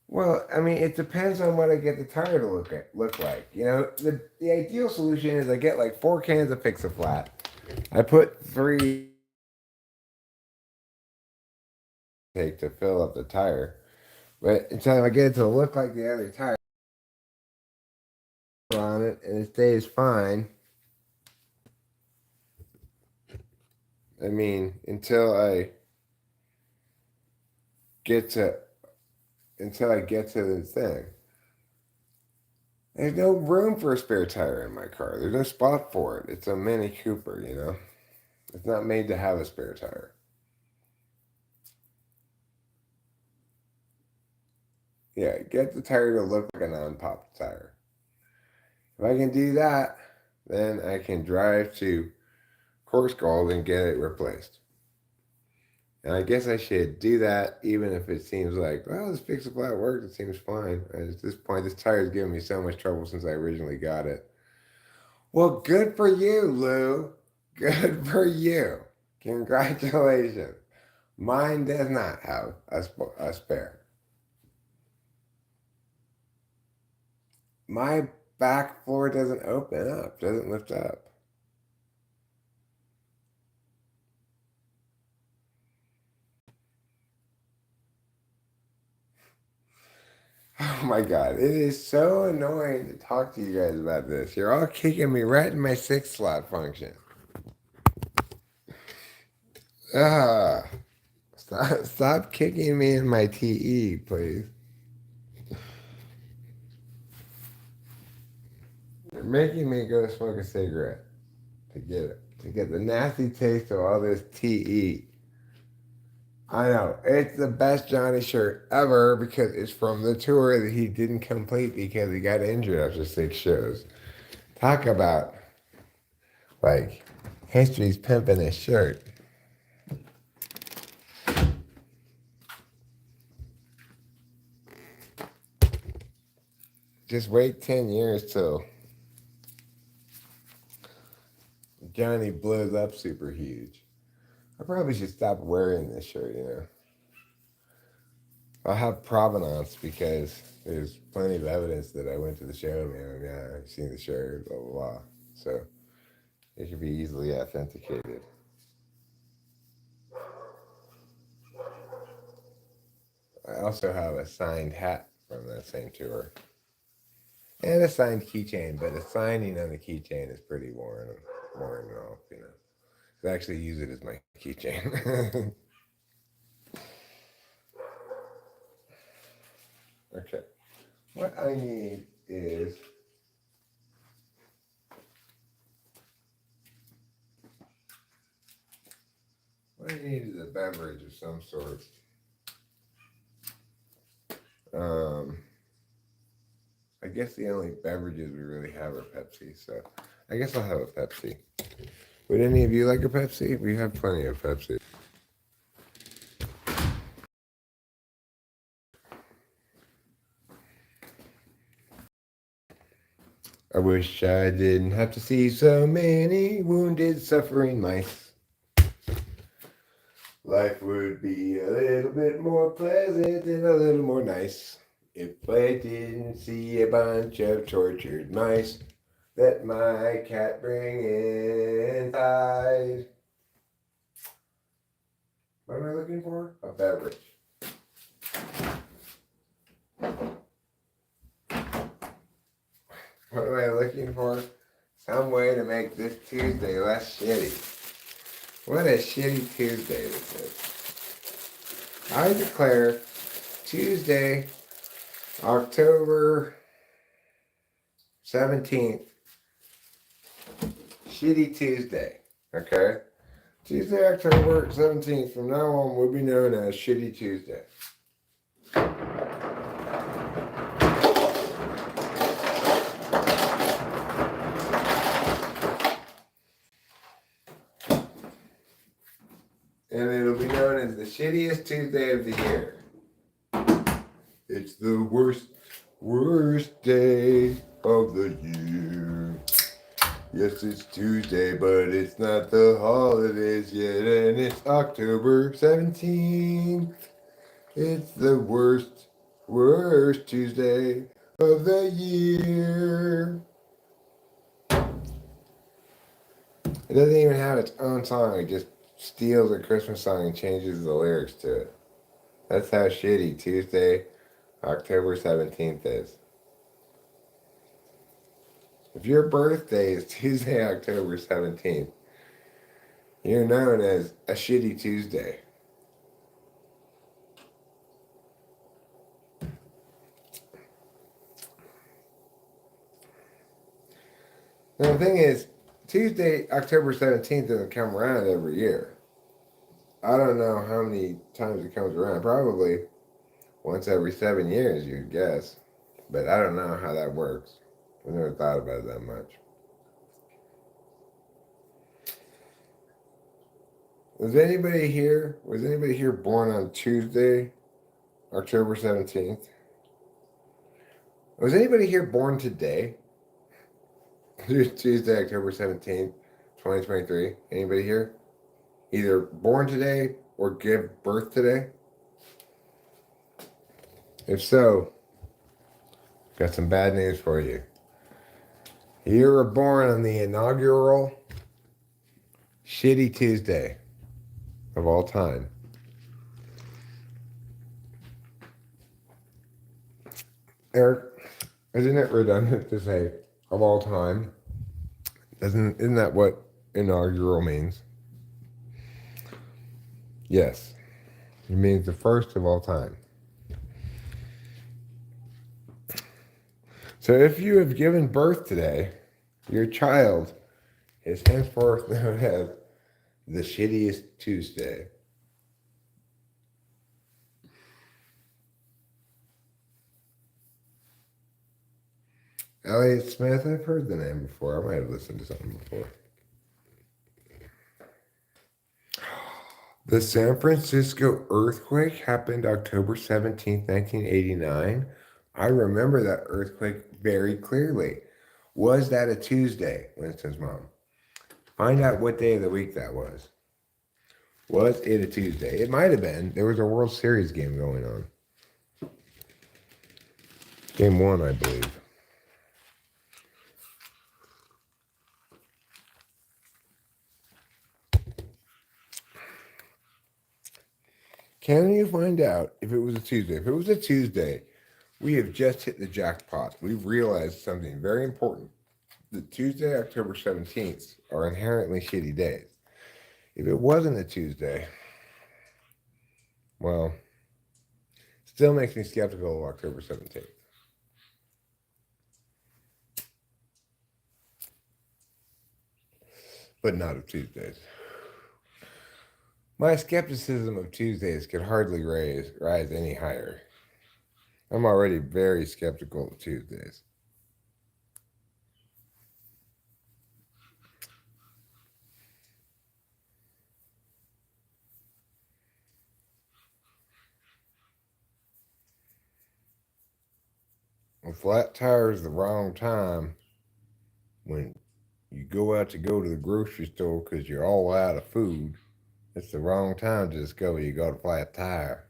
Well, I mean, it depends on what I get the tire to look like. You know, the ideal solution is I get like 4 cans of Fix a Flat. I put 3 take to fill up the tire, but until I get it to look like the other tire on it and it stays fine. I mean, until I get to until I get to the thing. There's no room for a spare tire in my car. There's no spot for it. It's a Mini Cooper, you know? It's not made to have a spare tire. Yeah, get the tire to look like a non-pop tire. If I can do that, then I can drive to Course Gold and get it replaced. And I guess I should do that even if it seems like, well, this fix a flat worked. It seems fine. And at this point, this tire's given me so much trouble since I originally got it. Well, good for you, Lou. Good for you. Congratulations. Mine does not have a spare. My back floor doesn't open up, doesn't lift up. Oh my God, it is so annoying to talk to you guys about this. You're all kicking me right in my 6 slot function. Ah, stop kicking me in my TE, please. You're making me go smoke a cigarette to get the nasty taste of all this TE. I know. It's the best Johnny shirt ever because it's from the tour that he didn't complete because he got injured after 6 shows. Talk about, like, history's pimping his shirt. Just wait 10 years till Johnny blows up super huge. I probably should stop wearing this shirt, you know. I'll have provenance because there's plenty of evidence that I went to the show, man. Yeah, I've seen the show, blah, blah, blah. So it can be easily authenticated. I also have a signed hat from that same tour. And a signed keychain, but the signing on the keychain is pretty worn off, you know. I actually use it as my keychain. Okay. What I need is a beverage of some sort. I guess the only beverages we really have are Pepsi, so I guess I'll have a Pepsi. Would any of you like a Pepsi? We have plenty of Pepsi. I wish I didn't have to see so many wounded, suffering mice. Life would be a little bit more pleasant and a little more nice if I didn't see a bunch of tortured mice that my cat bring inside. What am I looking for? A beverage. What am I looking for? Some way to make this Tuesday less shitty. What a shitty Tuesday this is. I declare Tuesday, October 17th, shitty Tuesday. Okay? Tuesday, October 17th, from now on, will be known as Shitty Tuesday. And it'll be known as the shittiest Tuesday of the year. It's the worst day of the year. Yes, it's Tuesday, but it's not the holidays yet, and it's October 17th. It's the worst Tuesday of the year. It doesn't even have its own song, it just steals a Christmas song and changes the lyrics to it. That's how shitty Tuesday, October 17th is. If your birthday is Tuesday, October 17th, you're known as a shitty Tuesday. Now, the thing is, Tuesday, October 17th doesn't come around every year. I don't know how many times it comes around. Probably once every 7 years, you'd guess. But I don't know how that works. I never thought about it that much. Was anybody here? Was anybody here born on Tuesday, October 17th? Was anybody here born today? Tuesday, October 17th, 2023. Anybody here? Either born today or give birth today? If so, got some bad news for you. You were born on the inaugural shitty Tuesday of all time. Eric, isn't it redundant to say of all time? Isn't that what inaugural means? Yes. It means the first of all time. So if you have given birth today, your child is henceforth known as the shittiest Tuesday. Elliot Smith, I've heard the name before. I might have listened to something before. The San Francisco earthquake happened October 17th, 1989. I remember that earthquake very clearly. Was that a Tuesday, Winston's mom? Find out what day of the week that was. Was it a Tuesday? It might have been. There was a World Series game going on. Game 1, I believe. Can you find out if it was a Tuesday? If it was a Tuesday, we have just hit the jackpot. We've realized something very important. The Tuesday, October 17th are inherently shitty days. If it wasn't a Tuesday, well, still makes me skeptical of October 17th. But not of Tuesdays. My skepticism of Tuesdays could hardly rise any higher. I'm already very skeptical of Tuesdays. A flat tire is the wrong time when you go out to go to the grocery store because you're all out of food. It's the wrong time to discover you got a flat tire.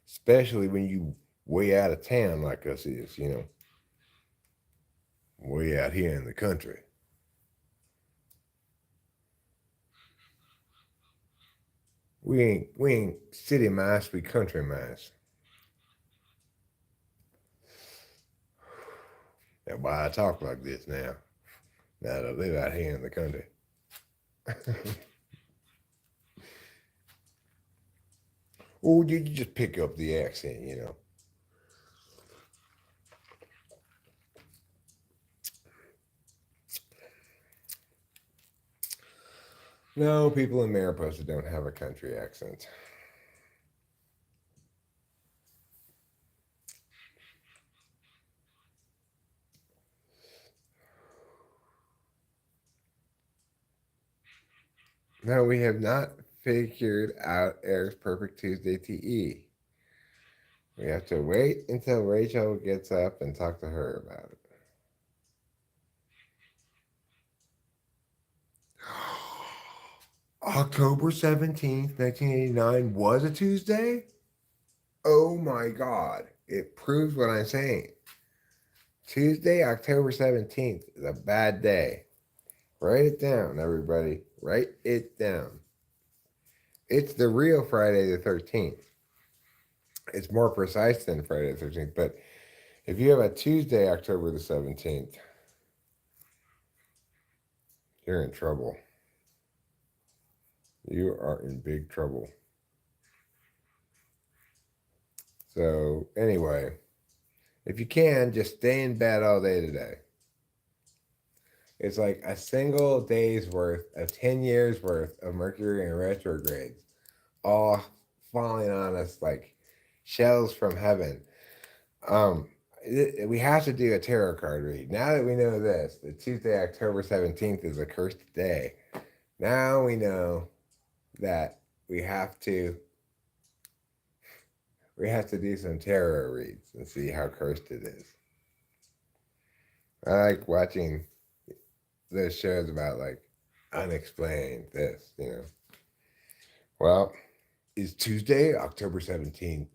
Especially when you way out of town like us is, way out here in the country. We ain't city mice, we country mice. That's why I talk like this now. Now that I live out here in the country. Or did you just pick up the accent? No, people in Mariposa don't have a country accent. No, we have not figured out Eric's Perfect Tuesday TE. We have to wait until Rachel gets up and talk to her about it. October 17th, 1989 was a Tuesday? Oh my God. It proves what I'm saying. Tuesday, October 17th is a bad day. Write it down, everybody. Write it down. It's the real Friday the 13th. It's more precise than Friday the 13th, but if you have a Tuesday, October the 17th, you're in trouble. You are in big trouble. So, anyway, If you can, just stay in bed all day today. It's like a single day's worth of 10 years worth of Mercury and retrogrades, all falling on us like shells from heaven. Um, we have to do a tarot card read. Now that we know this, the Tuesday, October 17th is a cursed day. Now we know that we have to do some tarot reads and see how cursed it is. I like watching those shows about like unexplained this, Well, is Tuesday, October 17th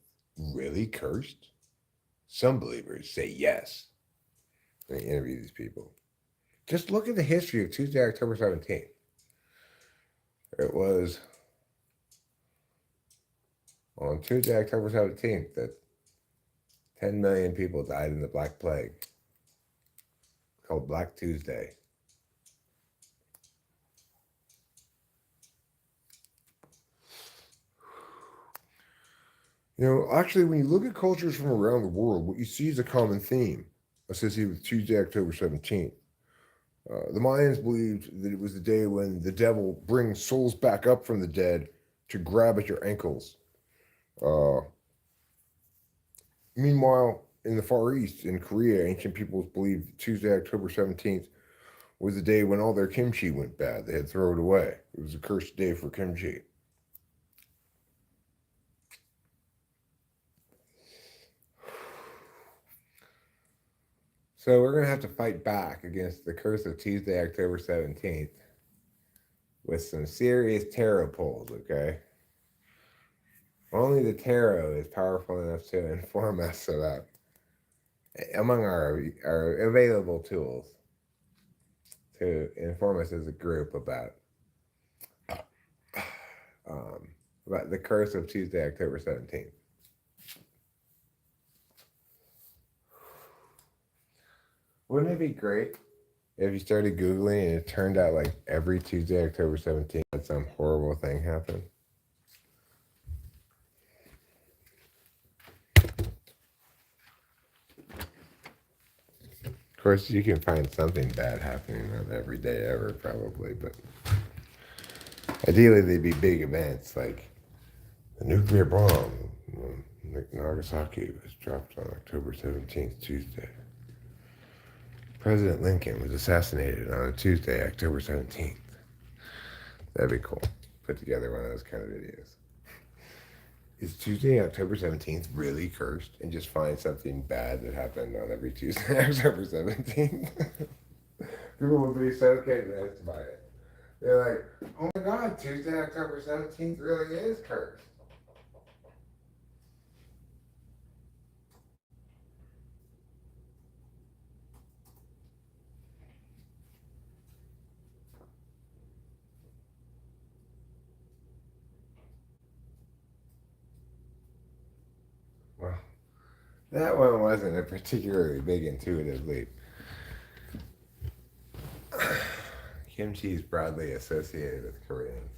really cursed? Some believers say yes. They interview these people. Just look at the history of Tuesday, October 17th. It was on Tuesday, October 17th that 10 million people died in the Black Plague, called Black Tuesday. Actually, when you look at cultures from around the world, what you see is a common theme associated with Tuesday, October 17th. The Mayans believed that it was the day when the devil brings souls back up from the dead to grab at your ankles. Meanwhile, in the Far East, in Korea, ancient peoples believed Tuesday, October 17th was the day when all their kimchi went bad. They had thrown it away. It was a cursed day for kimchi. So we're going to have to fight back against the curse of Tuesday, October 17th with some serious tarot pulls, okay? Only the tarot is powerful enough to inform us about, among our available tools, to inform us as a group about the curse of Tuesday, October 17th. Wouldn't it be great if you started Googling and it turned out like every Tuesday, October 17th, that some horrible thing happened? Of course, you can find something bad happening on every day ever, probably, but ideally they'd be big events like the nuclear bomb in Nagasaki was dropped on October 17th, Tuesday. President Lincoln was assassinated on a Tuesday, October 17th. That'd be cool. Put together one of those kind of videos. Is Tuesday, October 17th really cursed? And just find something bad that happened on every Tuesday, October 17th? People would be so convinced by it. They're like, oh my God, Tuesday, October 17th really is cursed. Well, that one wasn't a particularly big intuitive leap. Kimchi is broadly associated with Koreans.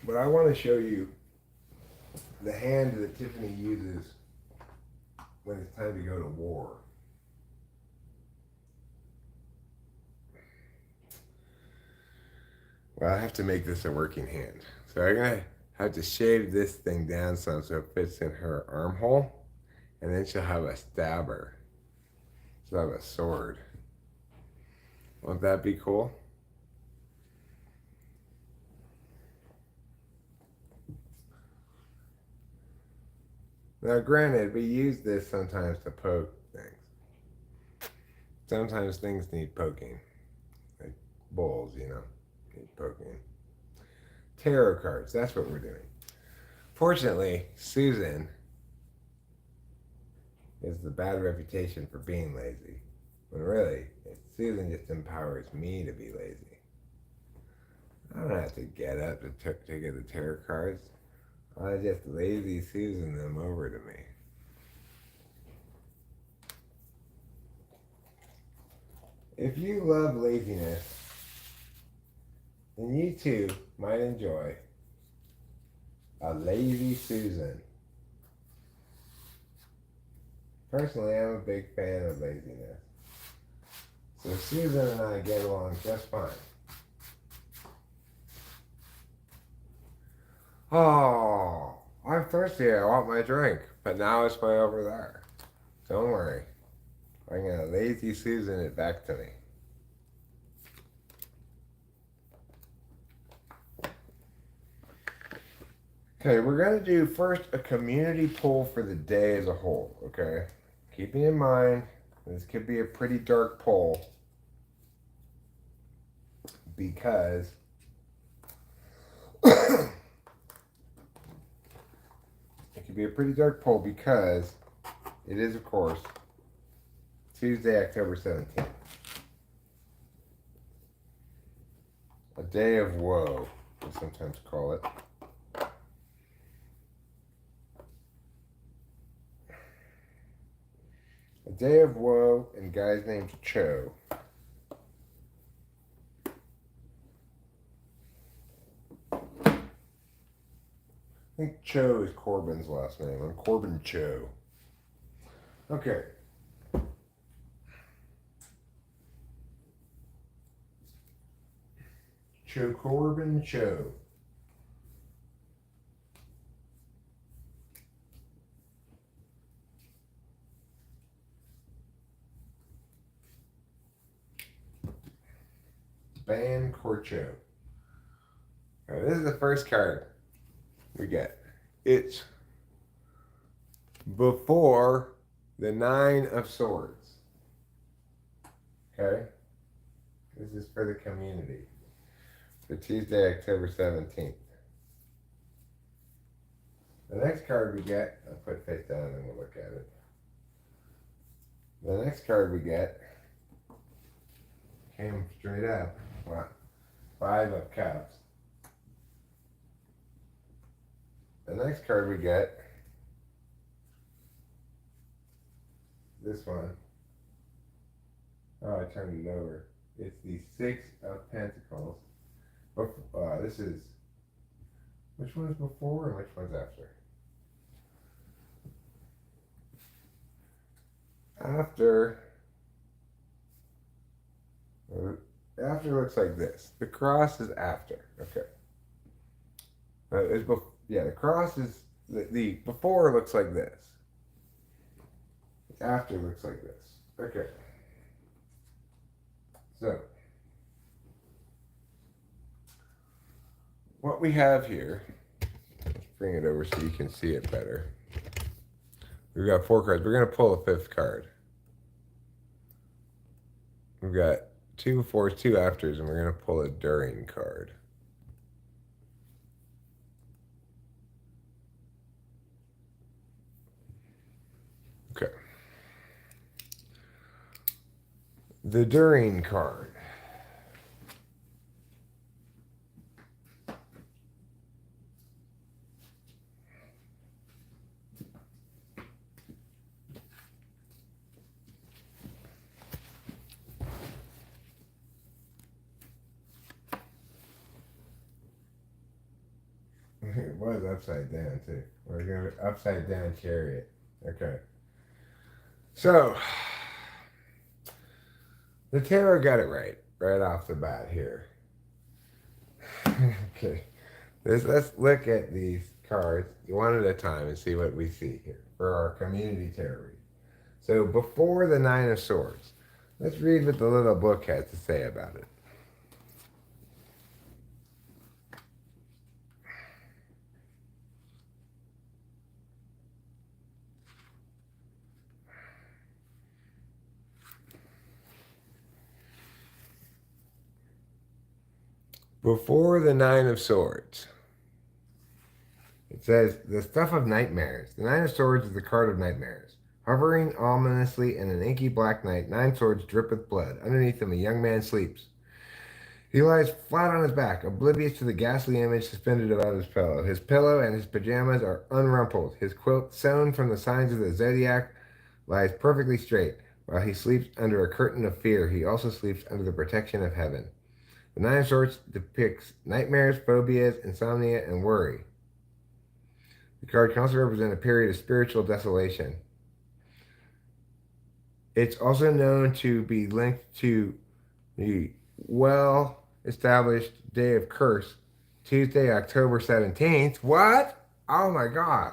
But I want to show you the hand that Tiffany uses when it's time to go to war. Well, I have to make this a working hand. So I'm going to have to shave this thing down some so it fits in her armhole. And then she'll have a stabber. She'll have a sword. Won't that be cool? Now, granted, we use this sometimes to poke things. Sometimes things need poking. Like bowls, need poking. Tarot cards, that's what we're doing. Fortunately, Susan is the bad reputation for being lazy. When really, Susan just empowers me to be lazy. I don't have to get up to get the tarot cards. I just lazy Susan them over to me. If you love laziness, then you too might enjoy A lazy Susan. Personally, I'm a big fan of laziness. So Susan and I get along just fine. Oh, I'm thirsty. I want my drink. But now it's way over there. Don't worry. I'm going to lazy Susan it back to me. Okay, we're going to do first a community poll for the day as a whole, okay? Keeping in mind, this could be a pretty dark poll because it could be a pretty dark poll because it is, of course, Tuesday, October 17th. A day of woe, we sometimes call it. A day of woe and guys named Cho. I think Cho is Corbin's last name. I'm Corbin Cho. Okay. Cho Corbin Cho. Ban Corcho. Now, this is the first card we get. It's before the 9 of Swords. Okay? This is for the community. For Tuesday, October 17th. The next card we get, I'll put face down and we'll look at it. The next card we get came straight up. Wow. 5 of Cups. The next card we get, this one. Oh, I turned it over. It's the 6 of Pentacles. This is, which one's before and which one's after? After looks like this. The cross is after. Okay. The cross is, the before looks like this. The after looks like this. Okay. So, what we have here, let's bring it over so you can see it better. We've got 4 cards. We're going to pull a 5th card. We've got 2 fours, 2 afters, and we're going to pull a during card. Okay. The during card. It was upside down too. We're going to upside down chariot. Okay. So, the tarot got it right off the bat here. Okay. Let's look at these cards one at a time and see what we see here for our community tarot read. So, before the 9 of Swords, let's read what the little book has to say about it. Before the 9 of Swords, it says, the stuff of nightmares. The 9 of Swords is the card of nightmares. Hovering ominously in an inky black night, 9 swords drip with blood. Underneath them, a young man sleeps. He lies flat on his back, oblivious to the ghastly image suspended above his pillow. His pillow and his pajamas are unrumpled. His quilt, sewn from the signs of the zodiac, lies perfectly straight. While he sleeps under a curtain of fear, he also sleeps under the protection of heaven. The 9 of Swords depicts nightmares, phobias, insomnia, and worry. The card can also represent a period of spiritual desolation. It's also known to be linked to the well established day of curse, Tuesday, October 17th. What? Oh my God.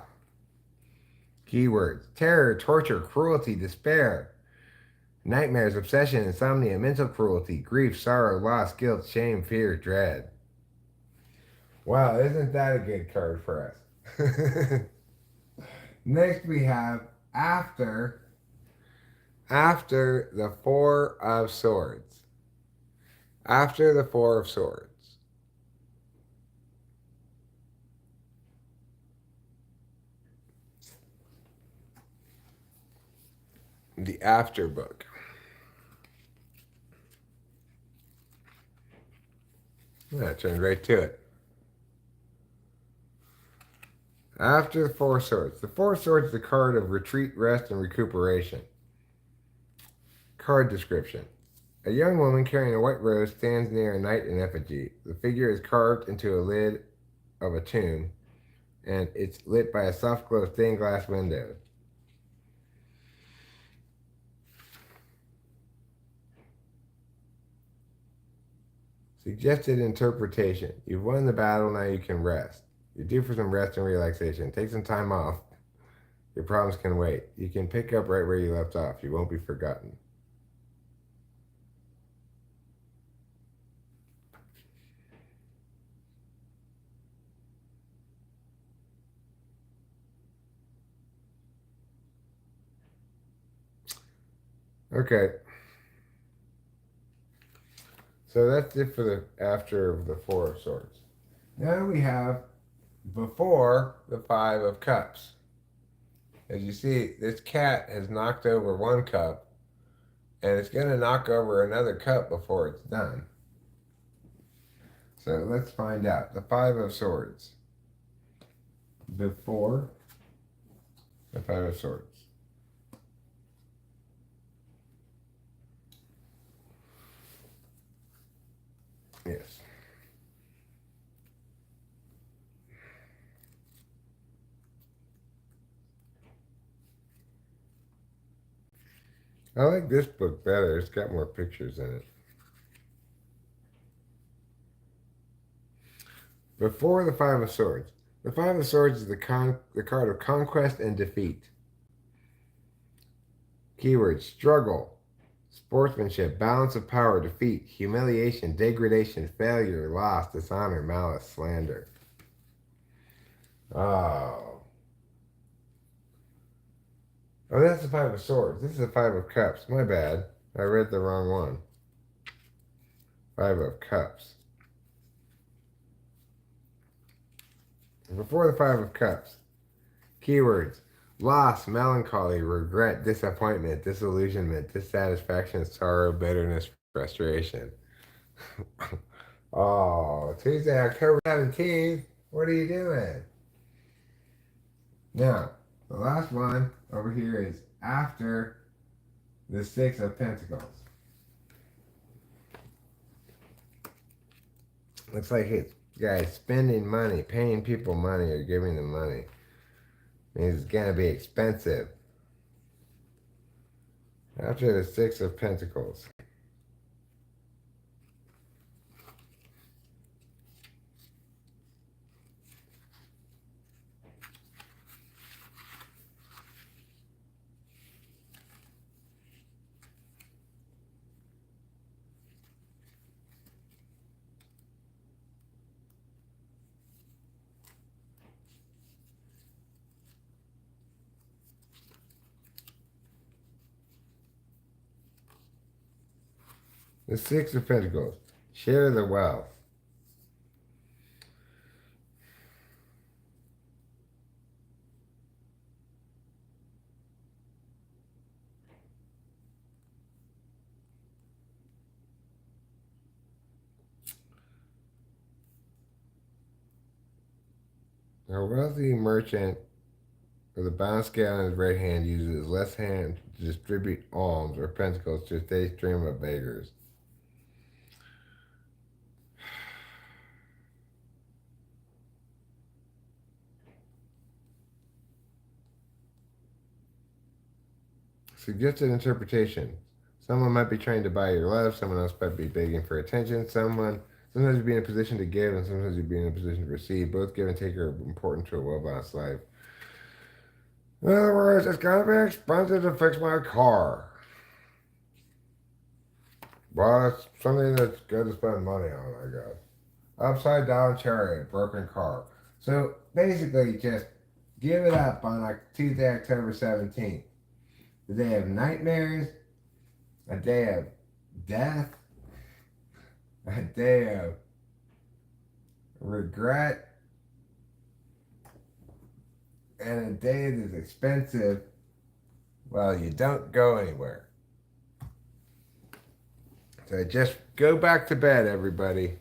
Keywords: terror, torture, cruelty, despair, nightmares, obsession, insomnia, mental cruelty, grief, sorrow, loss, guilt, shame, fear, dread. Wow, isn't that a good card for us? Next we have after the Four of Swords. After the Four of Swords. The after book. Yeah, I turned right to it. After the Four of Swords. The Four of Swords is the card of retreat, rest, and recuperation. Card description. A young woman carrying a white rose stands near a knight in effigy. The figure is carved into a lid of a tomb, and it's lit by a soft glow stained glass window. Suggested interpretation. You've won the battle, now you can rest. You're due for some rest and relaxation. Take some time off. Your problems can wait. You can pick up right where you left off. You won't be forgotten. Okay. So that's it for the after of the Four of Swords. Now we have before the Five of Cups. As you see, this cat has knocked over one cup, and it's going to knock over another cup before it's done. So let's find out. The Five of Swords. Before the Five of Swords. Yes. I like this book better. It's got more pictures in it. Before the Five of Swords. The Five of Swords is the card of conquest and defeat. Keywords: struggle, sportsmanship, balance of power, defeat, humiliation, degradation, failure, loss, dishonor, malice, slander. Oh. Oh, that's the Five of Swords. This is the Five of Cups. My bad. I read the wrong one. Five of Cups. Before the Five of Cups. Keywords: loss, melancholy, regret, disappointment, disillusionment, dissatisfaction, sorrow, bitterness, frustration. Oh, Tuesday, October 17th. What are you doing? Now, the last one over here is after the Six of Pentacles. Looks like it's guys spending money, paying people money or giving them money. Means it's gonna be expensive. After the Six of Pentacles. The Six of Pentacles. Share the wealth. A wealthy merchant with a balanced scale in his right hand uses his left hand to distribute alms or pentacles to a steady stream of beggars. Suggested interpretation. Someone might be trying to buy your love. Someone else might be begging for attention. Sometimes you'll be in a position to give, and sometimes you'll be in a position to receive. Both give and take are important to a well-balanced life. In other words, it's gonna be expensive to fix my car. Well, it's something that's good to spend money on, I guess. Upside down chariot, broken car. So basically, just give it up on like Tuesday, October 17th. The day of nightmares, a day of death, a day of regret, and a day that's expensive. Well, you don't go anywhere. So just go back to bed, everybody.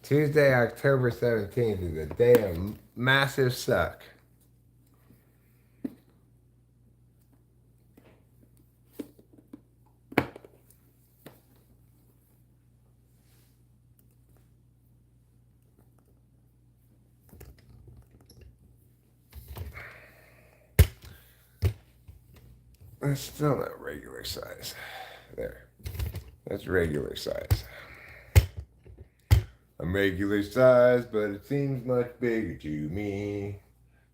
Tuesday, October 17th is a day of massive suck. That's still not regular size. There. That's regular size. I'm regular size, but it seems much bigger to me.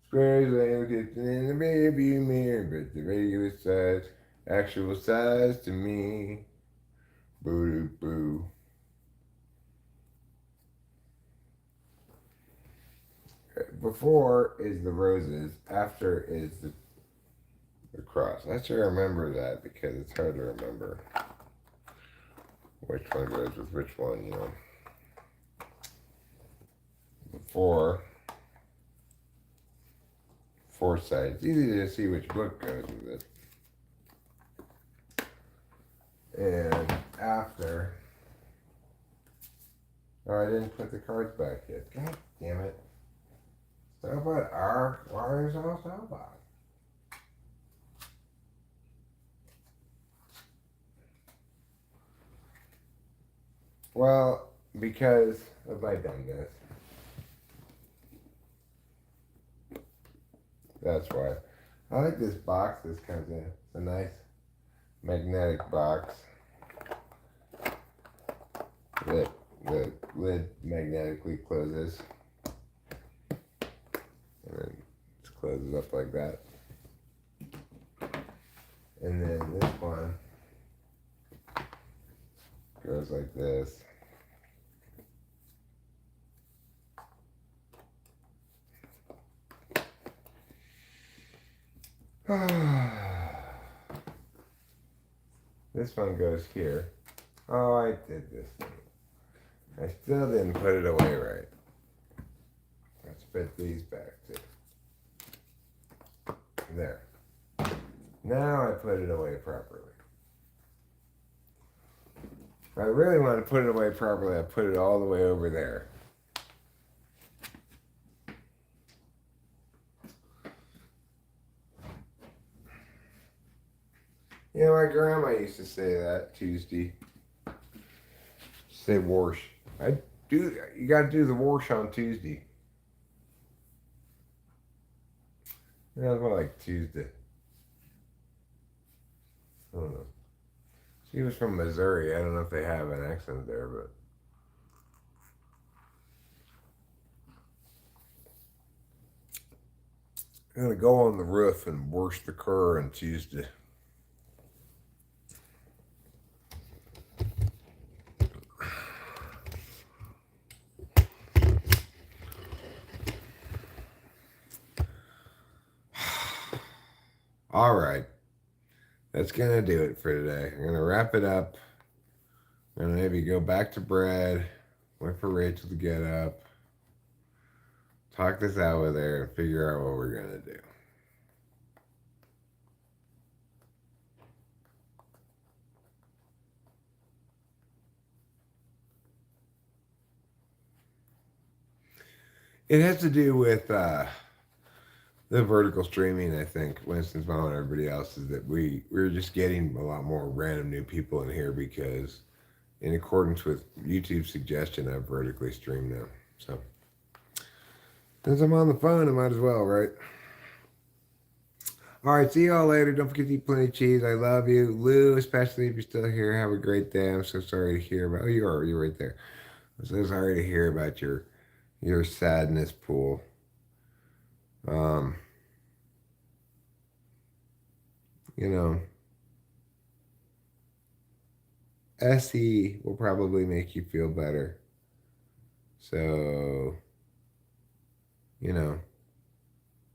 Squares ain't kitchen in the baby mirror, but the regular size, actual size to me. Boo doo boo. Before is the roses, after is the cross. I should remember that because it's hard to remember which one goes with which one, you know. Before, foresight. It's easy to see which book goes with it. And after, oh, I didn't put the cards back yet. God damn it. Stop it, R. Why are you so stupid? Well, because of my dumbness. That's why. I like this box this comes in. It's a nice magnetic box. The lid magnetically closes. And then it closes up like that. And then this one goes like this. This one goes here. Oh, I did this thing. I still didn't put it away right. Let's put these back too. There. Now I put it away properly. If I really want to put it away properly, I put it all the way over there. You know, my grandma used to say that Tuesday. Say wash. You gotta do the wash on Tuesday. Yeah, it's more like Tuesday. I don't know. She was from Missouri. I don't know if they have an accent there, but. I'm gonna go on the roof and wash the car on Tuesday. All right. That's going to do it for today. I'm going to wrap it up. I'm going to maybe go back to bed, wait for Rachel to get up, talk this out with her, and figure out what we're going to do. It has to do with the vertical streaming, I think, Winston's mom and everybody else, is that we're just getting a lot more random new people in here because in accordance with YouTube's suggestion, I've vertically streamed now. So since I'm on the phone, I might as well, right? All right, see y'all later. Don't forget to eat plenty of cheese. I love you. Lou, especially if you're still here, have a great day. I'm so sorry to hear about. Oh, you're right there. I'm so sorry to hear about your sadness pool. Um, you know, SE will probably make you feel better. So, you know,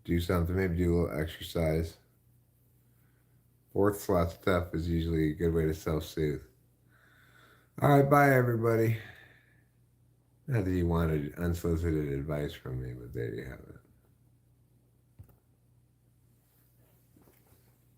do something, maybe do a little exercise. Fourth slot stuff is usually a good way to self-soothe. All right, bye everybody. Not that you wanted unsolicited advice from me, but there you have it.